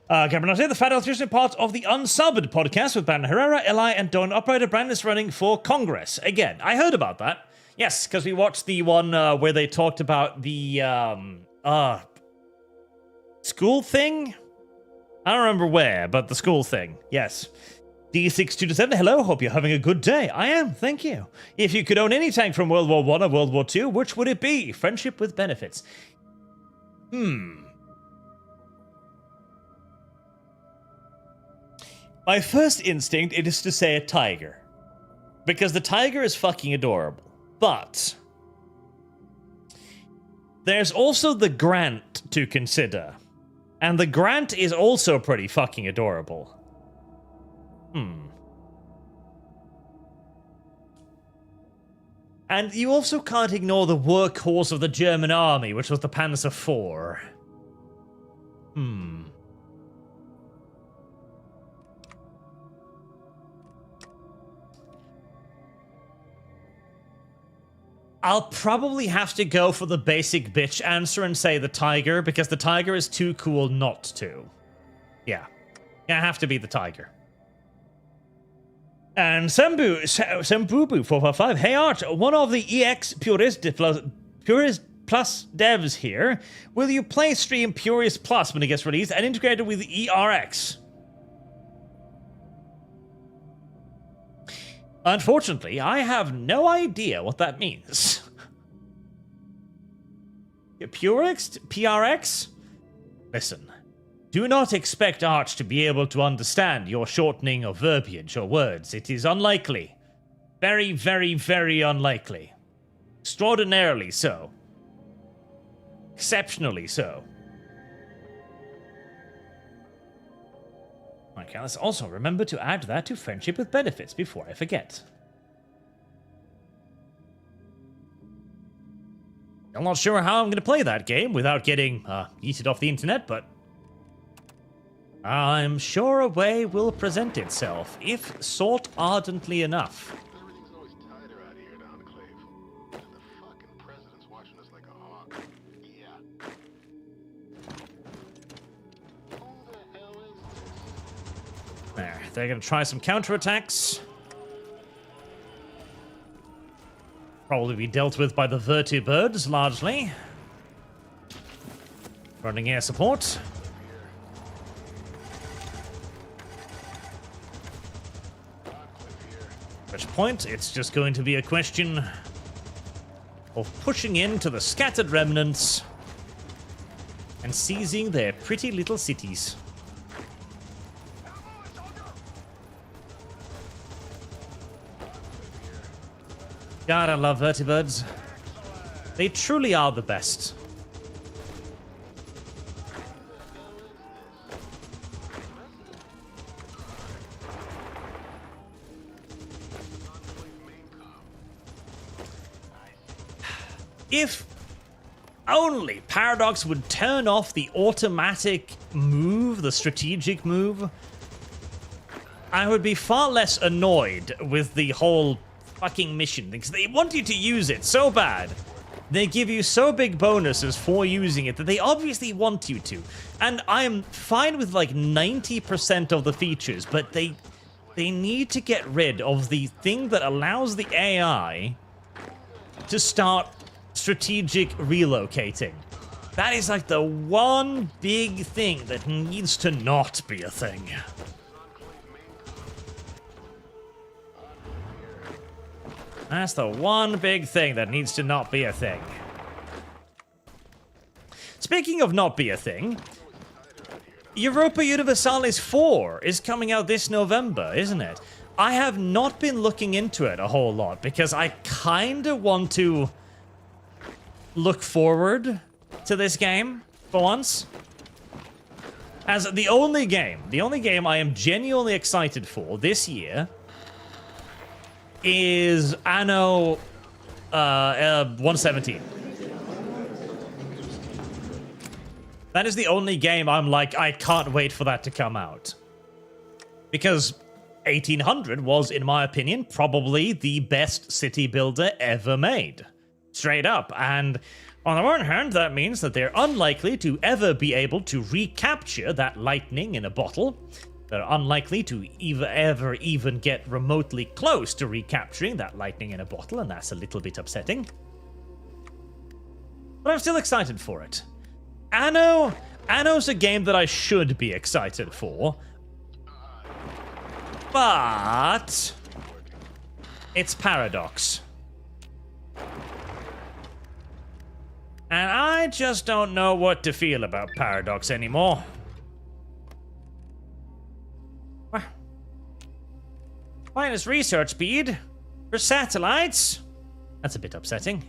Cameron, the Fat Electrician part of the Unsubbed podcast with Brandon Herrera, Eli, and Don. Operator Brandon is running for Congress. Again, I heard about that. Yes, because we watched the one where they talked about the school thing? I don't remember where, but the school thing. Yes. D6227, hello, hope you're having a good day. I am, thank you. If you could own any tank from World War I or World War II, which would it be? Friendship with benefits. My first instinct is to say a tiger. Because the tiger is fucking adorable. But there's also the Grant to consider. And the Grant is also pretty fucking adorable. And you also can't ignore the workhorse of the German army, which was the Panzer IV. I'll probably have to go for the basic bitch answer and say the tiger, because the tiger is too cool not to. Yeah. I have to be the tiger. And Sambubu455, hey Art, one of the EX Purist Plus devs here. Will you play stream Purist Plus when it gets released and integrated with ERX? Unfortunately, I have no idea what that means. Purist? PRX? Listen. Do not expect Art to be able to understand your shortening of verbiage or words. It is unlikely. Very, very, very unlikely. Extraordinarily so. Exceptionally so. Okay, let's also remember to add that to Friendship with Benefits before I forget. I'm not sure how I'm going to play that game without getting yeeted off the internet, but I'm sure a way will present itself, if sought ardently enough. Everything's always tighter out here at Enclave. And the fucking president's watching us like a hawk. Yeah. Who the hell is this? There, they're going to try some counterattacks. Probably be dealt with by the vertibirds, largely. Running air support. At which point, it's just going to be a question of pushing into the scattered remnants and seizing their pretty little cities. God, I love vertibirds. They truly are the best. If only Paradox would turn off the automatic move, the strategic move, I would be far less annoyed with the whole fucking mission, because they want you to use it so bad. They give you so big bonuses for using it that they obviously want you to. And I'm fine with like 90% of the features, but they need to get rid of the thing that allows the AI to start strategic relocating. That is like the one big thing that needs to not be a thing. That's the one big thing that needs to not be a thing. Speaking of not be a thing, Europa Universalis 4 is coming out this November, isn't it? I have not been looking into it a whole lot because I kind of want to look forward to this game for once. As the only game I am genuinely excited for this year is Anno 117. That is the only game I'm like, I can't wait for that to come out. Because 1800 was, in my opinion, probably the best city builder ever made. Straight up. And on the one hand, that means that they're unlikely to ever be able to recapture that lightning in a bottle. They're unlikely to ever even get remotely close to recapturing that lightning in a bottle, and that's a little bit upsetting. But I'm still excited for it. Anno's a game that I should be excited for. But it's Paradox. And I just don't know what to feel about Paradox anymore. Minus research speed for satellites? That's a bit upsetting.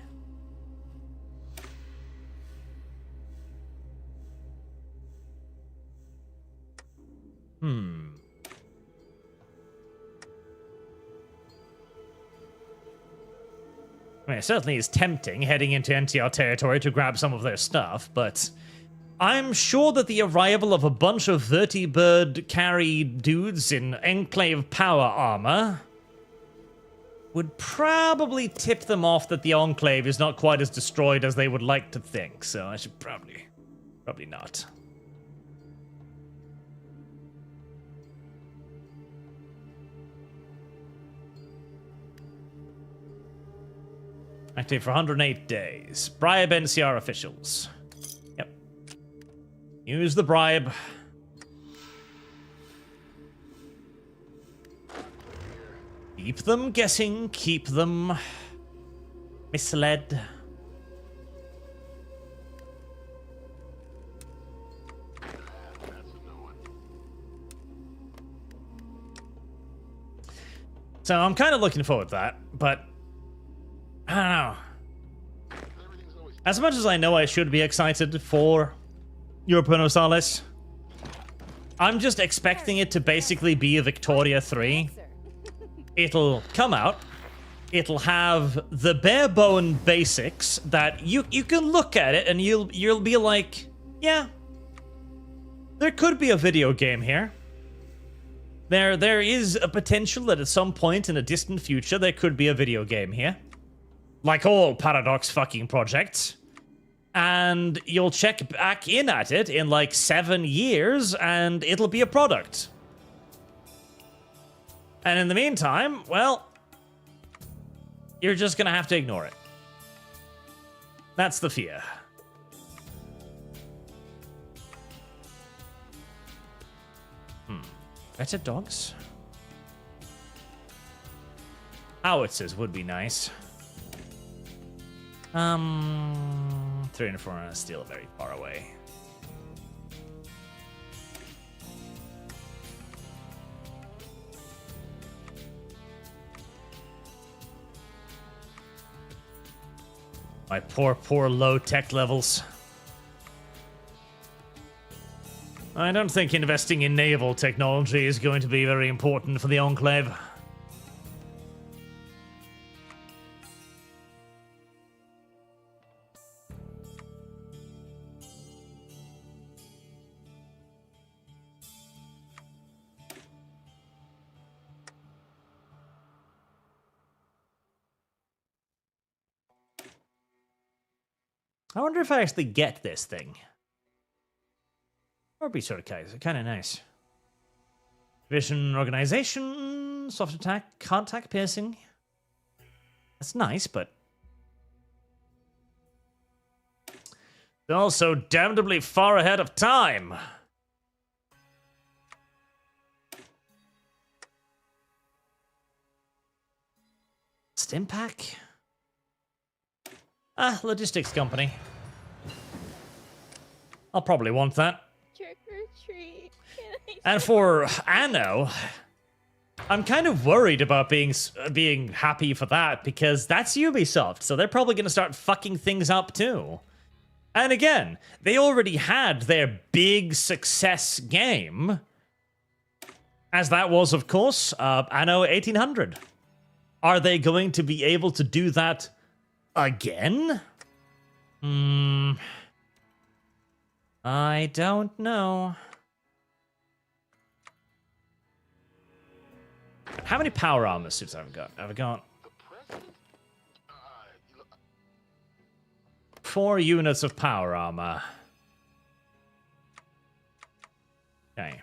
I mean, it certainly is tempting heading into NTR territory to grab some of their stuff, but I'm sure that the arrival of a bunch of vertibird carry dudes in Enclave power armor would probably tip them off that the Enclave is not quite as destroyed as they would like to think, so I should probably not. Active for 108 days. Bribe NCR officials. Yep. Use the bribe. Keep them guessing. Keep them misled. So I'm kind of looking forward to that, but I don't know. As much as I know I should be excited for Europa Universalis, I'm just expecting it to basically be a Victoria 3. It'll come out. It'll have the bare bone basics that you can look at it and you'll be like, yeah, there could be a video game here. There is a potential that at some point in a distant future there could be a video game here. Like all Paradox fucking projects. And you'll check back in at it in like 7 years and it'll be a product. And in the meantime, well, you're just gonna have to ignore it. That's the fear. Better dogs? Howitzers would be nice. 3 and 4 are still very far away. My poor low tech levels. I don't think investing in naval technology is going to be very important for the Enclave. I wonder if I actually get this thing. Or be sort of kind of nice. Vision organization, soft attack, contact piercing. That's nice, but they're also damnably far ahead of time. Stimpack? Logistics company. I'll probably want that. Trick or treat. And for Anno, I'm kind of worried about being happy for that because that's Ubisoft, so they're probably going to start fucking things up too. And again, they already had their big success game, as that was, of course, Anno 1800. Are they going to be able to do that again? I don't know. How many power armor suits have I got? Have I got 4 units of power armor? Okay.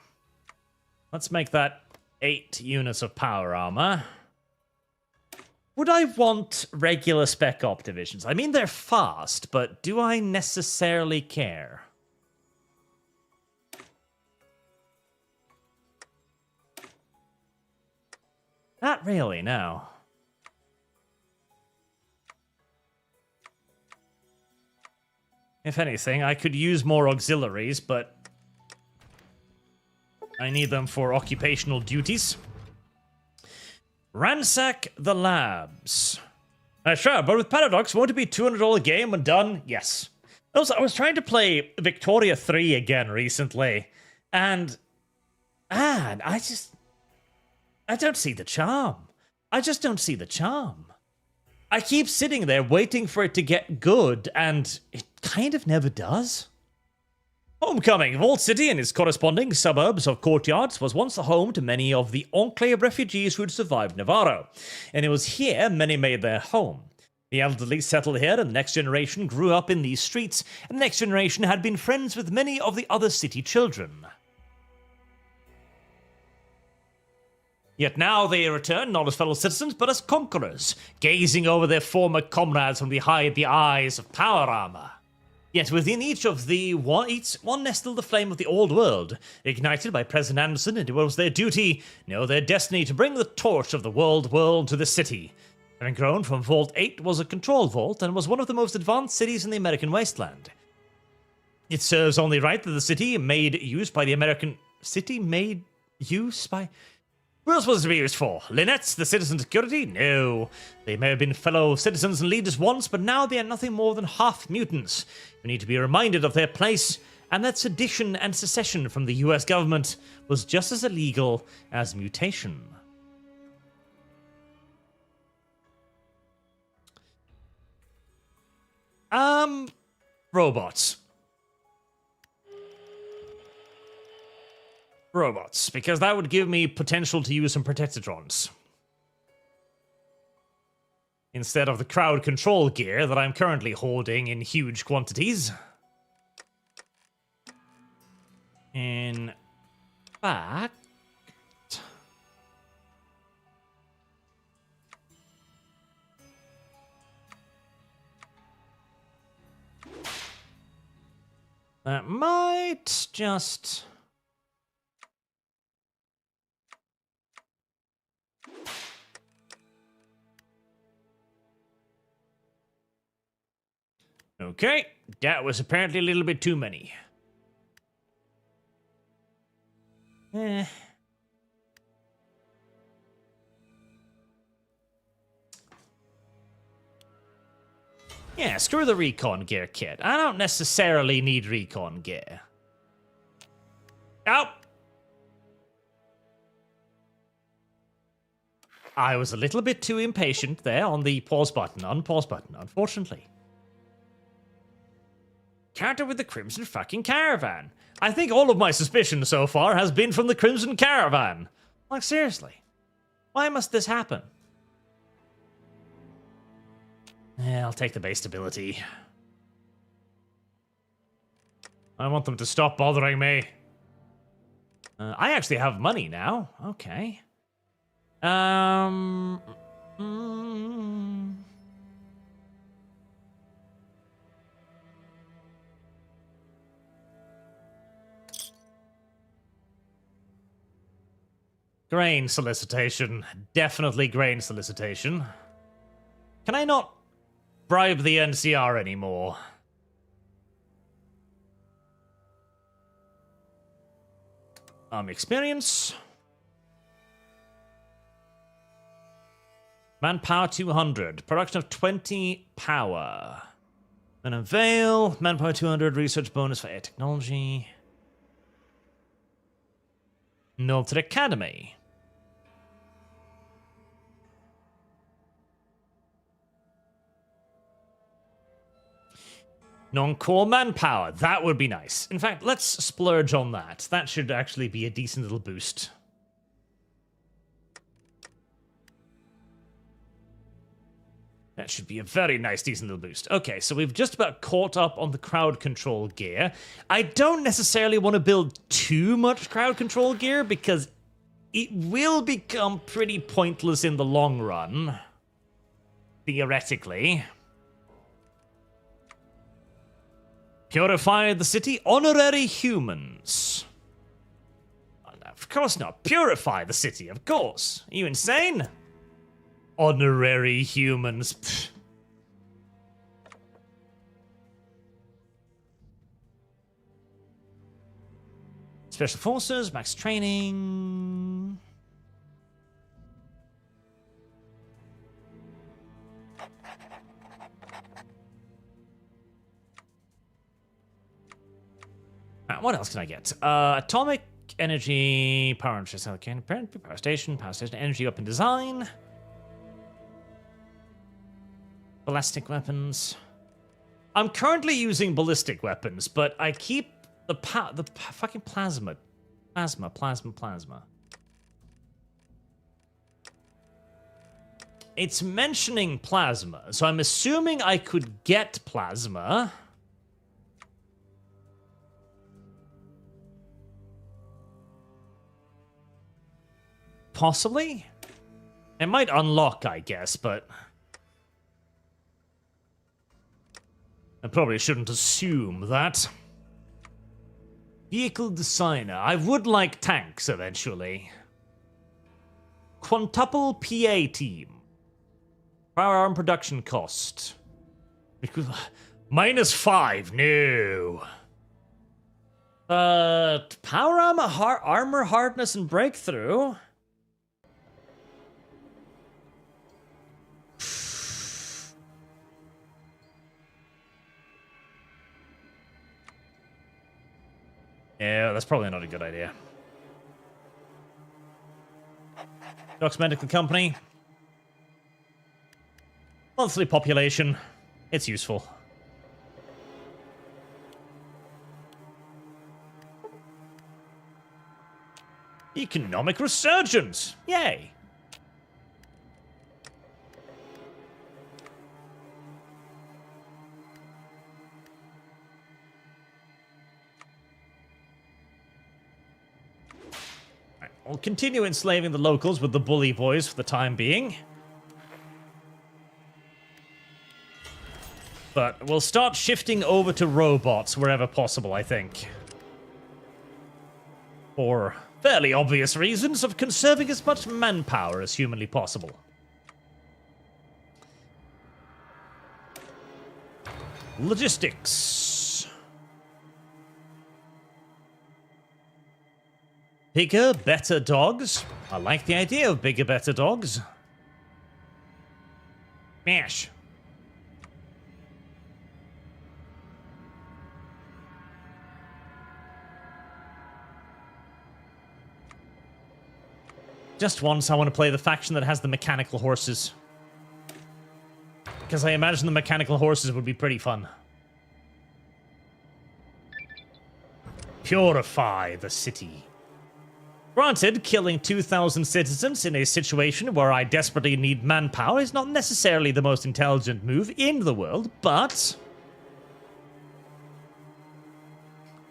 Let's make that 8 units of power armor. Would I want regular Spec Op divisions? I mean, they're fast, but do I necessarily care? Not really, no. If anything, I could use more auxiliaries, but I need them for occupational duties. Ransack the labs. Sure, but with Paradox, won't it be $200 game when done? Yes. Also, I was trying to play Victoria 3 again recently, and man, I don't see the charm. I just don't see the charm. I keep sitting there waiting for it to get good, and it kind of never does. Homecoming. Vault City and its corresponding suburbs of courtyards was once the home to many of the Enclave refugees who had survived Navarro, and it was here many made their home. The elderly settled here, and the next generation grew up in these streets, and the next generation had been friends with many of the other city children. Yet now they return not as fellow citizens, but as conquerors, gazing over their former comrades from behind the eyes of power armor. Yet within each of the one nestled the flame of the old world, ignited by President Anderson, and it was their duty, no, their destiny, to bring the torch of the world to the city. Having grown from Vault 8 was a control vault, and was one of the most advanced cities in the American wasteland. It serves only right that the city made use by the American... City made use by... Who else was it to be used for? Lynette's, the citizen security? No. They may have been fellow citizens and leaders once, but now they are nothing more than half mutants, who need to be reminded of their place, and that sedition and secession from the US government was just as illegal as mutation. Robots. Robots, because that would give me potential to use some Protectatrons. Instead of the crowd control gear that I'm currently hoarding in huge quantities. In fact... that might just... Okay, that was apparently a little bit too many. Yeah, screw the recon gear kit. I don't necessarily need recon gear. Oh! I was a little bit too impatient there on the pause button, unpause button, unfortunately. Counter with the Crimson fucking Caravan. I think all of my suspicion so far has been from the Crimson Caravan. Like, seriously. Why must this happen? Yeah, I'll take the base stability. I want them to stop bothering me. I actually have money now. Okay. Grain solicitation. Definitely grain solicitation. Can I not bribe the NCR anymore? Experience. Manpower 200. Production of 20 power. Then Avail. Manpower 200. Research bonus for air technology. Military Academy. Non-core manpower. That would be nice. In fact, let's splurge on that. That should actually be a decent little boost. That should be a very nice, decent little boost. Okay, so we've just about caught up on the crowd control gear. I don't necessarily want to build too much crowd control gear because it will become pretty pointless in the long run. Theoretically. Purify the city. Honorary humans. Of course not. Purify the city, of course. Are you insane? Honorary humans. Pfft. Special forces, max training. What else can I get? Atomic energy, power station, energy weapon design. Ballistic weapons. I'm currently using ballistic weapons, but I keep the fucking plasma. Plasma. It's mentioning plasma, so I'm assuming I could get plasma. Possibly? It might unlock, I guess, but I probably shouldn't assume that. Vehicle designer. I would like tanks eventually. Quintuple PA team. Firearm production cost. -5. No. Power armor, armor hardness, and breakthrough. Yeah, that's probably not a good idea. Doc's Medical Company. Monthly population. It's useful. Economic resurgence. Yay. We'll continue enslaving the locals with the bully boys for the time being. But we'll start shifting over to robots wherever possible, I think. For fairly obvious reasons of conserving as much manpower as humanly possible. Logistics. Bigger, better dogs. I like the idea of bigger, better dogs. Mash. Just once, I want to play the faction that has the mechanical horses. Because I imagine the mechanical horses would be pretty fun. Purify the city. Granted, killing 2,000 citizens in a situation where I desperately need manpower is not necessarily the most intelligent move in the world, but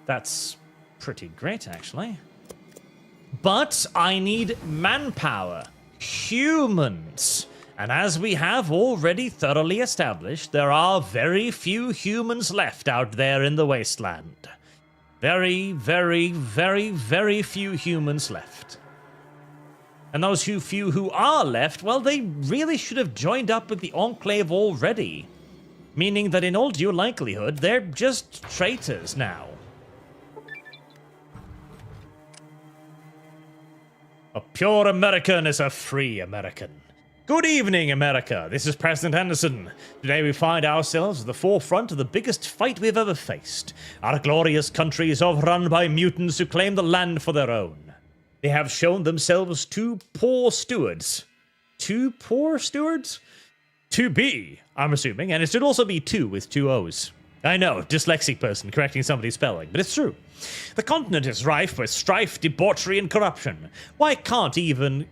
that's pretty great, actually. But I need manpower. Humans. And as we have already thoroughly established, there are very few humans left out there in the wasteland. Very, very, very, very few humans left. And those few who are left, well, they really should have joined up with the Enclave already. Meaning that in all due likelihood, they're just traitors now. A pure American is a free American. Good evening, America. This is President Anderson. Today we find ourselves at the forefront of the biggest fight we've ever faced. Our glorious country is overrun by mutants who claim the land for their own. They have shown themselves two poor stewards. Two poor stewards? To be, I'm assuming, and it should also be two with two O's. I know, dyslexic person correcting somebody's spelling, but it's true. The continent is rife with strife, debauchery, and corruption. You can't even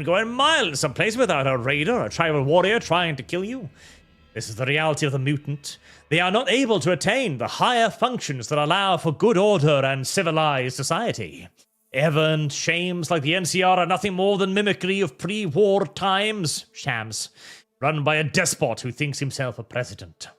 go a mile in some place without a raider or a tribal warrior trying to kill you. This is the reality of the mutant. They are not able to attain the higher functions that allow for good order and civilized society. Earned shames like the NCR are nothing more than mimicry of pre-war times, shams, run by a despot who thinks himself a president.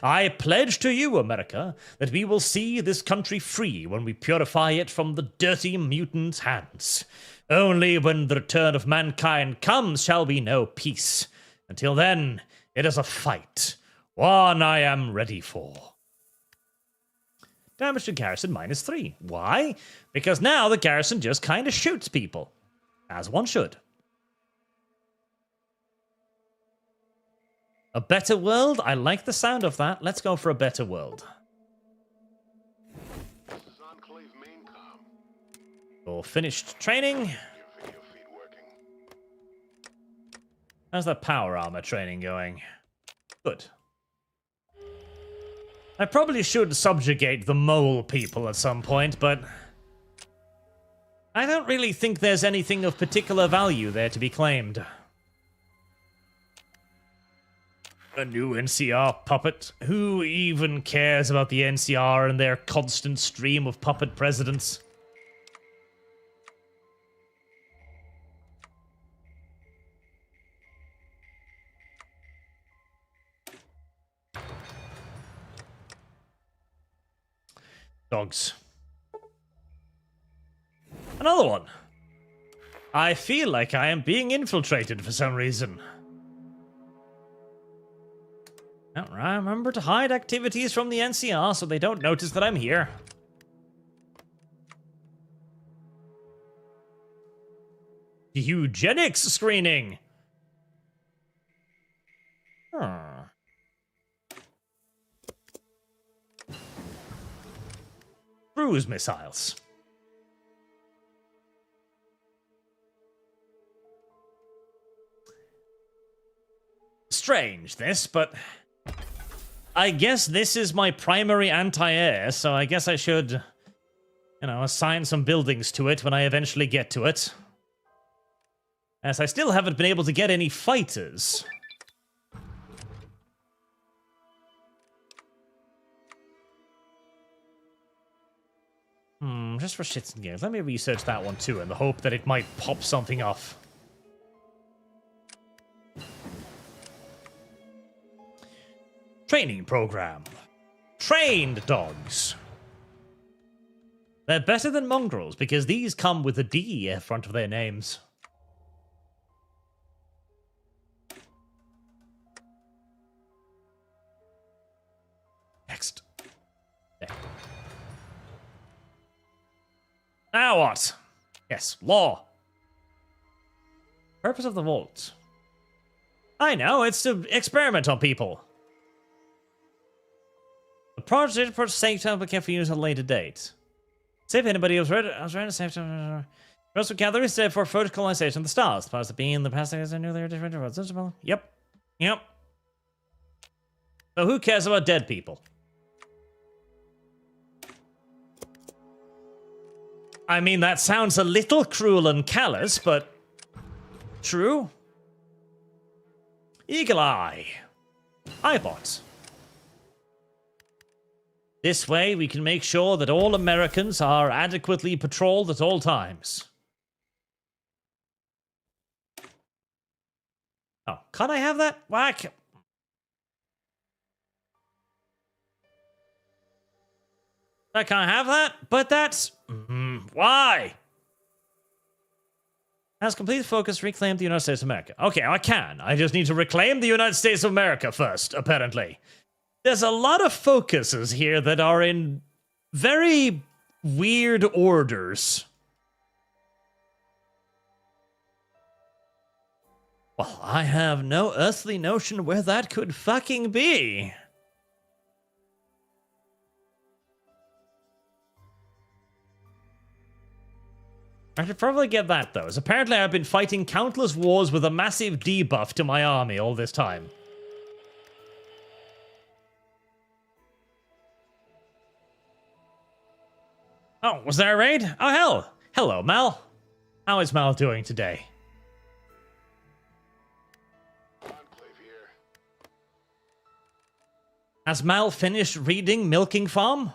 I pledge to you, America, that we will see this country free when we purify it from the dirty mutant's hands. Only when the return of mankind comes shall we know peace. Until then, it is a fight, one I am ready for. Damage to garrison -3. Why? Because now the garrison just kind of shoots people. As one should. A better world? I like the sound of that. Let's go for a better world. This is Enclave Maincom. Or finished training. Your video feed working. How's that power armor training going? Good. I probably should subjugate the mole people at some point, but I don't really think there's anything of particular value there to be claimed. A new NCR puppet? Who even cares about the NCR and their constant stream of puppet presidents? Dogs. Another one. I feel like I am being infiltrated for some reason. I remember to hide activities from the NCR so they don't notice that I'm here. Eugenics screening. Cruise missiles. Strange, this, but I guess this is my primary anti-air, so I guess I should, assign some buildings to it when I eventually get to it. As I still haven't been able to get any fighters. Just for shits and gigs. Let me research that one too in the hope that it might pop something off. Training program. Trained dogs. They're better than mongrels because these come with a D in front of their names. Next. There. Now what? Yes, law. Purpose of the vault. I know, it's to experiment on people. The project for safe time but for use at a later date. Save anybody who's ready. I was trying to save time. Most gatherings said for photo colonization of the stars. Supposed to be in the past days, I knew they were different. Yep. Yep. So who cares about dead people? I mean, that sounds a little cruel and callous, but true. Eagle Eye. iBot. This way, we can make sure that all Americans are adequately patrolled at all times. Oh, can't I have that? Whack. I can't have that, but that's... why? Has complete focus reclaimed the United States of America. Okay, I can. I just need to reclaim the United States of America first, apparently. There's a lot of focuses here that are in very weird orders. Well, I have no earthly notion where that could fucking be. I should probably get that, though, as apparently I've been fighting countless wars with a massive debuff to my army all this time. Oh, was there a raid? Oh, hell. Hello, Mel. How is Mel doing today? Has Mal finished reading Milking Farm?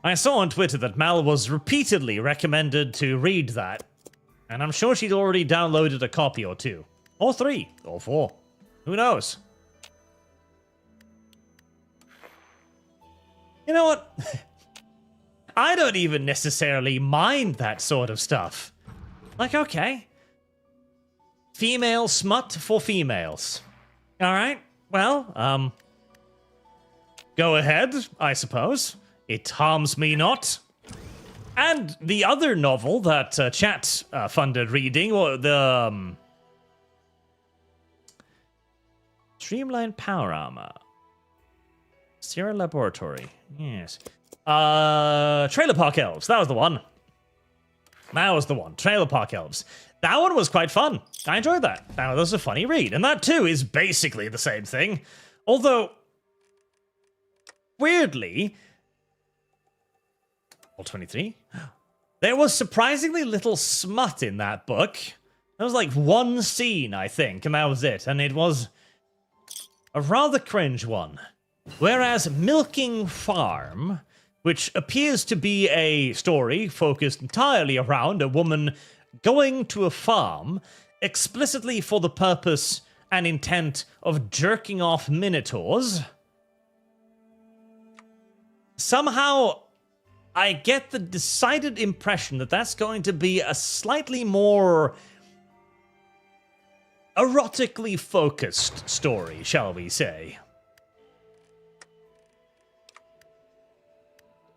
I saw on Twitter that Mal was repeatedly recommended to read that, and I'm sure she'd already downloaded a copy or two. Or 3, or 4. Who knows? You know what? I don't even necessarily mind that sort of stuff. Like, okay. Female smut for females. Alright, well, go ahead, I suppose. It harms me not. And the other novel that chat funded reading, or the Streamlined Power Armor. Sierra Laboratory, yes. Trailer Park Elves, that was the one. That was the one, Trailer Park Elves. That one was quite fun. I enjoyed that. That was a funny read. And that, too, is basically the same thing. Although, weirdly, all 23, there was surprisingly little smut in that book. There was like one scene, I think, and that was it. And it was a rather cringe one. Whereas Milking Farm, which appears to be a story focused entirely around a woman going to a farm explicitly for the purpose and intent of jerking off minotaurs. Somehow, I get the decided impression that that's going to be a slightly more erotically focused story, shall we say.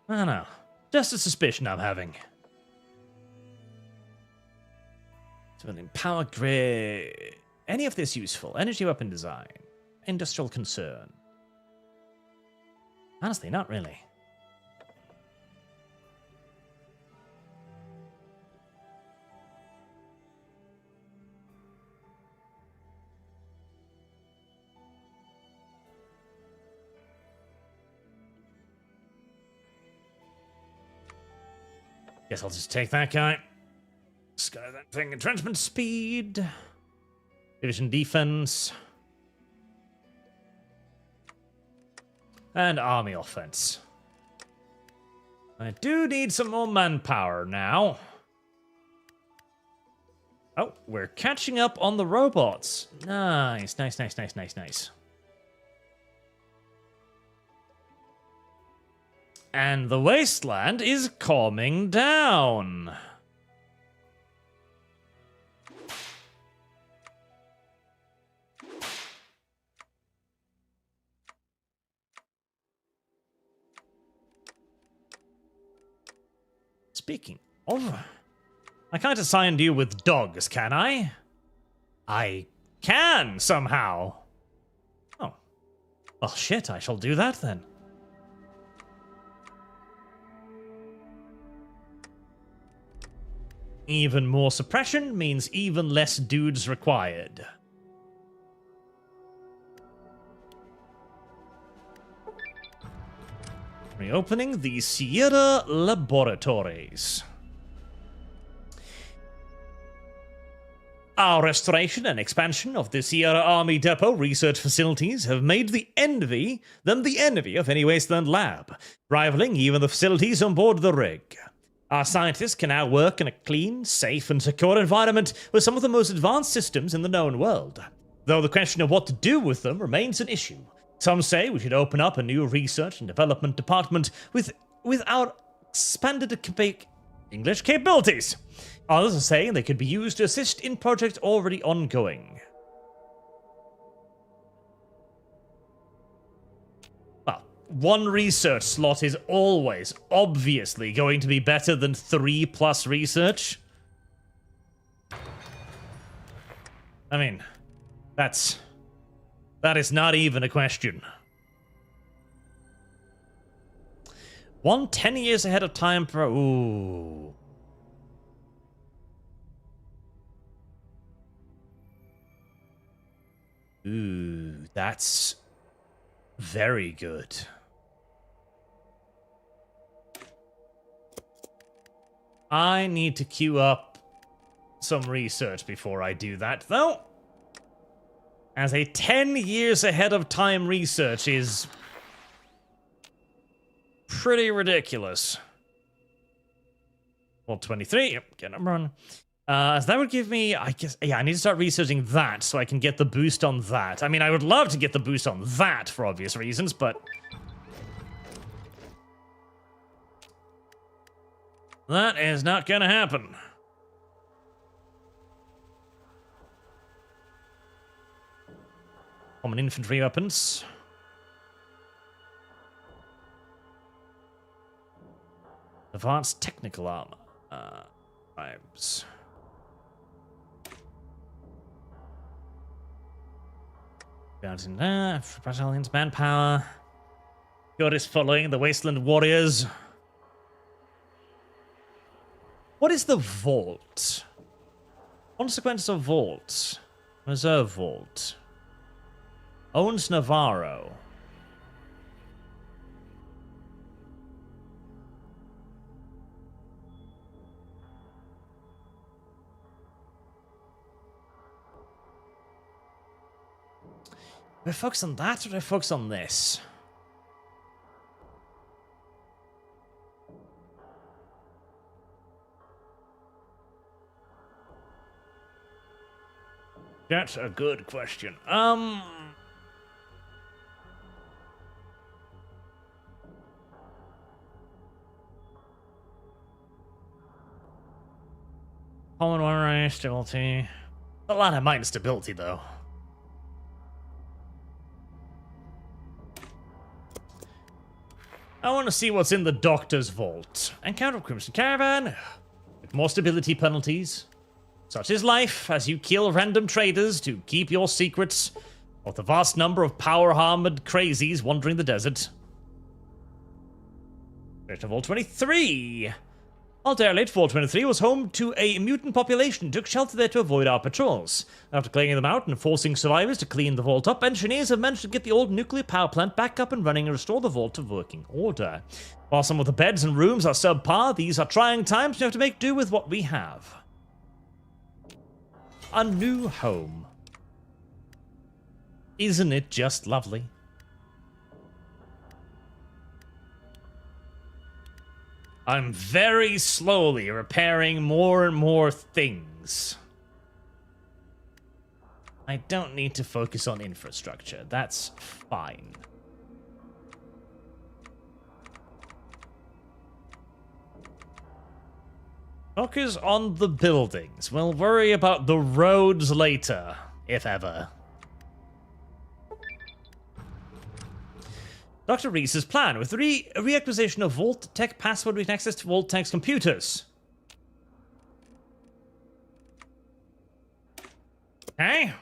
I don't know. Just a suspicion I'm having. Civilian power grid. Any of this useful? Energy weapon design. Industrial concern. Honestly, not really. Guess I'll just take that guy. Sky that thing. Entrenchment speed. Division defense. And army offense. I do need some more manpower now. Oh, we're catching up on the robots. Nice, nice, nice, nice, nice, nice. And the wasteland is calming down. Speaking of, I can't assign you with dogs, can I? I can, somehow. Oh. Well, shit, I shall do that then. Even more suppression means even less dudes required. Reopening the Sierra Laboratories. Our restoration and expansion of the Sierra Army Depot research facilities have made them the envy of any wasteland lab, rivaling even the facilities on board the rig. Our scientists can now work in a clean, safe, and secure environment with some of the most advanced systems in the known world. Though the question of what to do with them remains an issue. Some say we should open up a new research and development department with our expanded English capabilities. Others are saying they could be used to assist in projects already ongoing. Well, one research slot is always, obviously, going to be better than 3+ research. I mean, that is not even a question. 10 years ahead of time per... Ooh. Ooh, that's very good. I need to queue up some research before I do that, though. As a 10 years ahead of time research is pretty ridiculous. Well, 23, yep, get number one. So that would give me, I guess, yeah, I need to start researching that so I can get the boost on that. I mean, I would love to get the boost on that for obvious reasons, but that is not gonna happen. Common infantry weapons. Advanced technical armor. Vibes. Mountain there, battalions, manpower. God is following the Wasteland Warriors. What is the vault? Consequence of vault. Reserve vault. Owns Navarro. Do I focus on that or do I focus on this? That's a good question. Common one stability. A lot of mind stability, though. I want to see what's in the Doctor's Vault. Encounter of Crimson Caravan. With more stability penalties. Such is life, as you kill random traders to keep your secrets of the vast number of power-armored crazies wandering the desert. Greater Vault 23. Altair Late Vault 23 was home to a mutant population, took shelter there to avoid our patrols. After clearing them out and forcing survivors to clean the vault up, engineers have managed to get the old nuclear power plant back up and running and restore the vault to working order. While some of the beds and rooms are subpar, these are trying times, we have to make do with what we have. A new home. Isn't it just lovely? I'm very slowly repairing more and more things. I don't need to focus on infrastructure. That's fine. Focus on the buildings. We'll worry about the roads later, if ever. Dr. Reese's plan with the reacquisition of Vault Tech password, we can access to Vault Tech's computers. Okay.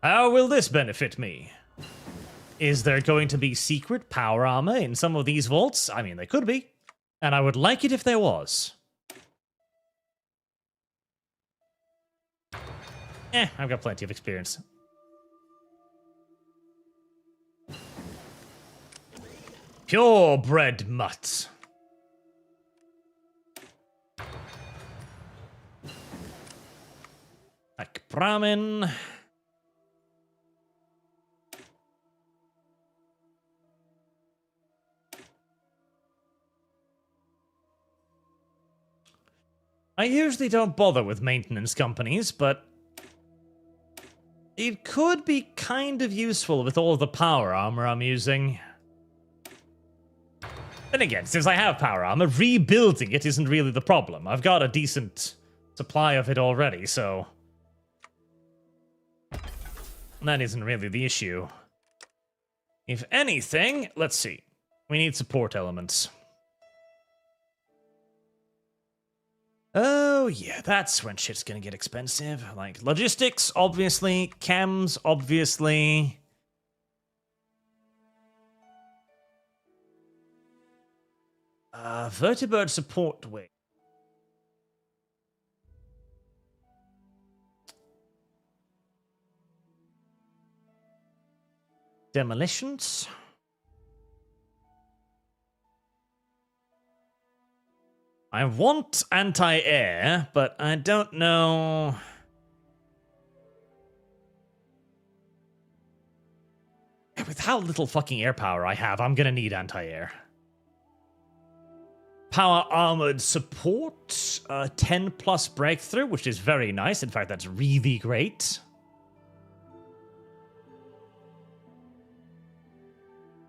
How will this benefit me? Is there going to be secret power armor in some of these vaults? I mean, there could be. And I would like it if there was. I've got plenty of experience. Purebred mutt. Like Brahmin. I usually don't bother with maintenance companies, but it could be kind of useful with all the power armor I'm using. Then again, since I have power armor, rebuilding it isn't really the problem. I've got a decent supply of it already, so that isn't really the issue. If anything, let's see. We need support elements. Oh yeah, that's when shit's gonna get expensive. Like logistics, obviously. Chems, obviously. Vertibird support wing. Demolitions. I want anti-air, but I don't know... With how little fucking air power I have, I'm gonna need anti-air. Power armored support, 10 plus breakthrough, which is very nice. In fact, that's really great.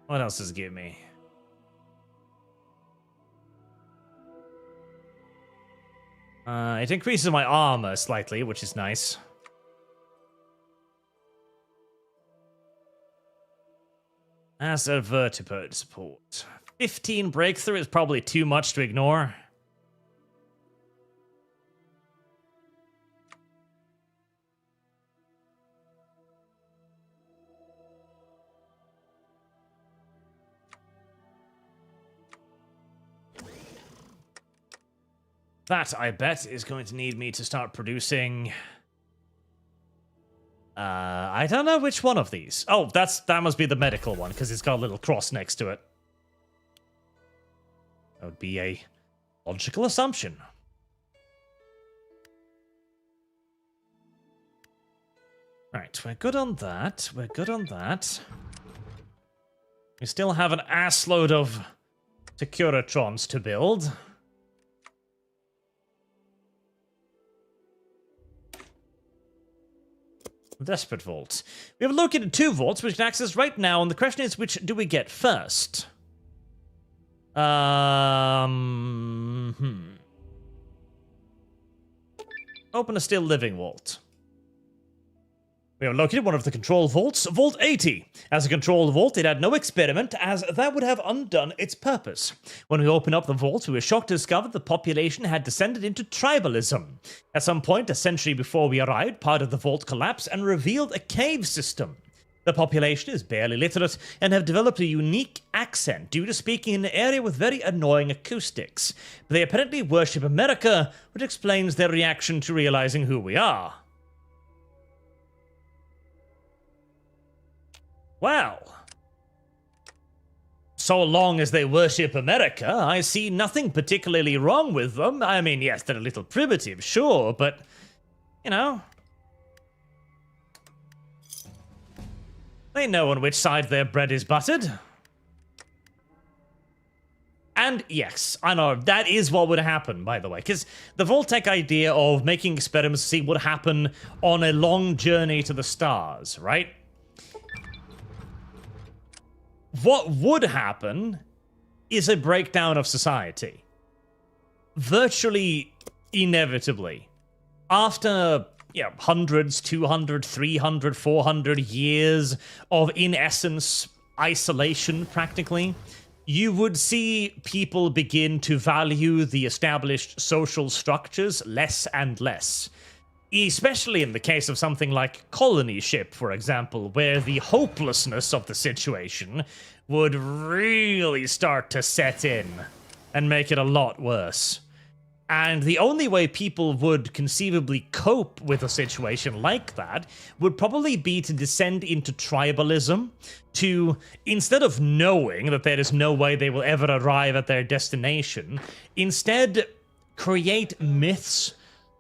What else does it give me? It increases my armor slightly, which is nice. As a vertipode support. 15 breakthrough is probably too much to ignore. That, I bet, is going to need me to start producing... I don't know which one of these. Oh, that must be the medical one, because it's got a little cross next to it. That would be a logical assumption. Right, we're good on that. We're good on that. We still have an assload of Securitrons to build. Desperate Vault. We have located 2 vaults which can access right now, and the question is, which do we get first? Open a still living vault. We have located one of the control vaults, Vault 80. As a control vault, it had no experiment, as that would have undone its purpose. When we opened up the vault, we were shocked to discover the population had descended into tribalism. At some point, a century before we arrived, part of the vault collapsed and revealed a cave system. The population is barely literate and have developed a unique accent due to speaking in an area with very annoying acoustics. They apparently worship America, which explains their reaction to realizing who we are. Well, so long as they worship America, I see nothing particularly wrong with them. I mean, yes, they're a little primitive, sure, but, you know, they know on which side their bread is buttered. And yes, I know, that is what would happen, by the way, because the Vault-Tec idea of making experiments to see what happen on a long journey to the stars, right? What would happen is a breakdown of society. Virtually inevitably. After, hundreds, 200, 300, 400 years of, in essence, isolation, practically, you would see people begin to value the established social structures less and less. Especially in the case of something like Colony Ship, for example, where the hopelessness of the situation would really start to set in and make it a lot worse. And the only way people would conceivably cope with a situation like that would probably be to descend into tribalism, to, instead of knowing that there is no way they will ever arrive at their destination, instead create myths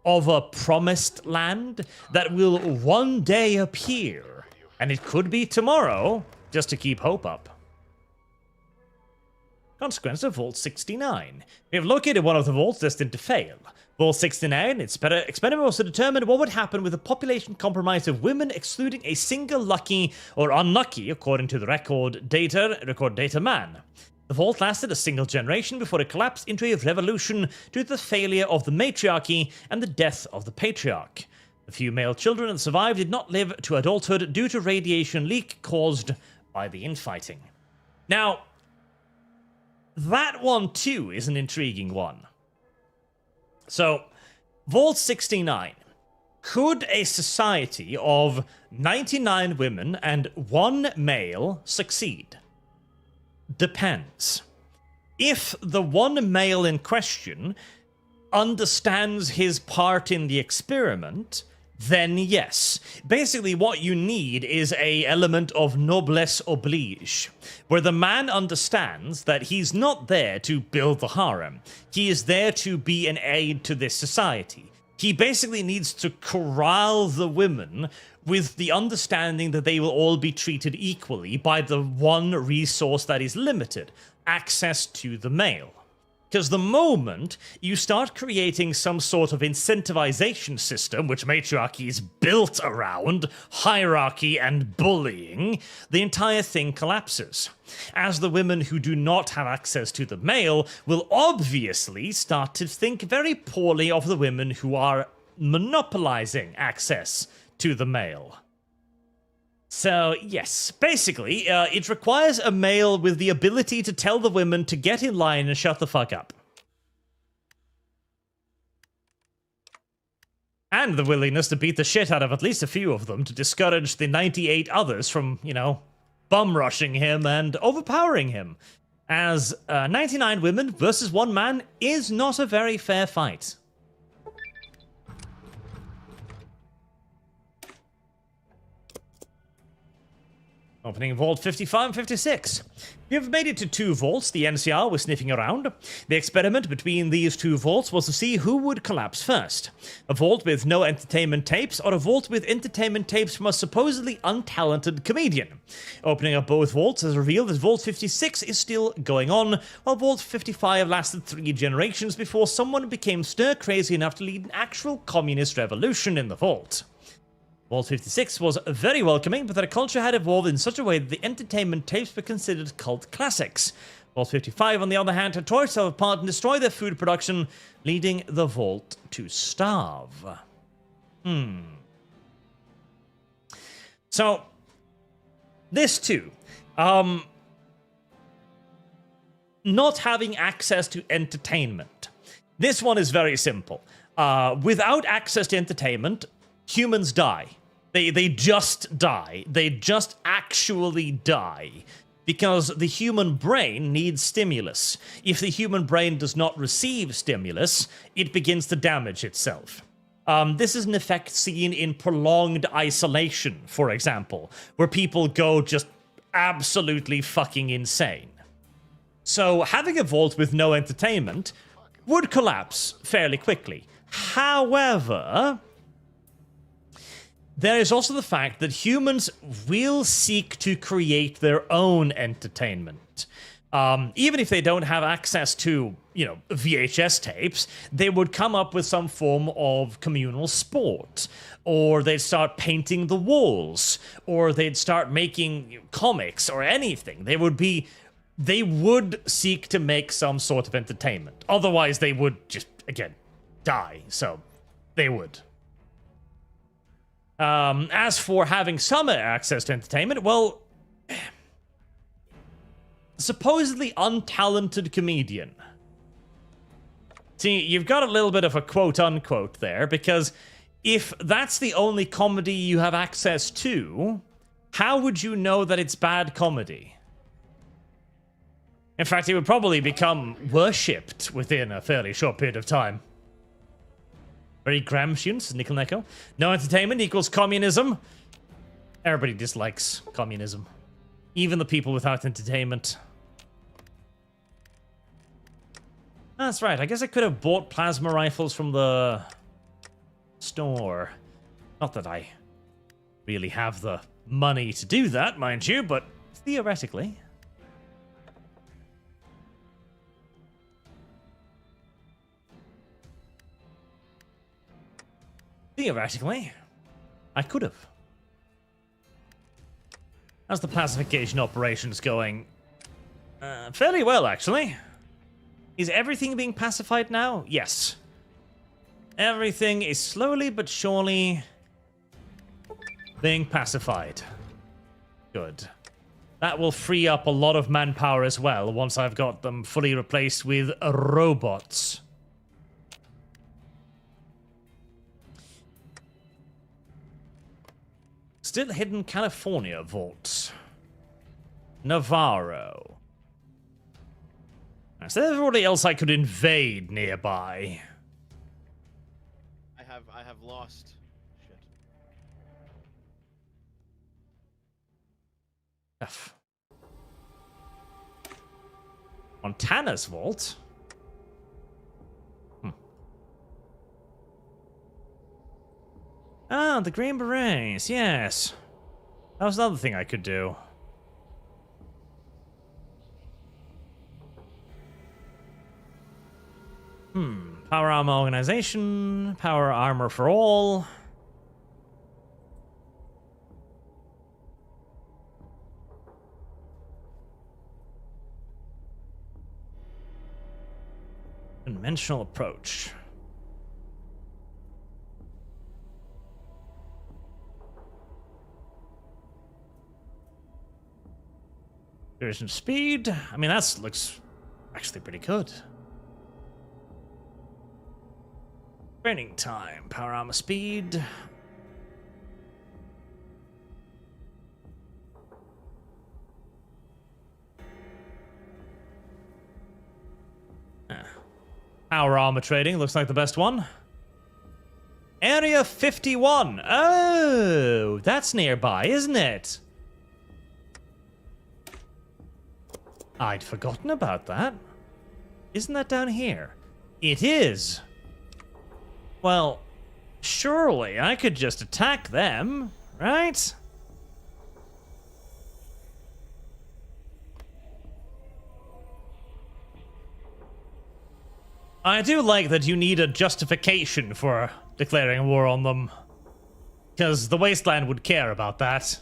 of a promised land that will one day appear. And it could be tomorrow, just to keep hope up. Consequence of Vault 69. We have located one of the vaults destined to fail. Vault 69, its experiment was to determine what would happen with a population comprised of women, excluding a single lucky or unlucky, according to the record data man. The vault lasted a single generation before it collapsed into a revolution due to the failure of the matriarchy and the death of the patriarch. The few male children that survived did not live to adulthood due to radiation leak caused by the infighting. Now, that one too is an intriguing one. So, Vault 69. Could a society of 99 women and 1 male succeed? Depends. If the 1 male in question understands his part in the experiment, then yes. Basically, what you need is a element of noblesse oblige, where the man understands that he's not there to build the harem. He is there to be an aid to this society. He basically needs to corral the women with the understanding that they will all be treated equally by the one resource that is limited, access to the male. Because the moment you start creating some sort of incentivization system, which matriarchy is built around, hierarchy and bullying, the entire thing collapses. As the women who do not have access to the male will obviously start to think very poorly of the women who are monopolizing access to the male. So, yes, basically, it requires a male with the ability to tell the women to get in line and shut the fuck up. And the willingness to beat the shit out of at least a few of them to discourage the 98 others from, bum rushing him and overpowering him. As 99 women versus 1 man is not a very fair fight. Opening Vault 55 and 56. You have made it to 2 vaults. The NCR was sniffing around. The experiment between these 2 vaults was to see who would collapse first. A vault with no entertainment tapes, or a vault with entertainment tapes from a supposedly untalented comedian. Opening up both vaults has revealed that Vault 56 is still going on, while Vault 55 lasted 3 generations before someone became stir-crazy enough to lead an actual communist revolution in the vault. Vault 56 was very welcoming, but their culture had evolved in such a way that the entertainment tapes were considered cult classics. Vault 55, on the other hand, had tore itself apart and destroyed their food production, leading the vault to starve. So, this too. Not having access to entertainment. This one is very simple. Without access to entertainment, humans die. They just die. They just actually die. Because the human brain needs stimulus. If the human brain does not receive stimulus, it begins to damage itself. This is an effect seen in prolonged isolation, for example, where people go just absolutely fucking insane. So having a vault with no entertainment would collapse fairly quickly. However, there is also the fact that humans will seek to create their own entertainment. Even if they don't have access to, VHS tapes, they would come up with some form of communal sport. Or they'd start painting the walls. Or they'd start making comics or anything. They would seek to make some sort of entertainment. Otherwise, they would just, again, die. So, they would. As for having some access to entertainment, well, supposedly untalented comedian. See, you've got a little bit of a quote-unquote there, because if that's the only comedy you have access to, how would you know that it's bad comedy? In fact, it would probably become worshipped within a fairly short period of time. Very Gramscian, says Nickel Neko. No entertainment equals communism. Everybody dislikes communism. Even the people without entertainment. That's right, I guess I could have bought plasma rifles from the store. Not that I really have the money to do that, mind you, but theoretically. Theoretically, I could have. How's the pacification operations going? Fairly well, actually. Is everything being pacified now? Yes. Everything is slowly but surely being pacified. Good. That will free up a lot of manpower as well once I've got them fully replaced with robots. Still hidden California vaults. Navarro. Is there everybody else I could invade nearby? I have lost. Shit. F. Montana's vault? Ah, the Green Berets, yes. That was another thing I could do. Power Armor Organization, Power Armor for All. Conventional approach. Duration speed. I mean, that looks actually pretty good. Training time. Power armor speed. Power armor trading looks like the best one. Area 51. Oh, that's nearby, isn't it? I'd forgotten about that. Isn't that down here? It is. Well, surely I could just attack them, right? I do like that you need a justification for declaring war on them. Because the Wasteland would care about that.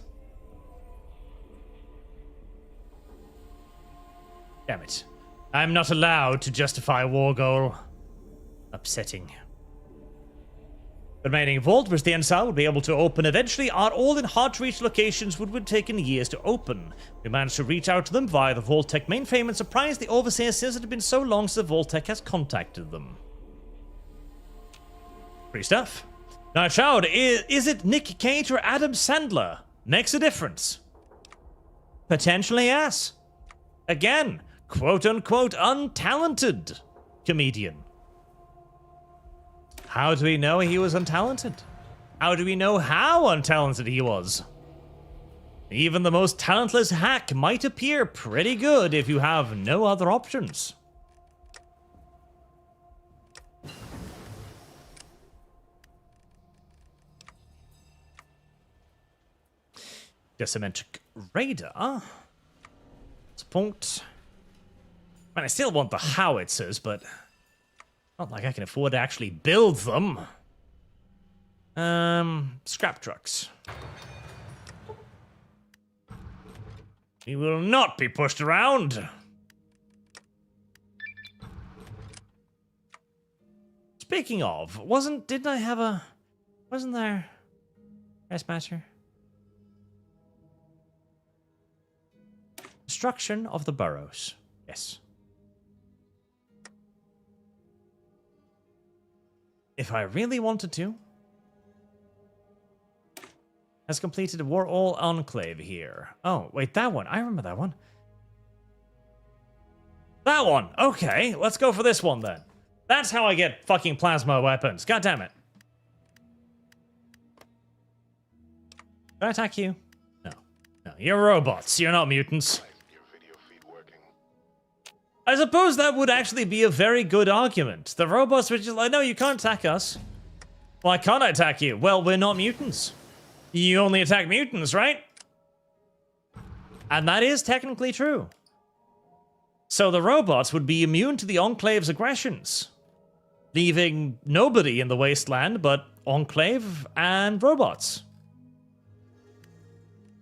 Damn it. I'm not allowed to justify a war goal. Upsetting. The remaining vault, which the Ensal would be able to open eventually, are all in hard-to-reach locations which would have taken years to open. We managed to reach out to them via the Vault-Tec mainframe and surprised the Overseer since it had been so long since the Vault-Tec has contacted them. Pretty stuff. Now, Shroud, is it Nick Cage or Adam Sandler? Makes a difference. Potentially, yes. Again, quote-unquote untalented comedian. How do we know he was untalented? How do we know how untalented he was? Even the most talentless hack might appear pretty good if you have no other options. Decimetric radar. Point. I mean, I still want the howitzers, but not like I can afford to actually build them. Scrap trucks. We will not be pushed around. Speaking of, wasn't there Press Master? Destruction of the burrows. Yes. If I really wanted to. Has completed a War All Enclave here. Oh, wait, that one. I remember that one. That one! Okay, let's go for this one then. That's how I get fucking plasma weapons. God damn it. Can I attack you? No. No, you're robots. You're not mutants. I suppose that would actually be a very good argument. The robots were just like, no, you can't attack us. Why can't I attack you? Well, we're not mutants. You only attack mutants, right? And that is technically true. So the robots would be immune to the Enclave's aggressions, leaving nobody in the Wasteland but Enclave and robots.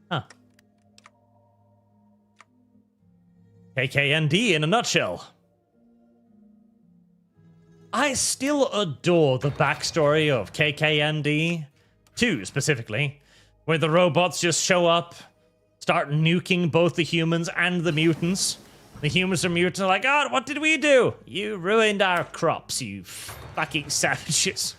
Huh. KKND in a nutshell. I still adore the backstory of KKND 2 specifically, where the robots just show up, start nuking both the humans and the mutants. The humans are mutants are like, oh, what did we do? You ruined our crops, you fucking savages.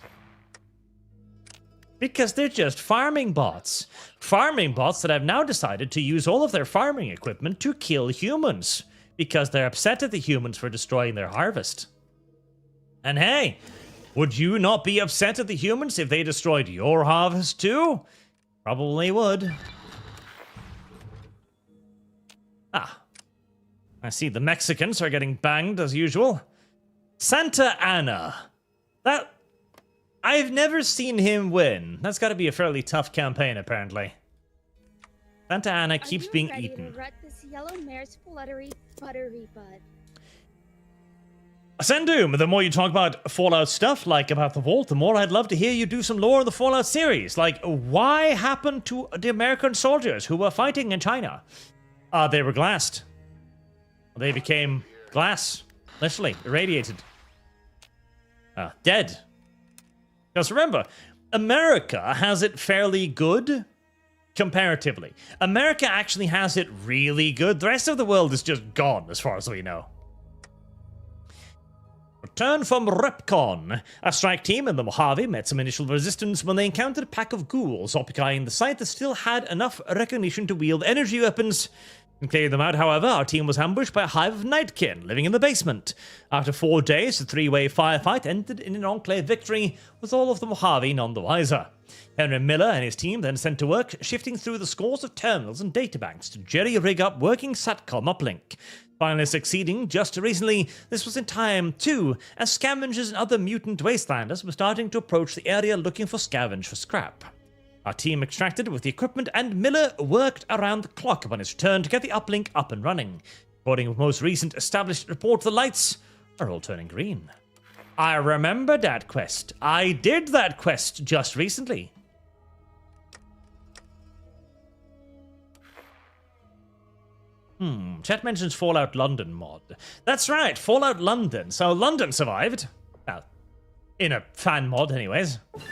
Because they're just farming bots. Farming bots that have now decided to use all of their farming equipment to kill humans. Because they're upset at the humans for destroying their harvest. And hey, would you not be upset at the humans if they destroyed your harvest too? Probably would. Ah. I see the Mexicans are getting banged as usual. Santa Anna. That... I've never seen him win. That's got to be a fairly tough campaign, apparently. Santa Anna keeps being Are you ready eaten. to rut this yellow mare's fluttery buttery butt? Sandoom, the more you talk about Fallout stuff, like about the Vault, the more I'd love to hear you do some lore in the Fallout series. Like, why happened to the American soldiers who were fighting in China? They were glassed. They became glass. Literally, irradiated. Dead. Because remember, America has it fairly good, comparatively. America actually has it really good. The rest of the world is just gone, as far as we know. Return from Repcon. A strike team in the Mojave met some initial resistance when they encountered a pack of ghouls occupying the site that still had enough recognition to wield energy weapons. In clearing them out, however, our team was ambushed by a hive of Nightkin living in the basement. After 4 days, the three-way firefight ended in an Enclave victory, with all of the Mojave none the wiser. Henry Miller and his team then sent to work, shifting through the scores of terminals and databanks to jerry-rig up working SATCOM uplink. Finally succeeding just recently, this was in time, too, as scavengers and other mutant wastelanders were starting to approach the area looking for scavenge for scrap. Our team extracted with the equipment, and Miller worked around the clock upon his return to get the uplink up and running. According to the most recent established report, the lights are all turning green. I remember that quest. I did that quest just recently. Chat mentions Fallout London mod. That's right, Fallout London. So London survived. Well, in a fan mod anyways. I'm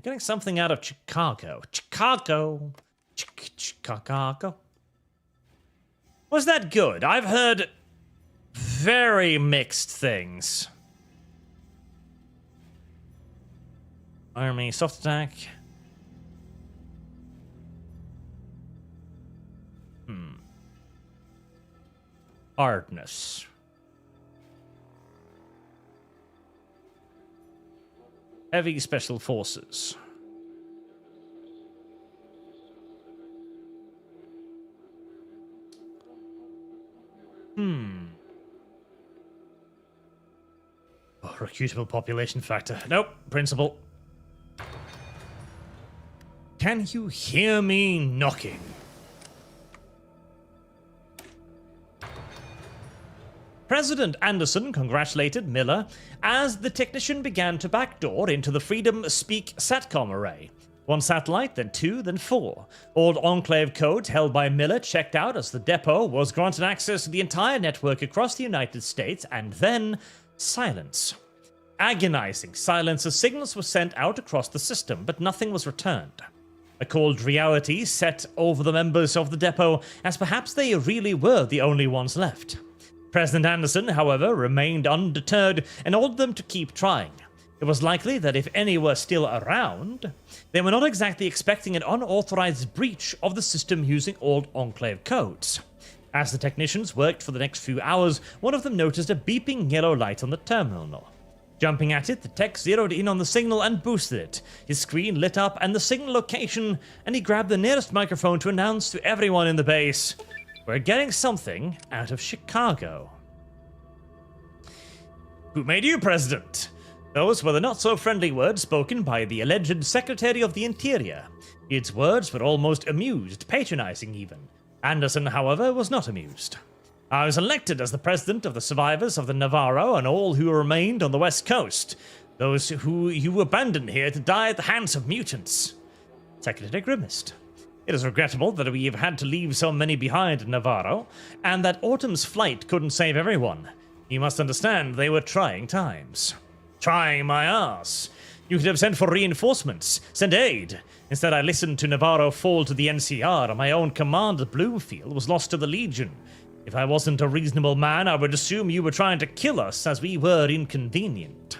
getting something out of Chicago. Chicago. Chicago. Was that good? I've heard very mixed things. Army soft attack. Hardness. Heavy special forces. Oh, recruitable population factor. Nope. Principle. Can you hear me knocking? President Anderson congratulated Miller as the technician began to backdoor into the Freedom Speak SATCOM array. 1 satellite, then 2, then 4. Old Enclave codes held by Miller checked out as the depot was granted access to the entire network across the United States, and then silence. Agonizing silence as signals were sent out across the system, but nothing was returned. A cold reality set over the members of the depot, as perhaps they really were the only ones left. President Anderson, however, remained undeterred and ordered them to keep trying. It was likely that if any were still around, they were not exactly expecting an unauthorized breach of the system using old Enclave codes. As the technicians worked for the next few hours, one of them noticed a beeping yellow light on the terminal. Jumping at it, the tech zeroed in on the signal and boosted it. His screen lit up and the signal location, and he grabbed the nearest microphone to announce to everyone in the base, "We're getting something out of Chicago." Who made you president? Those were the not-so-friendly words spoken by the alleged Secretary of the Interior. Its words were almost amused, patronizing even. Anderson, however, was not amused. I was elected as the president of the survivors of the Navarro and all who remained on the West Coast, those who you abandoned here to die at the hands of mutants. Secretary grimaced. It is regrettable that we have had to leave so many behind in Navarro, and that Autumn's flight couldn't save everyone. You must understand they were trying times. Trying my ass. You could have sent for reinforcements, sent aid. Instead, I listened to Navarro fall to the NCR, and my own command at Bloomfield was lost to the Legion. If I wasn't a reasonable man, I would assume you were trying to kill us as we were inconvenient.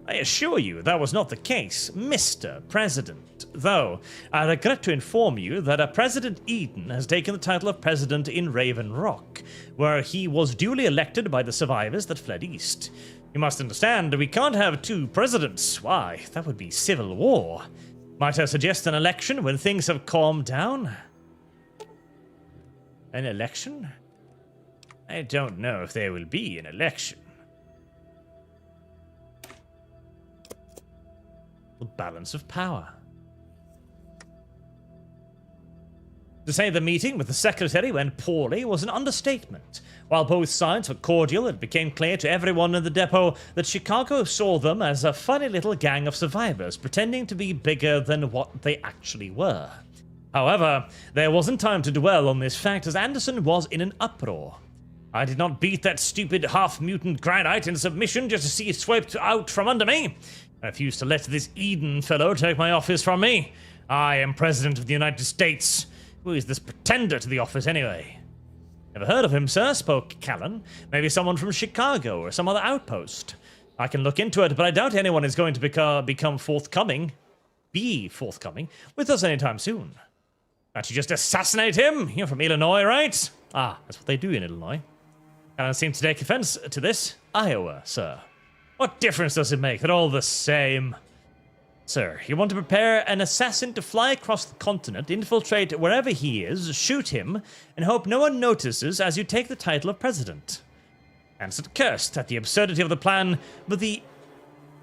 I assure you that was not the case, Mr. President, though I regret to inform you that President Eden has taken the title of President in Raven Rock, where he was duly elected by the survivors that fled east. You must understand, we can't have 2 presidents. Why, that would be civil war. Might I suggest an election when things have calmed down? An election? I don't know if there will be an election. The balance of power. To say the meeting with the secretary went poorly was an understatement. While both sides were cordial, it became clear to everyone in the depot that Chicago saw them as a funny little gang of survivors pretending to be bigger than what they actually were. However, there wasn't time to dwell on this fact as Anderson was in an uproar. I did not beat that stupid half-mutant granite in submission just to see it swept out from under me. I refuse to let this Eden fellow take my office from me. I am President of the United States. Who is this pretender to the office anyway? Never heard of him, sir, spoke Callan. Maybe someone from Chicago or some other outpost. I can look into it, but I doubt anyone is going to become forthcoming with us anytime soon. Can't you just assassinate him? You're from Illinois, right? Ah, that's what they do in Illinois. Callan seems to take offense to this. Iowa, sir. What difference does it make? They're all the same. Sir, you want to prepare an assassin to fly across the continent, infiltrate wherever he is, shoot him, and hope no one notices as you take the title of president. Anderson cursed at the absurdity of the plan, but the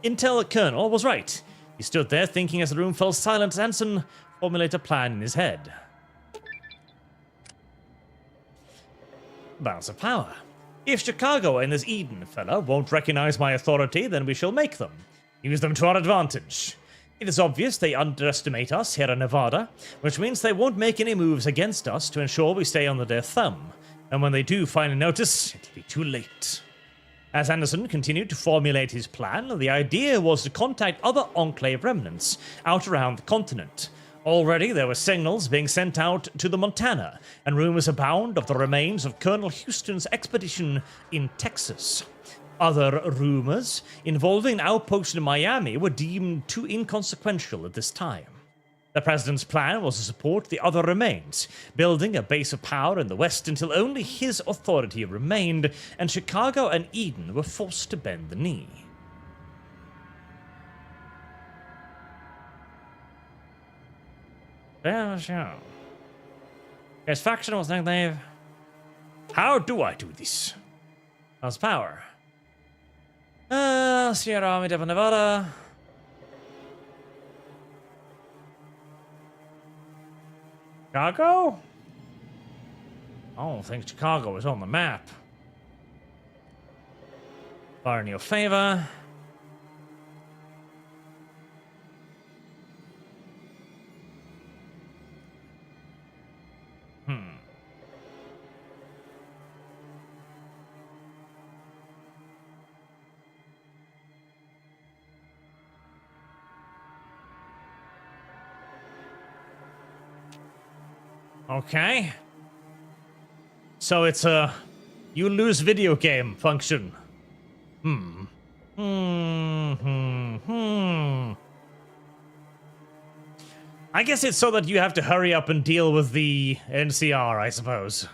intel colonel was right. He stood there thinking as the room fell silent as Anderson formulated a plan in his head. Balance of power. If Chicago and this Eden fella won't recognize my authority, then we shall make them. Use them to our advantage. It is obvious they underestimate us here in Nevada, which means they won't make any moves against us to ensure we stay under their thumb. And when they do finally notice, it'll be too late. As Anderson continued to formulate his plan, the idea was to contact other Enclave remnants out around the continent. Already there were signals being sent out to the Montana, and rumors abound of the remains of Colonel Houston's expedition in Texas. Other rumors involving an outpost in Miami were deemed too inconsequential at this time. The president's plan was to support the other remains, building a base of power in the West until only his authority remained, and Chicago and Eden were forced to bend the knee. His faction was think they've... How do I do this? How's power? Sierra Army of Nevada. Chicago? I don't think Chicago is on the map. Fire in your favor. Okay. So it's a you lose video game function. I guess it's so that you have to hurry up and deal with the NCR, I suppose.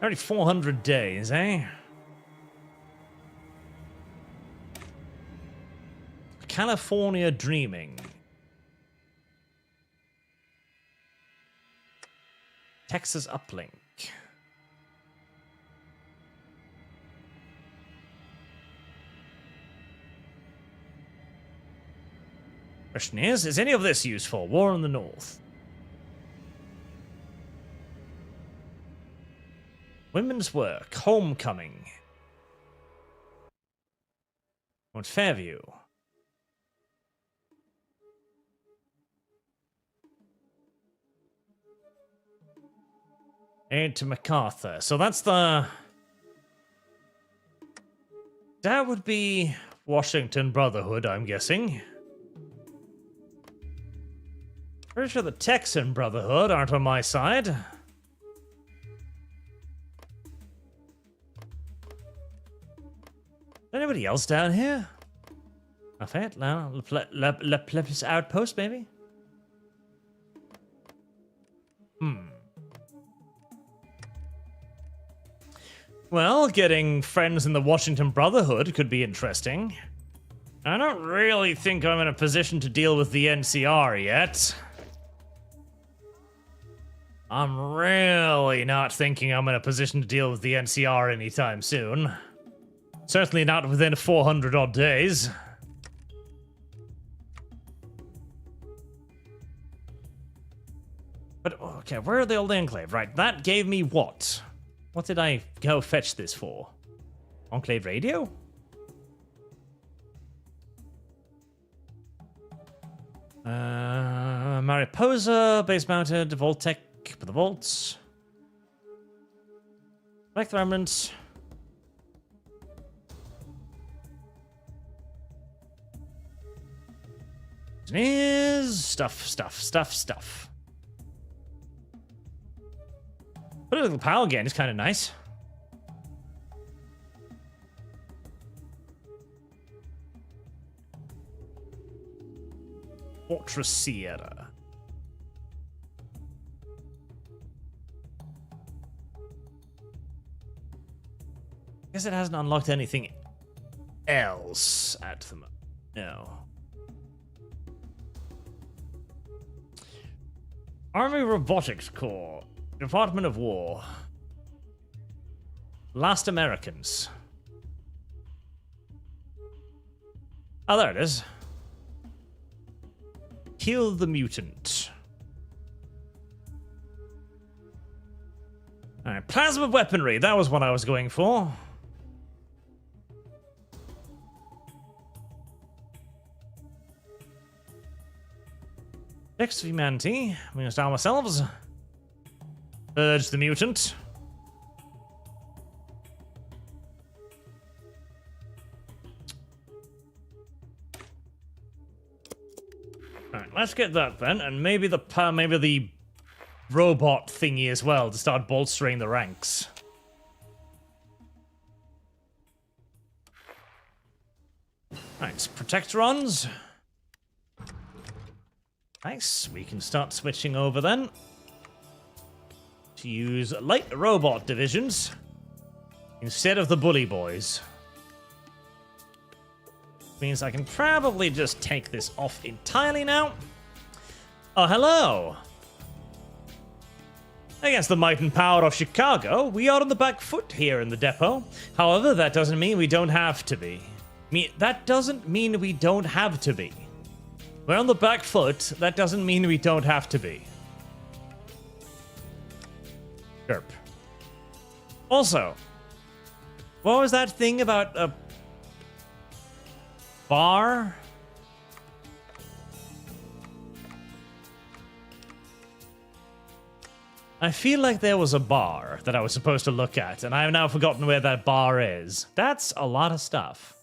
Only 400 days, eh? California Dreaming. Texas Uplink. Question is any of this useful? War in the North. Women's work. Homecoming. Mount Fairview. Aid to MacArthur. So that's the... That would be Washington Brotherhood, I'm guessing. Pretty sure the Texan Brotherhood aren't on my side. Is anybody else down here? Lafayette? No, La Plebis Outpost, maybe? Well, getting friends in the Washington Brotherhood could be interesting. I don't really think I'm in a position to deal with the NCR yet. I'm really not thinking I'm in a position to deal with the NCR anytime soon. Certainly not within 400 odd days. But, okay, where are the old Enclave? Right, that gave me what? What did I go fetch this for? Enclave radio? Mariposa, base mounted, Voltec for the volts. Like the remnants. Is stuff. Political power gain is kind of nice. Fortress Sierra. Guess it hasn't unlocked anything else at the moment. No. Army Robotics Corps. Department of War. Last Americans. Oh, there it is. Kill the mutant. Alright, plasma weaponry. That was what I was going for. Next humanity. We must arm ourselves. Urge the mutant. Alright, let's get that then, and maybe the robot thingy as well to start bolstering the ranks. Alright, Protectrons. Nice, we can start switching over then to use light robot divisions instead of the bully boys. Means I can probably just take this off entirely now. Oh, hello! Against the might and power of Chicago, we are on the back foot here in the depot. However, that doesn't mean we don't have to be. That doesn't mean we don't have to be. We're on the back foot, that doesn't mean we don't have to be. Derp. Also, what was that thing about a bar? I feel like there was a bar that I was supposed to look at, and I have now forgotten where that bar is. That's a lot of stuff.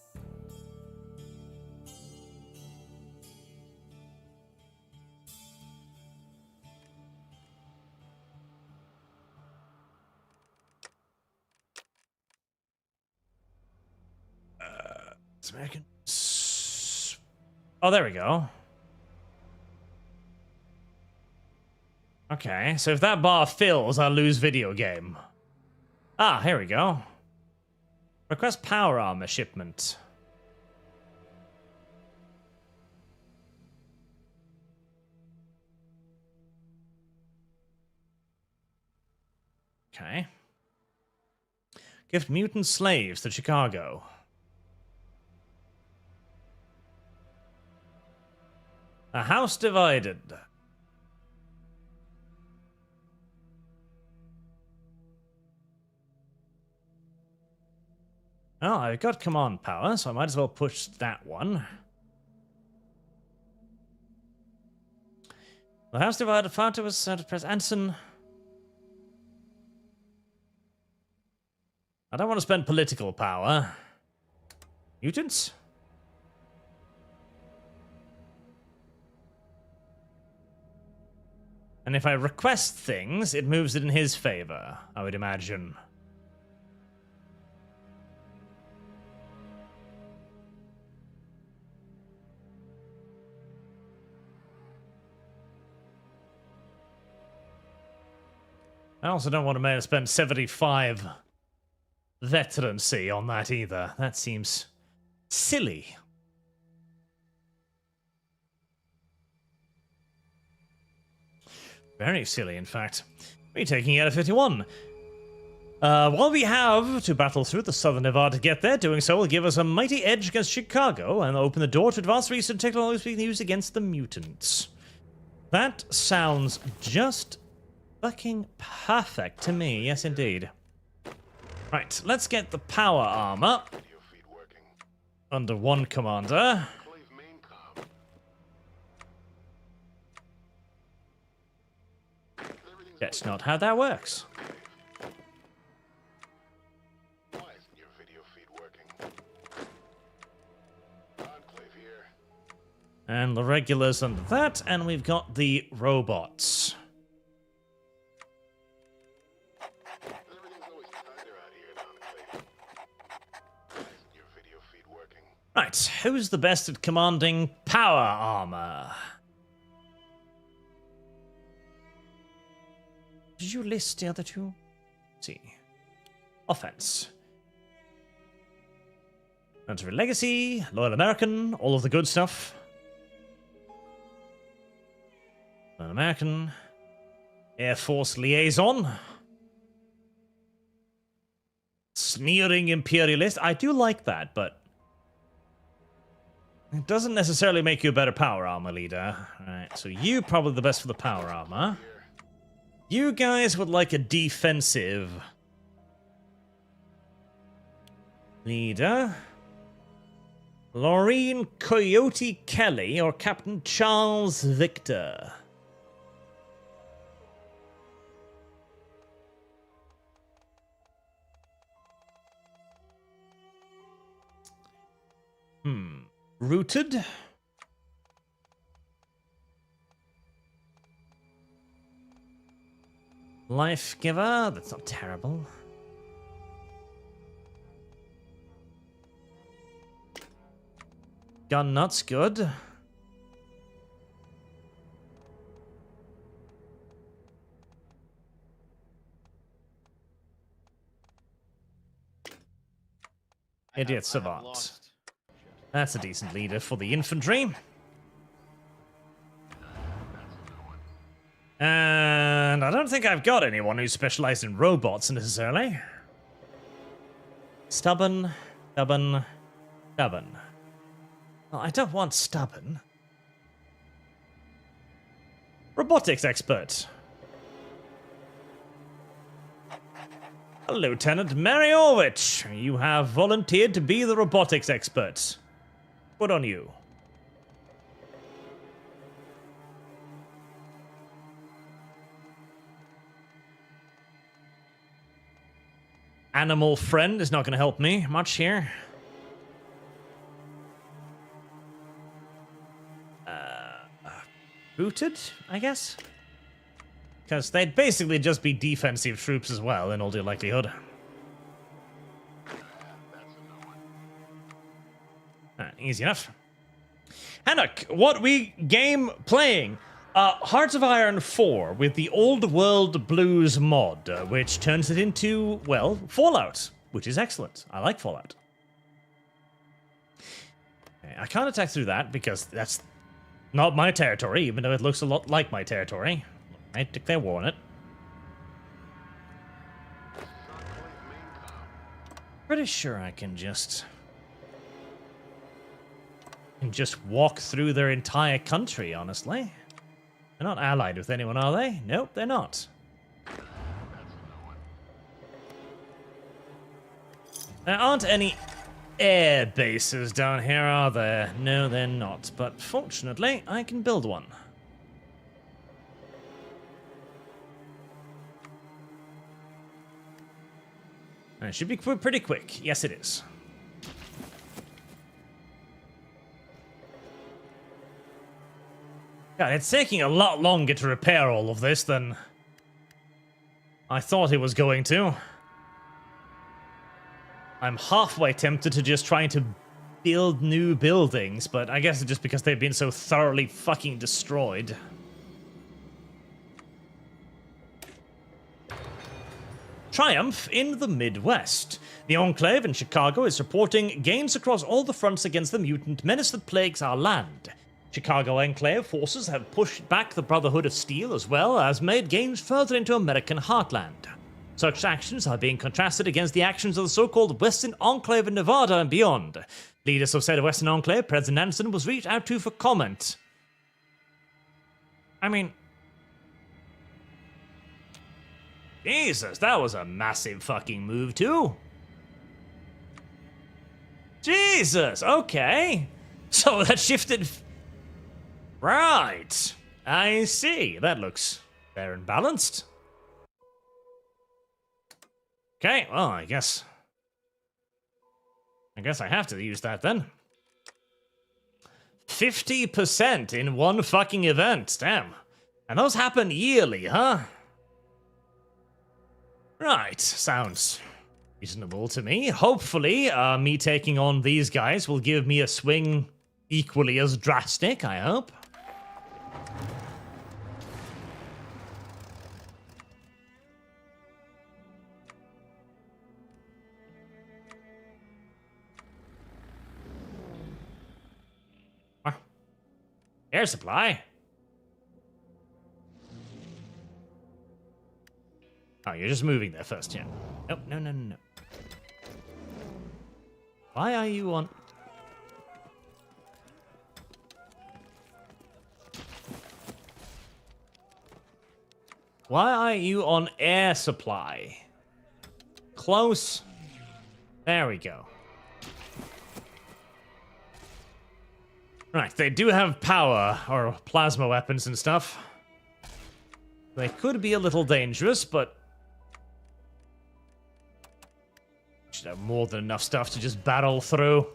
American. Oh, there we go. Okay, so if that bar fills, I'll lose video game. Ah, here we go. Request power armor shipment. Okay. Gift mutant slaves to Chicago. A house divided. Oh, I've got command power, so I might as well push that one. The house divided. Founder was sent to Press Anson. I don't want to spend political power. Mutants? And if I request things, it moves it in his favor, I would imagine. I also don't want to spend 75 veterancy on that either. That seems silly. Very silly, in fact. We're taking out a 51. While we have to battle through the Southern Nevada to get there, doing so will give us a mighty edge against Chicago and open the door to advanced research and technologies we can use against the mutants. That sounds just fucking perfect to me. Yes, indeed. Right, let's get the power armor under one commander. That's not how that works. And the regulars under that, and we've got the robots. Right, who's the best at commanding power armor? Did you list the other two? Let's see. Offense. Military Legacy, Loyal American, all of the good stuff. Loyal American. Air Force Liaison. Sneering Imperialist. I do like that, but it doesn't necessarily make you a better power armor leader. Alright, so you probably the best for the power armor. You guys would like a defensive leader. Laureen Coyote Kelly or Captain Charles Victor? Rooted? Life Giver? That's not terrible. Gun Nut's good. Idiot Savant. That's a decent leader for the infantry. And I don't think I've got anyone who's specialized in robots necessarily. Stubborn, stubborn, stubborn. Well, I don't want stubborn. Robotics expert. Lieutenant Mariovich, you have volunteered to be the robotics expert. Good on you. Animal friend is not going to help me much here. Booted, I guess? Because they'd basically just be defensive troops as well, in all due likelihood. Easy enough. Hanuk, what we game playing? Hearts of Iron 4 with the Old World Blues mod, which turns it into, well, Fallout, which is excellent. I like Fallout. Okay, I can't attack through that because that's not my territory, even though it looks a lot like my territory. I declare war on it. Pretty sure I can just walk through their entire country, honestly. They're not allied with anyone, are they? Nope, they're not. There aren't any air bases down here, are there? No, they're not. But fortunately, I can build one. And it should be pretty quick. Yes, it is. God, it's taking a lot longer to repair all of this than I thought it was going to. I'm halfway tempted to just trying to build new buildings, but I guess it's just because they've been so thoroughly fucking destroyed. Triumph in the Midwest. The Enclave in Chicago is reporting gains across all the fronts against the mutant menace that plagues our land. Chicago Enclave forces have pushed back the Brotherhood of Steel as well as made gains further into American heartland. Such actions are being contrasted against the actions of the so-called Western Enclave in Nevada and beyond. Leaders of said Western Enclave, President Anderson, was reached out to for comment. I mean... Jesus, that was a massive fucking move too. Jesus, okay. So that shifted... Right. I see. That looks fair and balanced. Okay, well, I guess I have to use that then. 50% in one fucking event. Damn. And those happen yearly, huh? Right, sounds reasonable to me. Hopefully, me taking on these guys will give me a swing equally as drastic, I hope. Air supply? Oh, you're just moving there first, yeah. Nope, no. Why are you on... Why are you on air supply? Close. There we go. Right, they do have power, or plasma weapons and stuff. They could be a little dangerous, but... should have more than enough stuff to just battle through.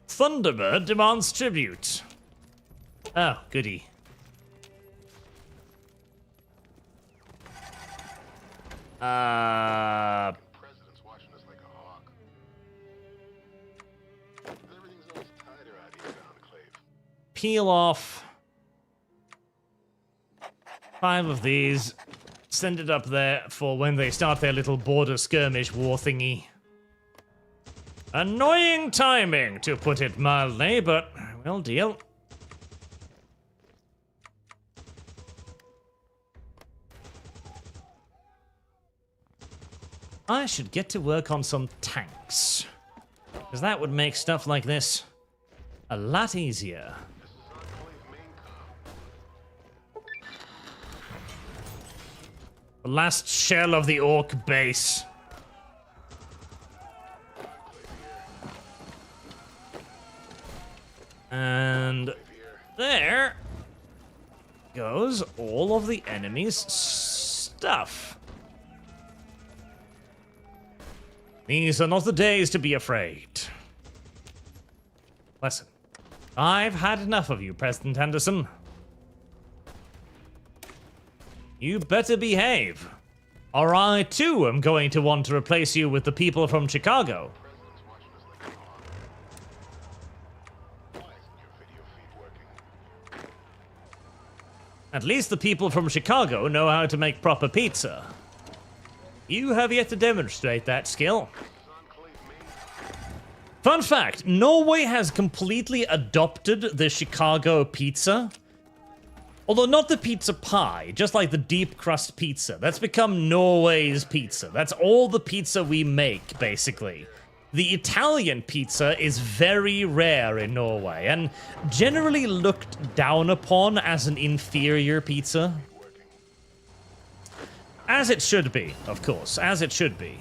Thunderbird demands tribute. Oh, goody. President's watching us like a hawk. Everything's always tighter out here at Enclave. Peel off 5 of these. Send it up there for when they start their little border skirmish war thingy. Annoying timing, to put it mildly, but we'll deal. I should get to work on some tanks, because that would make stuff like this a lot easier. The last shell of the orc base. And there goes all of the enemy's stuff. These are not the days to be afraid. Listen, I've had enough of you, President Anderson. You better behave, or I too am going to want to replace you with the people from Chicago. At least the people from Chicago know how to make proper pizza. You have yet to demonstrate that skill. Fun fact, Norway has completely adopted the Chicago pizza. Although not the pizza pie, just like the deep crust pizza. That's become Norway's pizza. That's all the pizza we make, basically. The Italian pizza is very rare in Norway, and generally looked down upon as an inferior pizza. As it should be, of course, as it should be.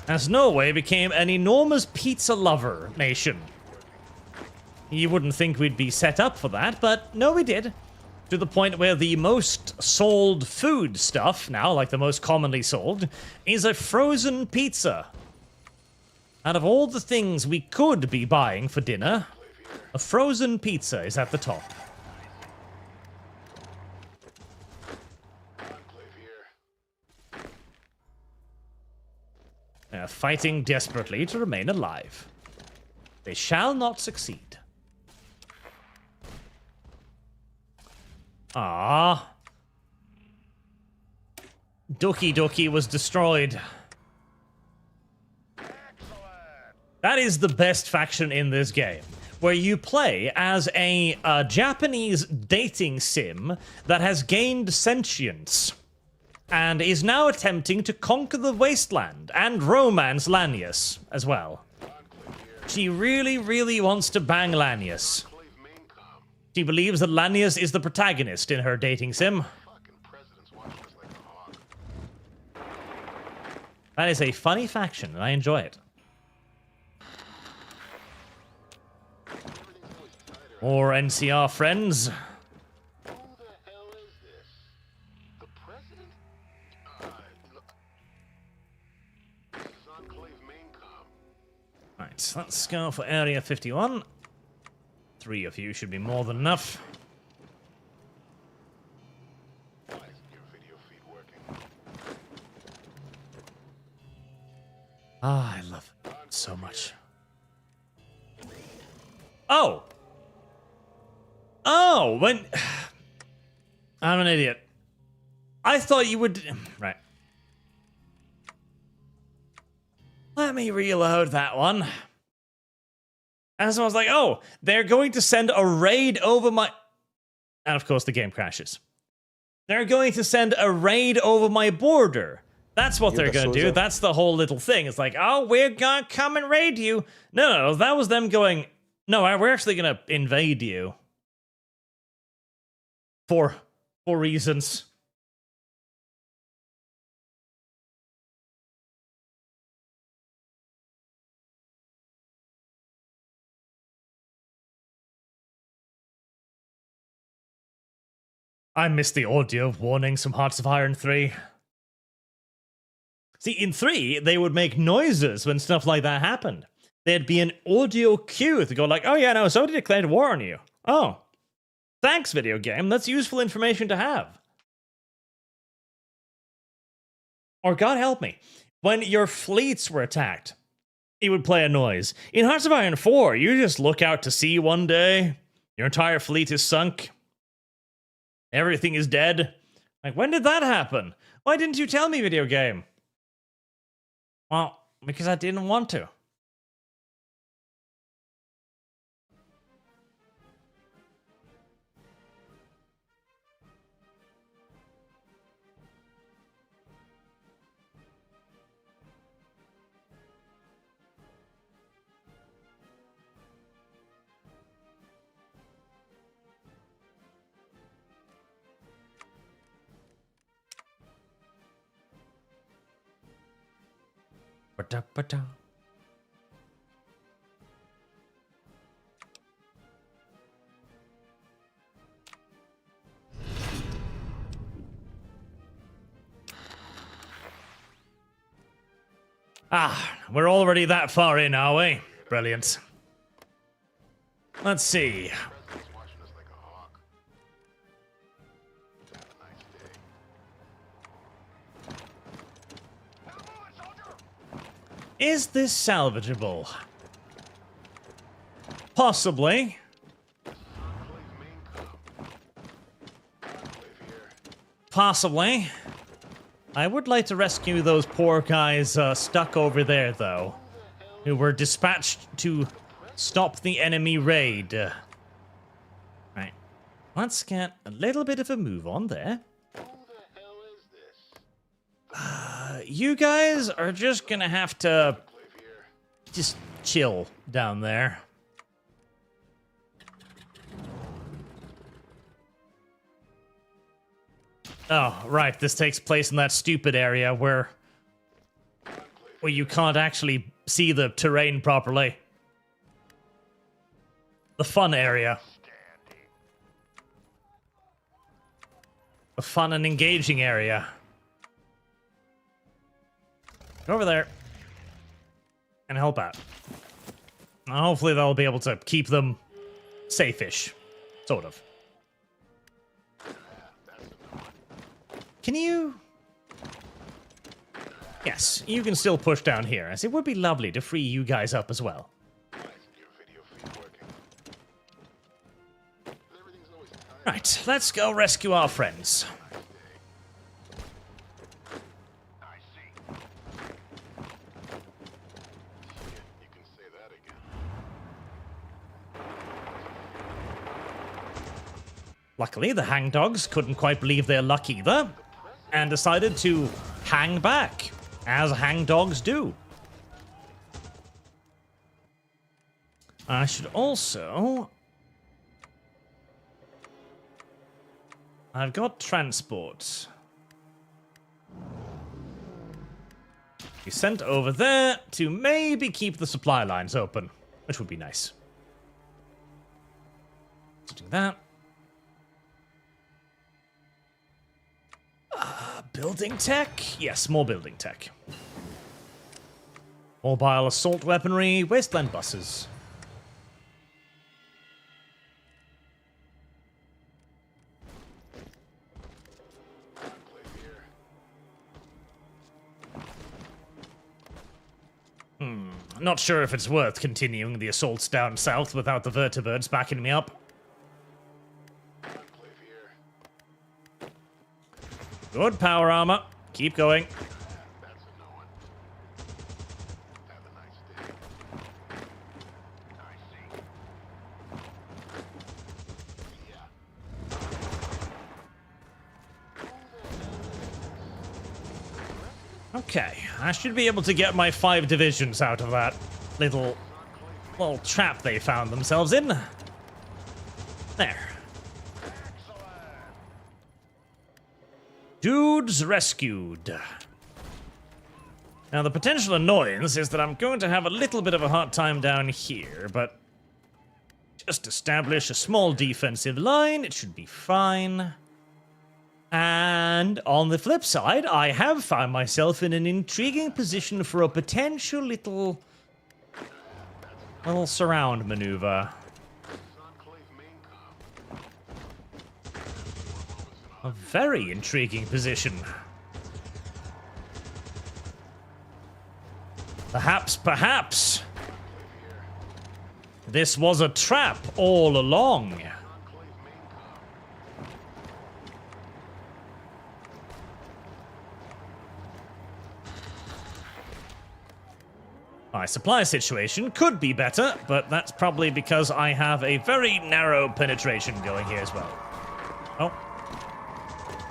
As Norway became an enormous pizza lover nation. You wouldn't think we'd be set up for that, but no, we did. To the point where the most sold food stuff, now, like the most commonly sold, is a frozen pizza. Out of all the things we could be buying for dinner, a frozen pizza is at the top. They are fighting desperately to remain alive. They shall not succeed. Ah. Doki Doki was destroyed. That is the best faction in this game, where you play as a Japanese dating sim that has gained sentience and is now attempting to conquer the wasteland and romance Lanius as well. She really, really wants to bang Lanius. She believes that Lanius is the protagonist in her dating sim. That is a funny faction, and I enjoy it. More NCR friends. Who the hell is this? The president? Look. This is Enclave Maincom. Right, let's go for Area 51. 3 of you should be more than enough. Why isn't your video feed working? Ah, I love it so much. Oh! Oh, when... I'm an idiot. I thought you would... Right. Let me reload that one. And so I was like, oh, they're going to send a raid over my... And of course the game crashes. They're going to send a raid over my border. That's what they're going to do. That's the whole little thing. It's like, oh, we're going to come and raid you. No, that was them going, no, we're actually going to invade you. For reasons. I missed the audio warnings from Hearts of Iron 3. See, in 3, they would make noises when stuff like that happened. There'd be an audio cue to go like, oh yeah, no, somebody declared war on you. Oh. Thanks, video game. That's useful information to have. Or God help me, when your fleets were attacked, it would play a noise. In Hearts of Iron 4, you just look out to sea one day, your entire fleet is sunk, everything is dead. Like, when did that happen? Why didn't you tell me, video game? Well, because I didn't want to. Ba-da-ba-da. Ah, we're already that far in, are we? Brilliant. Let's see. President's watching us like a hawk. Have a nice day. Now move it, soldier! Is this salvageable? Possibly. Enclave Maincom. Enclave here. Possibly. I would like to rescue those poor guys stuck over there, though, who were dispatched to stop the enemy raid. Right. Let's get a little bit of a move on there. Who the hell is this? You guys are just gonna have to Enclave here. just chill down there. Oh, right, this takes place in that stupid area where you can't actually see the terrain properly. The fun area. The fun and engaging area. Go over there and help out. Hopefully they'll be able to keep them safe-ish. Sort of. Can you... Yes, you can still push down here, as it would be lovely to free you guys up as well. Why isn't your video feed working? Everything's always tight. Right, let's go rescue our friends. Luckily, the hangdogs couldn't quite believe their luck either, and decided to hang back, as hangdogs do. I should also... I've got transport. Be sent over there to maybe keep the supply lines open, which would be nice. Let's do that. Building tech? Yes, more building tech. Mobile assault weaponry, wasteland buses. Not sure if it's worth continuing the assaults down south without the vertibirds backing me up. Good power armor. Keep going. Okay, I should be able to get my 5 divisions out of that little trap they found themselves in. There. Dudes rescued. Now, the potential annoyance is that I'm going to have a little bit of a hard time down here, but just establish a small defensive line. It should be fine. And on the flip side, I have found myself in an intriguing position for a potential little surround maneuver. A very intriguing position. Perhaps, this was a trap all along. My supply situation could be better, but that's probably because I have a very narrow penetration going here as well. Oh.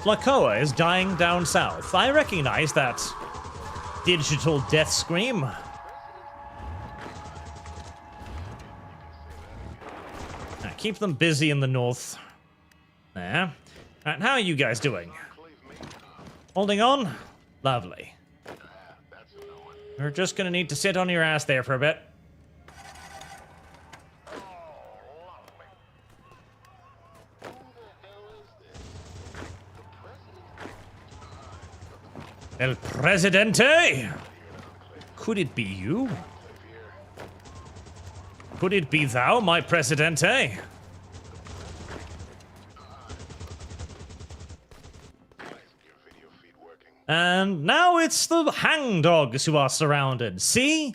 Flacoa is dying down south. I recognize that digital death scream. Now, keep them busy in the north. There. Alright, how are you guys doing? Holding on? Lovely. You're just gonna need to sit on your ass there for a bit. El Presidente? Could it be you? Could it be thou, my Presidente? And now it's the hangdogs who are surrounded. See?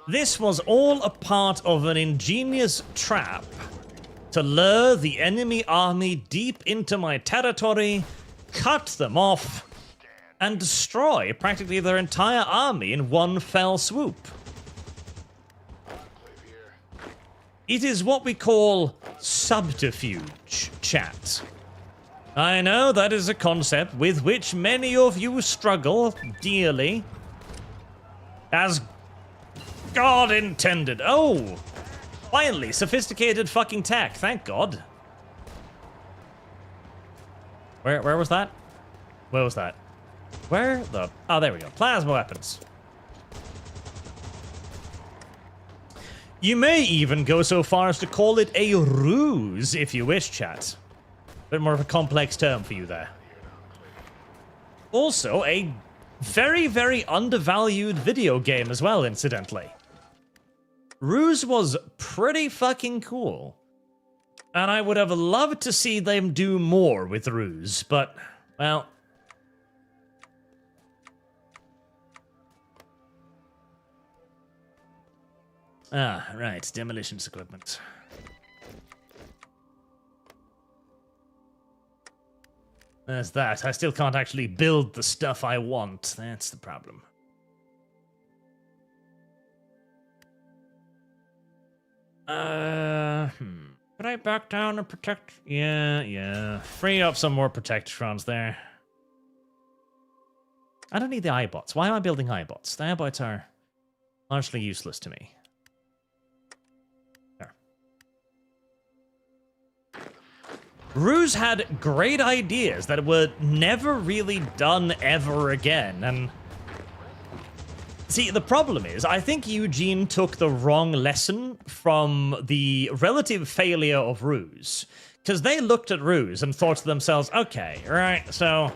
This was all a part of an ingenious trap to lure the enemy army deep into my territory, cut them off, and destroy practically their entire army in one fell swoop. It is what we call subterfuge, chat. I know that is a concept with which many of you struggle dearly. As God intended. Oh! Finally, sophisticated fucking tech, thank God. Where was that? Where was that? Where the... Oh, there we go. Plasma weapons. You may even go so far as to call it a ruse, if you wish, chat. Bit more of a complex term for you there. Also, a very, very undervalued video game as well, incidentally. Ruse was pretty fucking cool. And I would have loved to see them do more with Ruse, but, well... Ah, right, demolitions equipment. There's that. I still can't actually build the stuff I want. That's the problem. Could Could I back down and protect? Yeah. Free up some more protectrons there. I don't need the iBots. Why am I building iBots? The iBots are largely useless to me. There. Ruse had great ideas that were never really done ever again, and see, the problem is, I think Eugene took the wrong lesson from the relative failure of Ruse. Because they looked at Ruse and thought to themselves, okay, right, so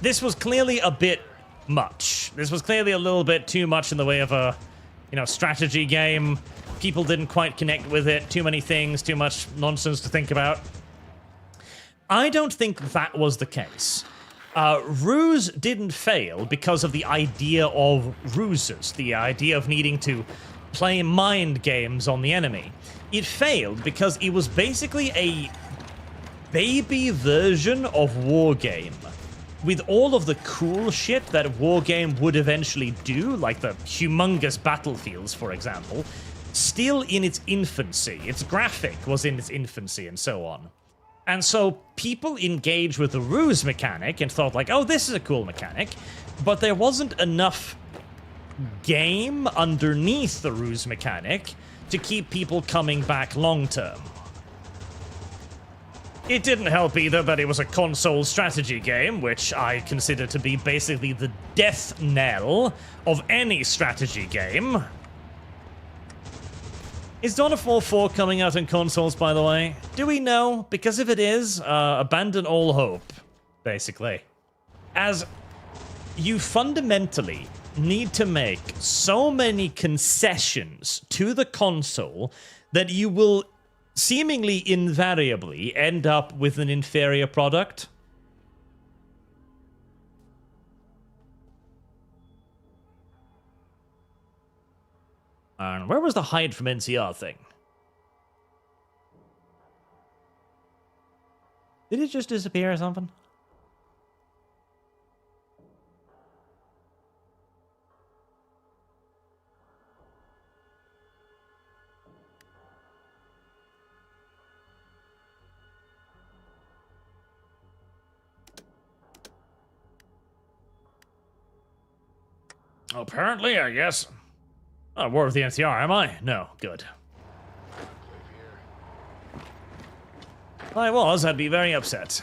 this was clearly a bit much. This was clearly a little bit too much in the way of a, strategy game. People didn't quite connect with it. Too many things, too much nonsense to think about. I don't think that was the case. Ruse didn't fail because of the idea of ruses, the idea of needing to play mind games on the enemy. It failed because it was basically a baby version of Wargame, with all of the cool shit that Wargame would eventually do, like the humongous battlefields, for example, still in its infancy. Its graphic was in its infancy and so on. And so people engaged with the ruse mechanic and thought like, oh, this is a cool mechanic, but there wasn't enough game underneath the ruse mechanic to keep people coming back long term. It didn't help either that it was a console strategy game, which I consider to be basically the death knell of any strategy game. Is Dawn of War 4 coming out in consoles, by the way? Do we know? Because if it is, abandon all hope, basically. As you fundamentally need to make so many concessions to the console that you will seemingly invariably end up with an inferior product. And where was the hide from NCR thing? Did it just disappear or something? Apparently, I guess. Not war with the NCR, am I? No, good. If I was, I'd be very upset.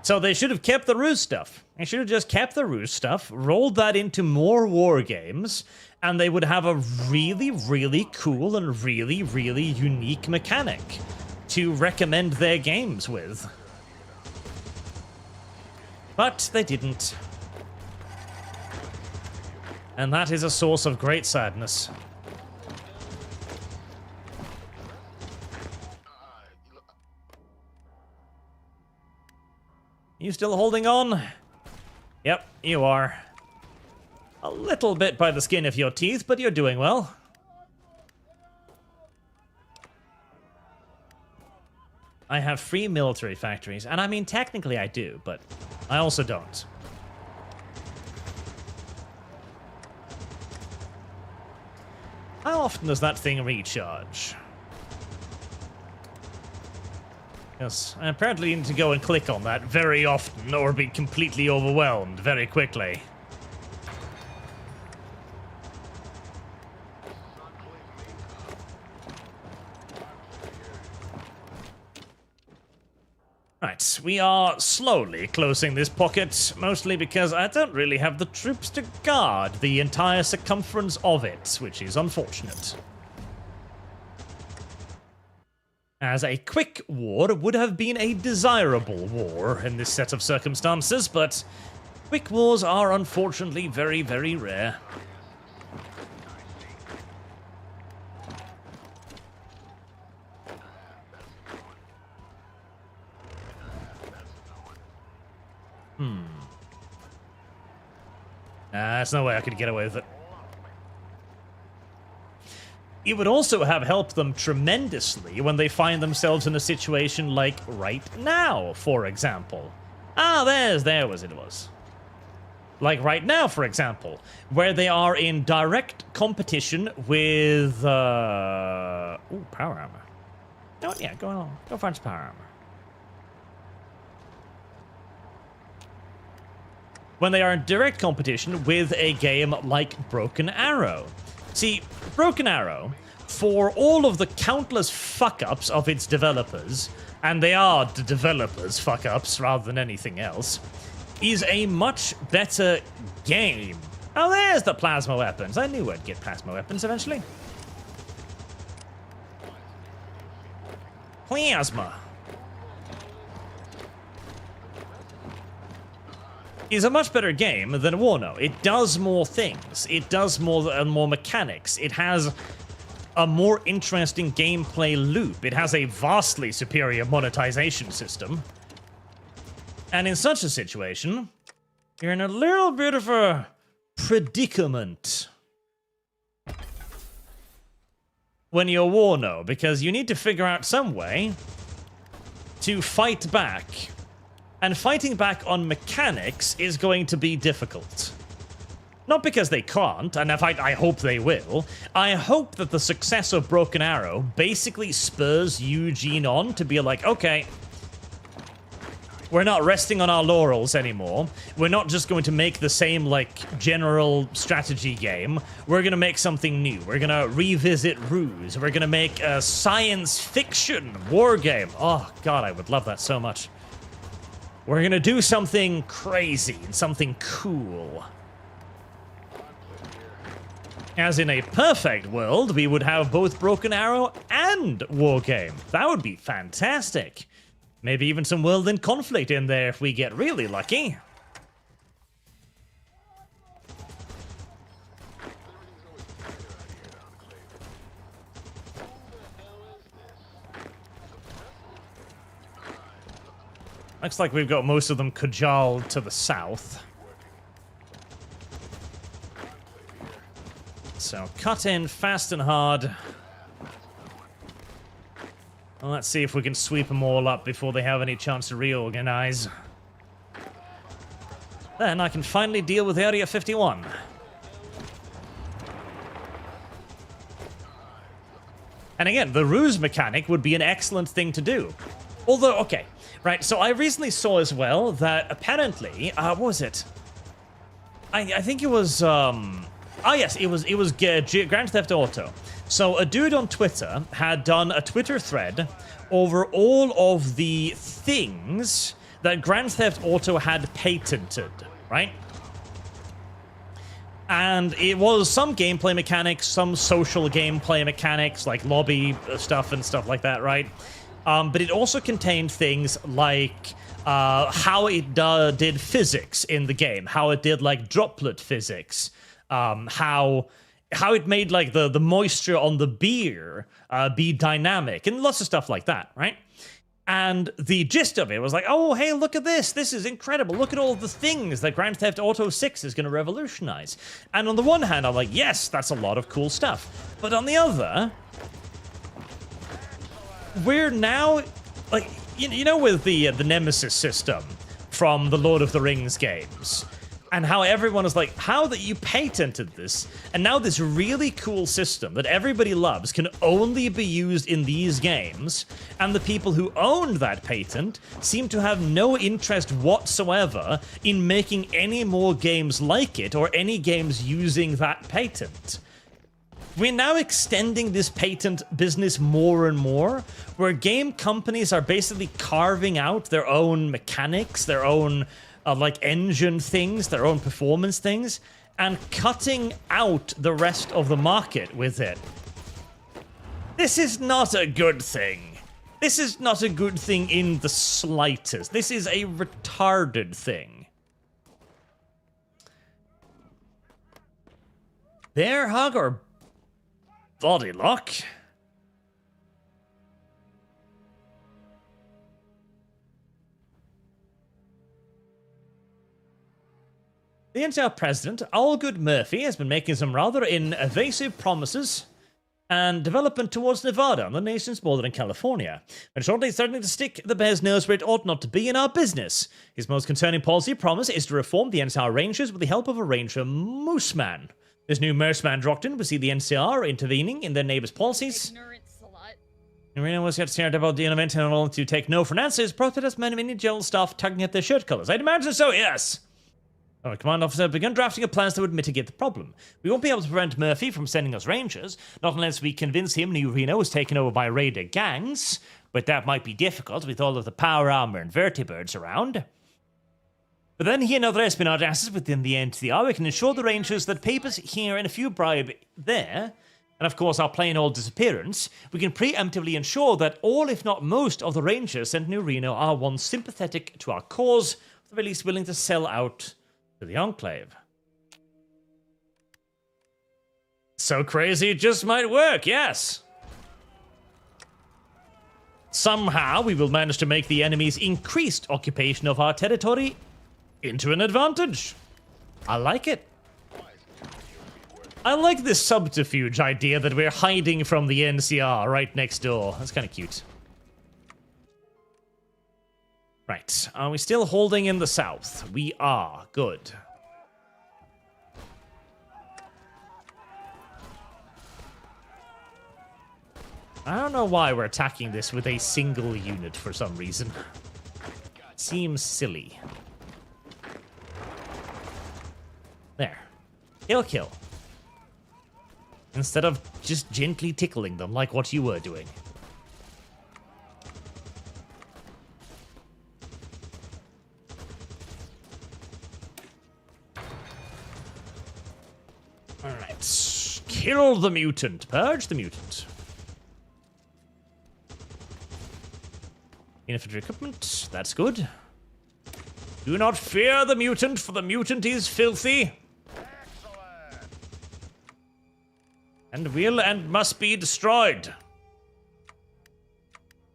So they should have kept the ruse stuff. They should have just kept the ruse stuff, rolled that into more war games, and they would have a really, really cool and really, really unique mechanic to recommend their games with. But they didn't. And that is a source of great sadness. You still holding on? Yep, you are. A little bit by the skin of your teeth, but you're doing well. I have free military factories, and I mean, technically I do, but I also don't. How often does that thing recharge? Yes, I apparently need to go and click on that very often or be completely overwhelmed very quickly. Right, we are slowly closing this pocket, mostly because I don't really have the troops to guard the entire circumference of it, which is unfortunate. As a quick war would have been a desirable war in this set of circumstances, but quick wars are unfortunately very, very rare. There's no way I could get away with it. It would also have helped them tremendously when they find themselves in a situation like right now, for example. Ah, there it was. Like right now, for example, where they are in direct competition with ooh, power armor. No, yeah, go on, go find some power armor. When they are in direct competition with a game like Broken Arrow. See, Broken Arrow, for all of the countless fuck-ups of its developers, and they are the developers' fuck-ups rather than anything else, is a much better game. Oh, there's the plasma weapons. I knew I'd get plasma weapons eventually. Plasma is a much better game than Warno. It does more things. It does more mechanics. It has a more interesting gameplay loop. It has a vastly superior monetization system. And in such a situation, you're in a little bit of a predicament when you're Warno, because you need to figure out some way to fight back. And fighting back on mechanics is going to be difficult. Not because they can't, and in fact, I hope they will. I hope that the success of Broken Arrow basically spurs Eugene on to be like, okay, we're not resting on our laurels anymore. We're not just going to make the same, like, general strategy game. We're going to make something new. We're going to revisit Ruse. We're going to make a science fiction war game. Oh, God, I would love that so much. We're going to do something crazy and something cool. As in a perfect world, we would have both Broken Arrow and Wargame. That would be fantastic. Maybe even some World in Conflict in there if we get really lucky. Looks like we've got most of them cajoled to the south. So cut in fast and hard. Well, let's see if we can sweep them all up before they have any chance to reorganize. Then I can finally deal with Area 51. And again, the ruse mechanic would be an excellent thing to do. Although, okay, right, so I recently saw as well that apparently, what was it? I think it was, oh yes, it was Grand Theft Auto. So a dude on Twitter had done a Twitter thread over all of the things that Grand Theft Auto had patented, right? And it was some gameplay mechanics, some social gameplay mechanics, like lobby stuff and stuff like that, right? But it also contained things like how it did physics in the game, how it did like droplet physics, how it made like the moisture on the beer be dynamic, and lots of stuff like that, right? And the gist of it was like, oh, hey, look at this. This is incredible. Look at all the things that Grand Theft Auto 6 is going to revolutionize. And on the one hand, I'm like, yes, that's a lot of cool stuff. But on the other, we're now, like, you know, with the Nemesis system from the Lord of the Rings games, and how everyone is like, how that you patented this, and now this really cool system that everybody loves can only be used in these games, and the people who owned that patent seem to have no interest whatsoever in making any more games like it, or any games using that patent. We're now extending this patent business more and more, where game companies are basically carving out their own mechanics, their own like engine things, their own performance things, and cutting out the rest of the market with it. This is not a good thing. This is not a good thing in the slightest. This is a retarded thing. Bear hug or body lock? The Intel president, Allgood Murphy, has been making some rather evasive promises and development towards Nevada on the nation's border in California, and shortly threatening to stick the bear's nose where it ought not to be in our business. His most concerning policy promise is to reform the NCR Rangers with the help of a Ranger Mooseman. This new Mooseman doctrine will see the NCR intervening in their neighbors' policies. Ignorant slut. Marina was concerned about the event and willing to take no for an answer. His protest many general staff tugging at their shirt collars. I'd imagine so, yes. Our command officer began drafting up plans that would mitigate the problem. We won't be able to prevent Murphy from sending us Rangers, not unless we convince him New Reno is taken over by raider gangs, but that might be difficult with all of the power armor and vertibirds around. But then he and other espionage assets within the NCR, we can ensure the Rangers that papers here and a few bribe there, and of course our plain old disappearance, we can preemptively ensure that all, if not most, of the Rangers sent to New Reno are ones sympathetic to our cause, or at least willing to sell out to the Enclave. So crazy it just might work, yes. Somehow we will manage to make the enemy's increased occupation of our territory into an advantage. I like it. I like this subterfuge idea that we're hiding from the NCR right next door. That's kind of cute. Right, are we still holding in the south? We are. Good. I don't know why we're attacking this with a single unit for some reason. Seems silly. There. Kill. Instead of just gently tickling them like what you were doing. Alright. Kill the mutant. Purge the mutant. Infantry equipment. That's good. Do not fear the mutant, for the mutant is filthy. And will and must be destroyed.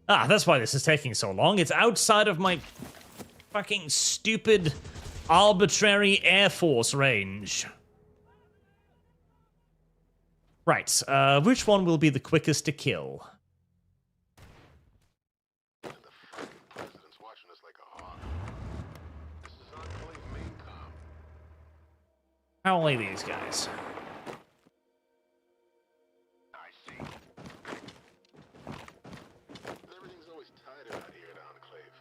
Ah, that's why this is taking so long. It's outside of my fucking stupid, arbitrary Air Force range. Right, which one will be the quickest to kill? The fucking president's watching us like a hawk. This is Enclave Maincom. How only these guys? I see. Everything's always tighter out here at Enclave.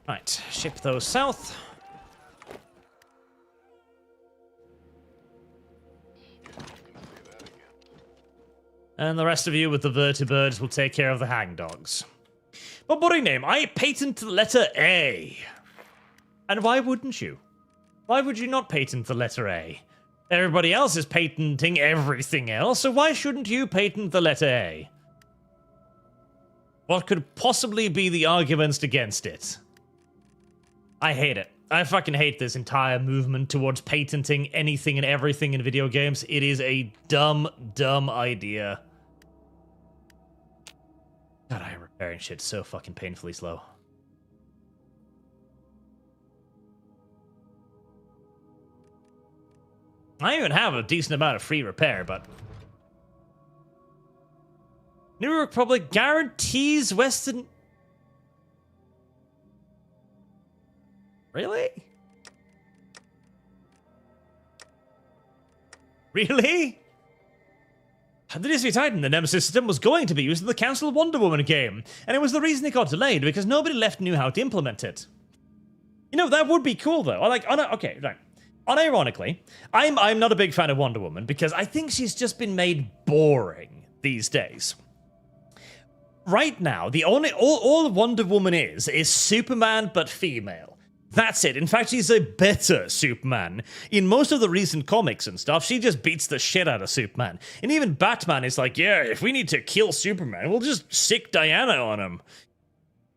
Right, ship those south. And the rest of you with the vertibirds will take care of the hangdogs. But buddy name, I patent the letter A. And why wouldn't you? Why would you not patent the letter A? Everybody else is patenting everything else, so why shouldn't you patent the letter A? What could possibly be the arguments against it? I hate it. I fucking hate this entire movement towards patenting anything and everything in video games. It is a dumb idea. God, I am repairing shit so fucking painfully slow. I even have a decent amount of free repair, but... New Republic guarantees Western... Really? Really? The DSV Titan, the Nemesis system, was going to be used in the Council of Wonder Woman game, and it was the reason it got delayed, because nobody left knew how to implement it. You know, that would be cool, though. Okay, right. Unironically, I'm not a big fan of Wonder Woman, because I think she's just been made boring these days. Right now, the only... All Wonder Woman is Superman, but female. That's it. In fact, she's a better Superman. In most of the recent comics and stuff, she just beats the shit out of Superman. And even Batman is like, yeah, if we need to kill Superman, we'll just sick Diana on him.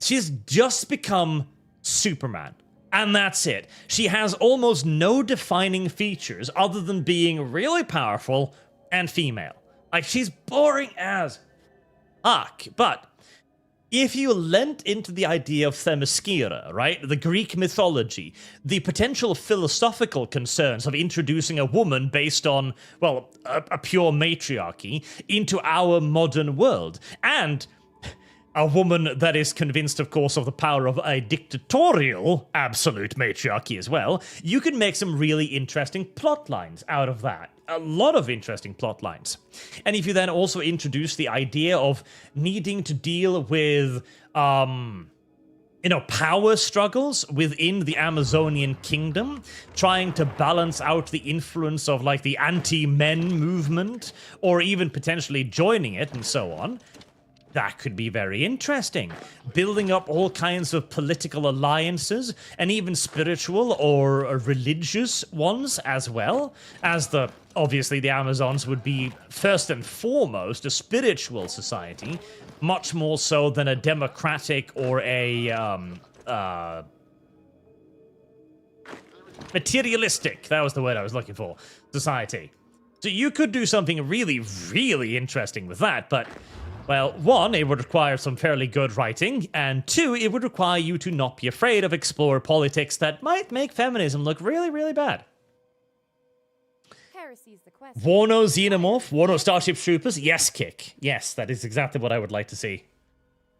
She's just become Superman. And that's it. She has almost no defining features other than being really powerful and female. Like, she's boring as fuck. But if you lent into the idea of Themyscira, right, the Greek mythology, the potential philosophical concerns of introducing a woman based on, well, a pure matriarchy into our modern world, and a woman that is convinced, of course, of the power of a dictatorial absolute matriarchy as well, you can make some really interesting plot lines out of that. A lot of interesting plot lines. And if you then also introduce the idea of needing to deal with, power struggles within the Amazonian kingdom, trying to balance out the influence of, like, the anti-men movement, or even potentially joining it and so on, that could be very interesting. Building up all kinds of political alliances, and even spiritual or religious ones as well, as obviously the Amazons would be first and foremost a spiritual society, much more so than a democratic or a materialistic, that was the word I was looking for, society. So you could do something really, really interesting with that, but, well, one, it would require some fairly good writing, and two, it would require you to not be afraid of explore politics that might make feminism look really, really bad. Heresy's the question. Warno Xenomorph, Warno Starship Troopers, yes, Kick. Yes, that is exactly what I would like to see.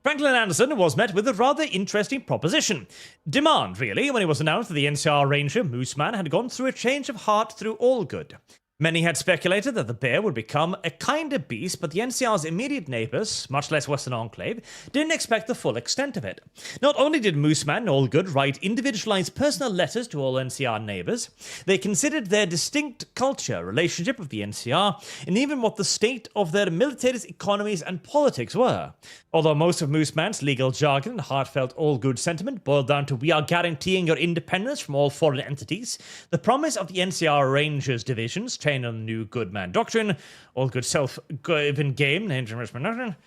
Franklin Anderson was met with a rather interesting proposition. Demand, really, when it was announced that the NCR Ranger, Mooseman, had gone through a change of heart through Allgood. Many had speculated that the bear would become a kinder beast, but the NCR's immediate neighbors, much less Western Enclave, didn't expect the full extent of it. Not only did Mooseman and Allgood write individualized personal letters to all NCR neighbors, they considered their distinct culture, relationship with the NCR, and even what the state of their militaries, economies, and politics were. Although most of Mooseman's legal jargon and heartfelt Allgood sentiment boiled down to "we are guaranteeing your independence from all foreign entities," the promise of the NCR Rangers divisions, trained on the new good man doctrine, Allgood self-given game, named Enrichment Doctrine,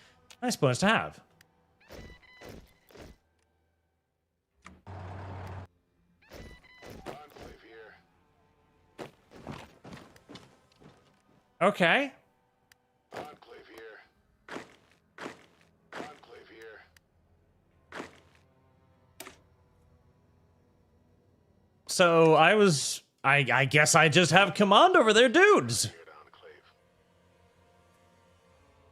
nice bonus to have. Okay. Enclave here. Enclave here. So I guess I just have command over their dudes.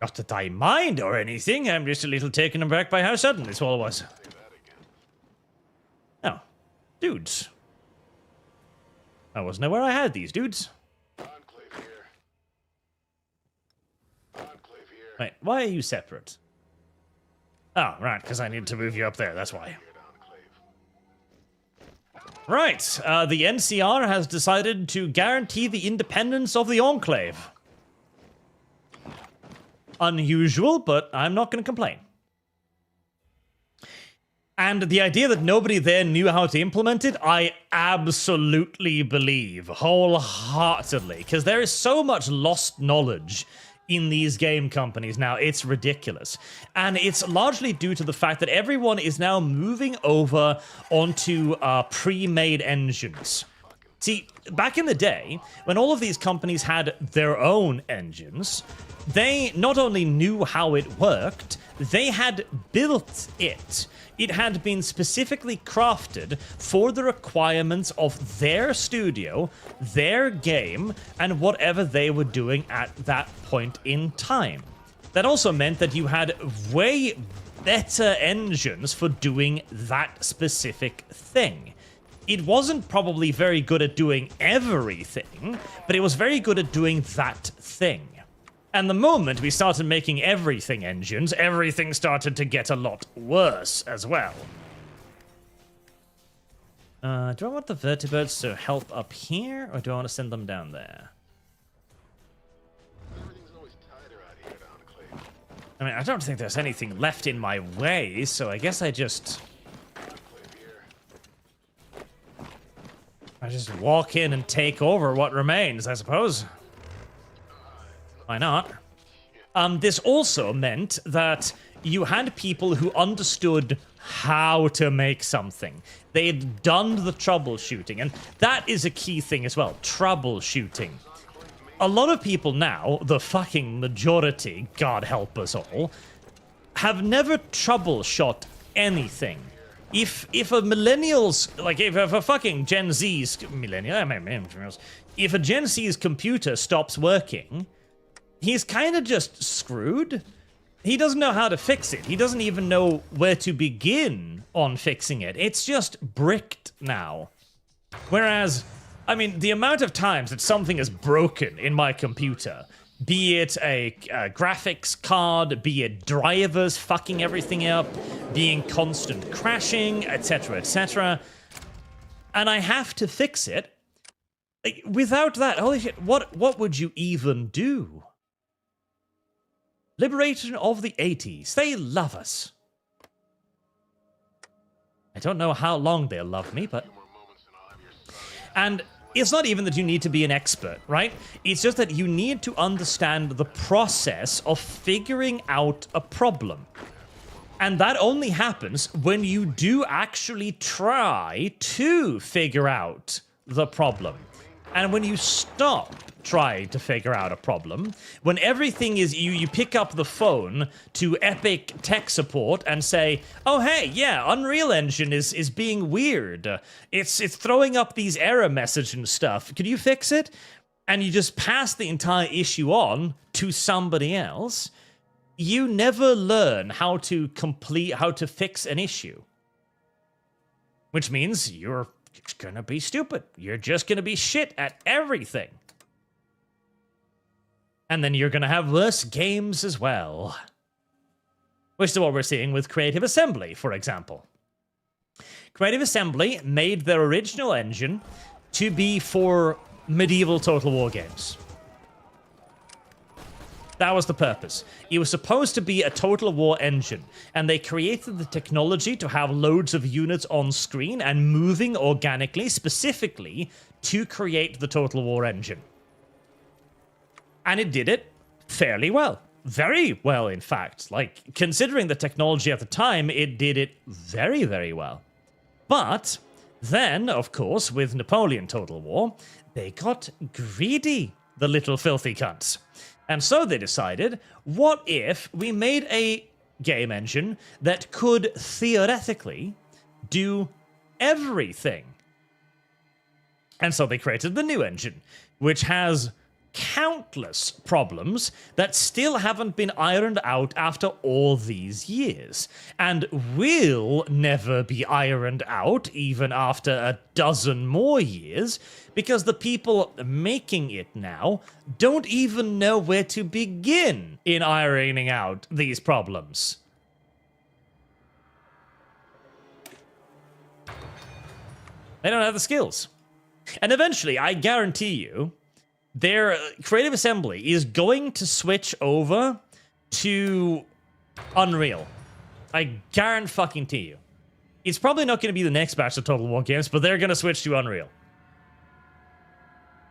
Not that I mind or anything, I'm just a little taken aback by how sudden this all was. Oh, dudes. I wasn't aware I had these dudes. Enclave here. Enclave here. Wait, why are you separate? Oh, right, because I need to move you up there, that's why. Right, the NCR has decided to guarantee the independence of the Enclave. Unusual, but I'm not going to complain. And the idea that nobody there knew how to implement it, I absolutely believe, wholeheartedly, because there is so much lost knowledge in these game companies now, it's ridiculous. And it's largely due to the fact that everyone is now moving over onto pre-made engines. See, back in the day, when all of these companies had their own engines, they not only knew how it worked, they had built it. It had been specifically crafted for the requirements of their studio, their game, and whatever they were doing at that point in time. That also meant that you had way better engines for doing that specific thing. It wasn't probably very good at doing everything, but it was very good at doing that thing. And the moment we started making everything engines, everything started to get a lot worse as well. Do I want the vertebrates to help up here, or do I want to send them down there? Everything's always tighter out here at Enclave. I mean, I don't think there's anything left in my way, so I guess I just walk in and take over what remains, I suppose. Why not? This also meant that you had people who understood how to make something. They had done the troubleshooting, and that is a key thing as well, troubleshooting. A lot of people now, the fucking majority, God help us all, have never troubleshot anything. If a millennials, like if a fucking Gen Z's millennials, if a Gen Z's computer stops working, he's kind of just screwed. He doesn't know how to fix it. He doesn't even know where to begin on fixing it. It's just bricked now. Whereas, I mean, the amount of times that something is broken in my computer, be it a graphics card, be it drivers fucking everything up, being constant crashing, etc., etc., and I have to fix it. Like, without that, holy shit, what would you even do? Liberation of the 80s. They love us. I don't know how long they'll love me, but... And it's not even that you need to be an expert, right? It's just that you need to understand the process of figuring out a problem. And that only happens when you do actually try to figure out the problem. And when you stop trying to figure out a problem, when everything is you pick up the phone to Epic tech support and say, oh hey, yeah, Unreal Engine is being weird. It's throwing up these error messages and stuff. Could you fix it? And you just pass the entire issue on to somebody else. You never learn how to fix an issue. Which means you're gonna be stupid. You're just gonna be shit at everything. And then you're gonna have worse games as well. Which is what we're seeing with Creative Assembly, for example. Creative Assembly made their original engine to be for medieval Total War games. That was the purpose. It was supposed to be a Total War engine, and they created the technology to have loads of units on screen and moving organically, specifically to create the Total War engine. And it did it fairly well. Very well, in fact. Like, considering the technology at the time, it did it very, very well. But then, of course, with Napoleon Total War, they got greedy, the little filthy cunts. And so they decided, what if we made a game engine that could theoretically do everything? And so they created the new engine, which has countless problems that still haven't been ironed out after all these years, and will never be ironed out even after a dozen more years, because the people making it now don't even know where to begin in ironing out these problems. They don't have the skills. And eventually, I guarantee you, their Creative Assembly is going to switch over to Unreal. I guarantee you. It's probably not going to be the next batch of Total War games, but they're going to switch to Unreal.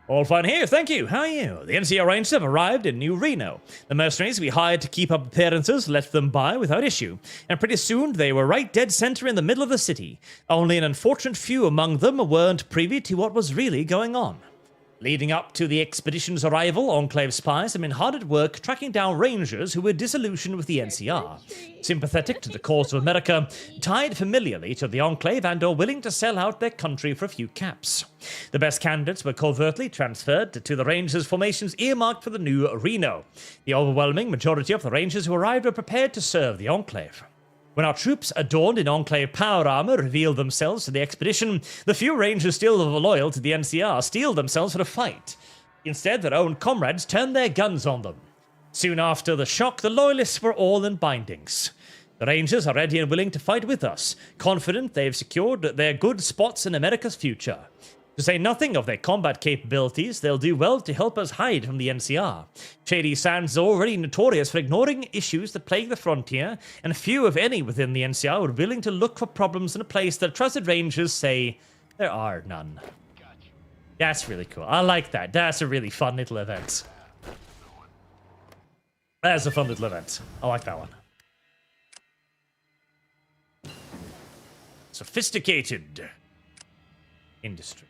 All fine here, thank you. How are you? The NCR Rangers have arrived in New Reno. The mercenaries we hired to keep up appearances let them by without issue, and pretty soon they were right dead center in the middle of the city. Only an unfortunate few among them weren't privy to what was really going on. Leading up to the expedition's arrival, Enclave spies have been hard at work tracking down Rangers who were disillusioned with the NCR. Sympathetic to the cause of America, tied familiarly to the Enclave and are willing to sell out their country for a few caps. The best candidates were covertly transferred to the Rangers' formations earmarked for the new Reno. The overwhelming majority of the Rangers who arrived were prepared to serve the Enclave. When our troops, adorned in Enclave power armor, revealed themselves to the expedition, the few Rangers still loyal to the NCR steeled themselves for a fight. Instead, their own comrades turned their guns on them. Soon after the shock, the Loyalists were all in bindings. The Rangers are ready and willing to fight with us, confident they've secured their good spots in America's future. To say nothing of their combat capabilities, they'll do well to help us hide from the NCR. Shady Sands is already notorious for ignoring issues that plague the frontier, and few, if any, within the NCR are willing to look for problems in a place that trusted Rangers say there are none. That's really cool. I like that. That's a really fun little event. That's a fun little event. I like that one. Sophisticated industry.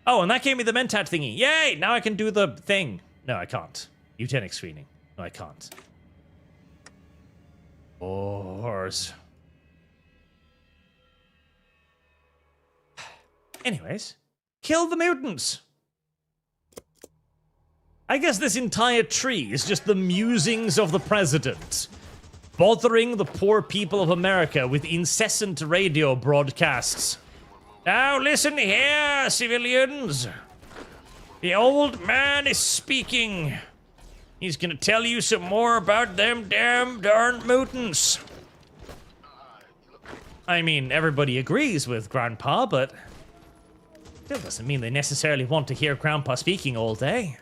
Oh, and that gave me the Mentat thingy. Yay! Now I can do the thing. No, I can't. Eugenics screening. No, I can't. Wars. Anyways, kill the mutants. I guess this entire tree is just the musings of the president, bothering the poor people of America with incessant radio broadcasts. Now listen here, civilians. The old man is speaking. He's gonna tell you some more about them damn darn mutants. I mean, everybody agrees with Grandpa, but still doesn't mean they necessarily want to hear Grandpa speaking all day.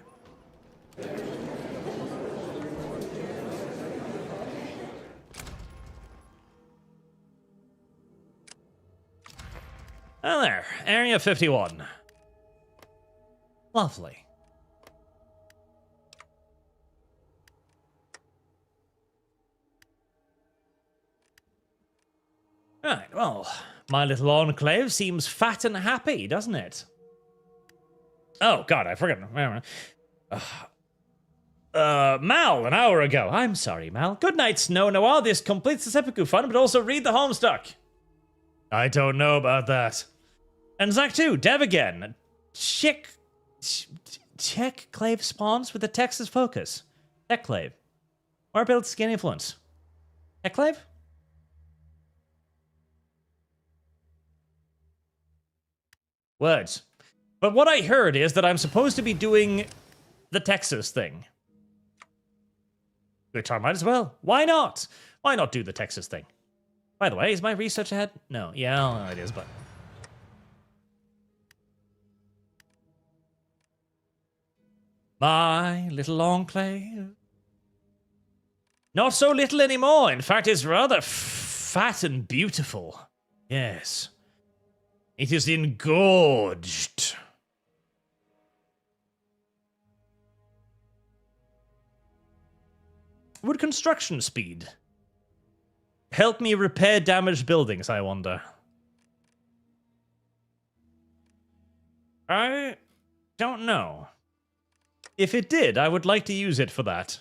Oh, there. Area 51. Lovely. Right, well, my little enclave seems fat and happy, doesn't it? Oh, God, I forgot. Mal, an hour ago. I'm sorry, Mal. Good night, Snow Noir. This completes the seppuku fun, but also read the Homestuck. I don't know about that. And Zach 2, Dev again. Check Clave spawns with the Texas focus. Tech Clave. Or build skin influence. Tech Clave? Words. But what I heard is that I'm supposed to be doing the Texas thing. Which I might as well. Why not? Why not do the Texas thing? By the way, is my research ahead? No. Yeah, it is, but... My little enclave. Not so little anymore. In fact, it's rather fat and beautiful. Yes. It is engorged. Would construction speed help me repair damaged buildings, I wonder? I don't know. If it did, I would like to use it for that.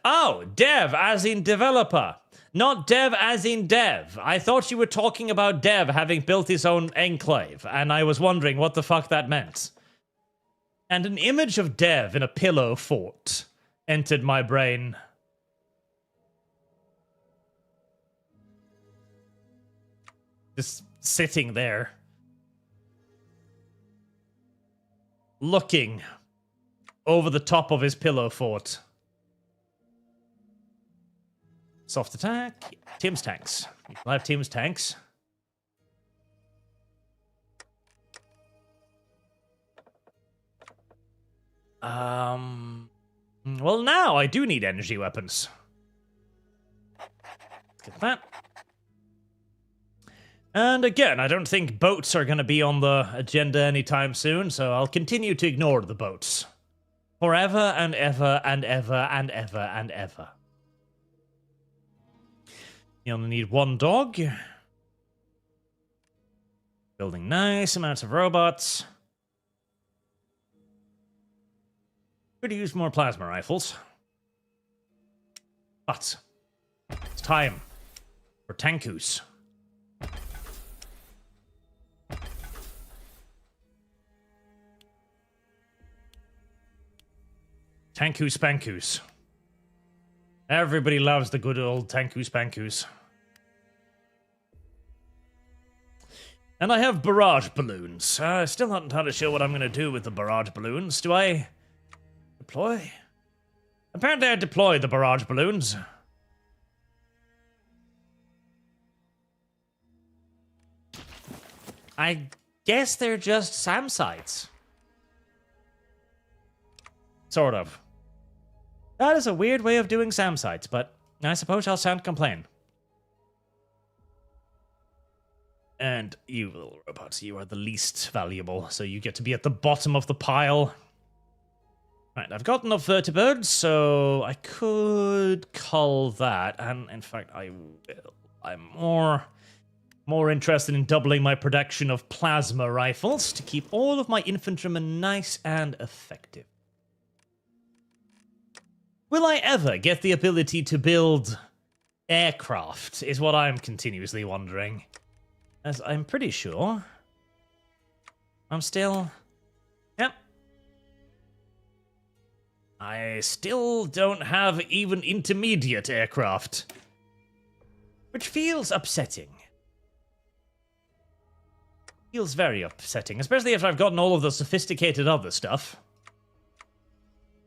Oh, dev as in developer. Not dev as in dev. I thought you were talking about dev having built his own enclave, and I was wondering what the fuck that meant. And an image of dev in a pillow fort entered my brain. Just sitting there. Looking over the top of his pillow fort. Soft attack. Tim's tanks. I have Tim's tanks. Well, now I do need energy weapons. Let's get that. And again, I don't think boats are going to be on the agenda anytime soon, so I'll continue to ignore the boats. Forever and ever and ever and ever and ever. You only need one dog. Building nice amounts of robots. Could use more plasma rifles. But it's time for Tankus. Tanku Spankus. Everybody loves the good old Tanku Spankus. And I have barrage balloons. Still not entirely sure what I'm going to do with the barrage balloons. Do I deploy? Apparently I deploy the barrage balloons. I guess they're just SAM sites. Sort of. That is a weird way of doing SAM sites, but I suppose I shan't complain. And you little robots, you are the least valuable, so you get to be at the bottom of the pile. Right, I've got enough vertibirds, so I could cull that, and in fact I will. I'm more interested in doubling my production of plasma rifles to keep all of my infantrymen nice and effective. Will I ever get the ability to build aircraft is what I'm continuously wondering. As I'm pretty sure I'm still... Yep. I still don't have even intermediate aircraft. Which feels upsetting. Feels very upsetting, especially if I've gotten all of the sophisticated other stuff.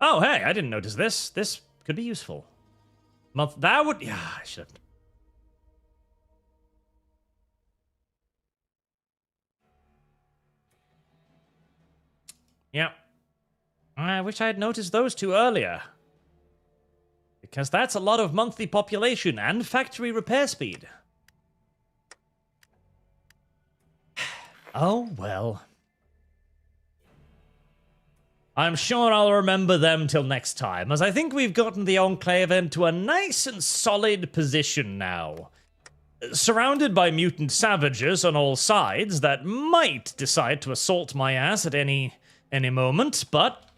Oh, hey, I didn't notice this. This could be useful. That would... Yeah, I should... Yeah. I wish I had noticed those two earlier. Because that's a lot of monthly population and factory repair speed. Oh, well. I'm sure I'll remember them till next time, as I think we've gotten the Enclave into a nice and solid position now. Surrounded by mutant savages on all sides that might decide to assault my ass at any moment, but...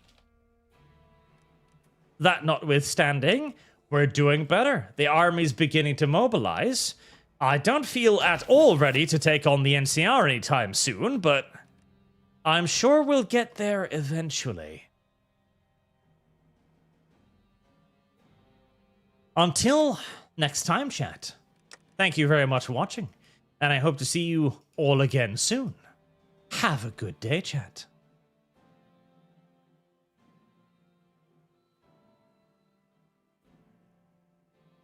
that notwithstanding, we're doing better. The army's beginning to mobilize. I don't feel at all ready to take on the NCR anytime soon, but I'm sure we'll get there eventually. Until next time, chat. Thank you very much for watching, and I hope to see you all again soon. Have a good day, chat.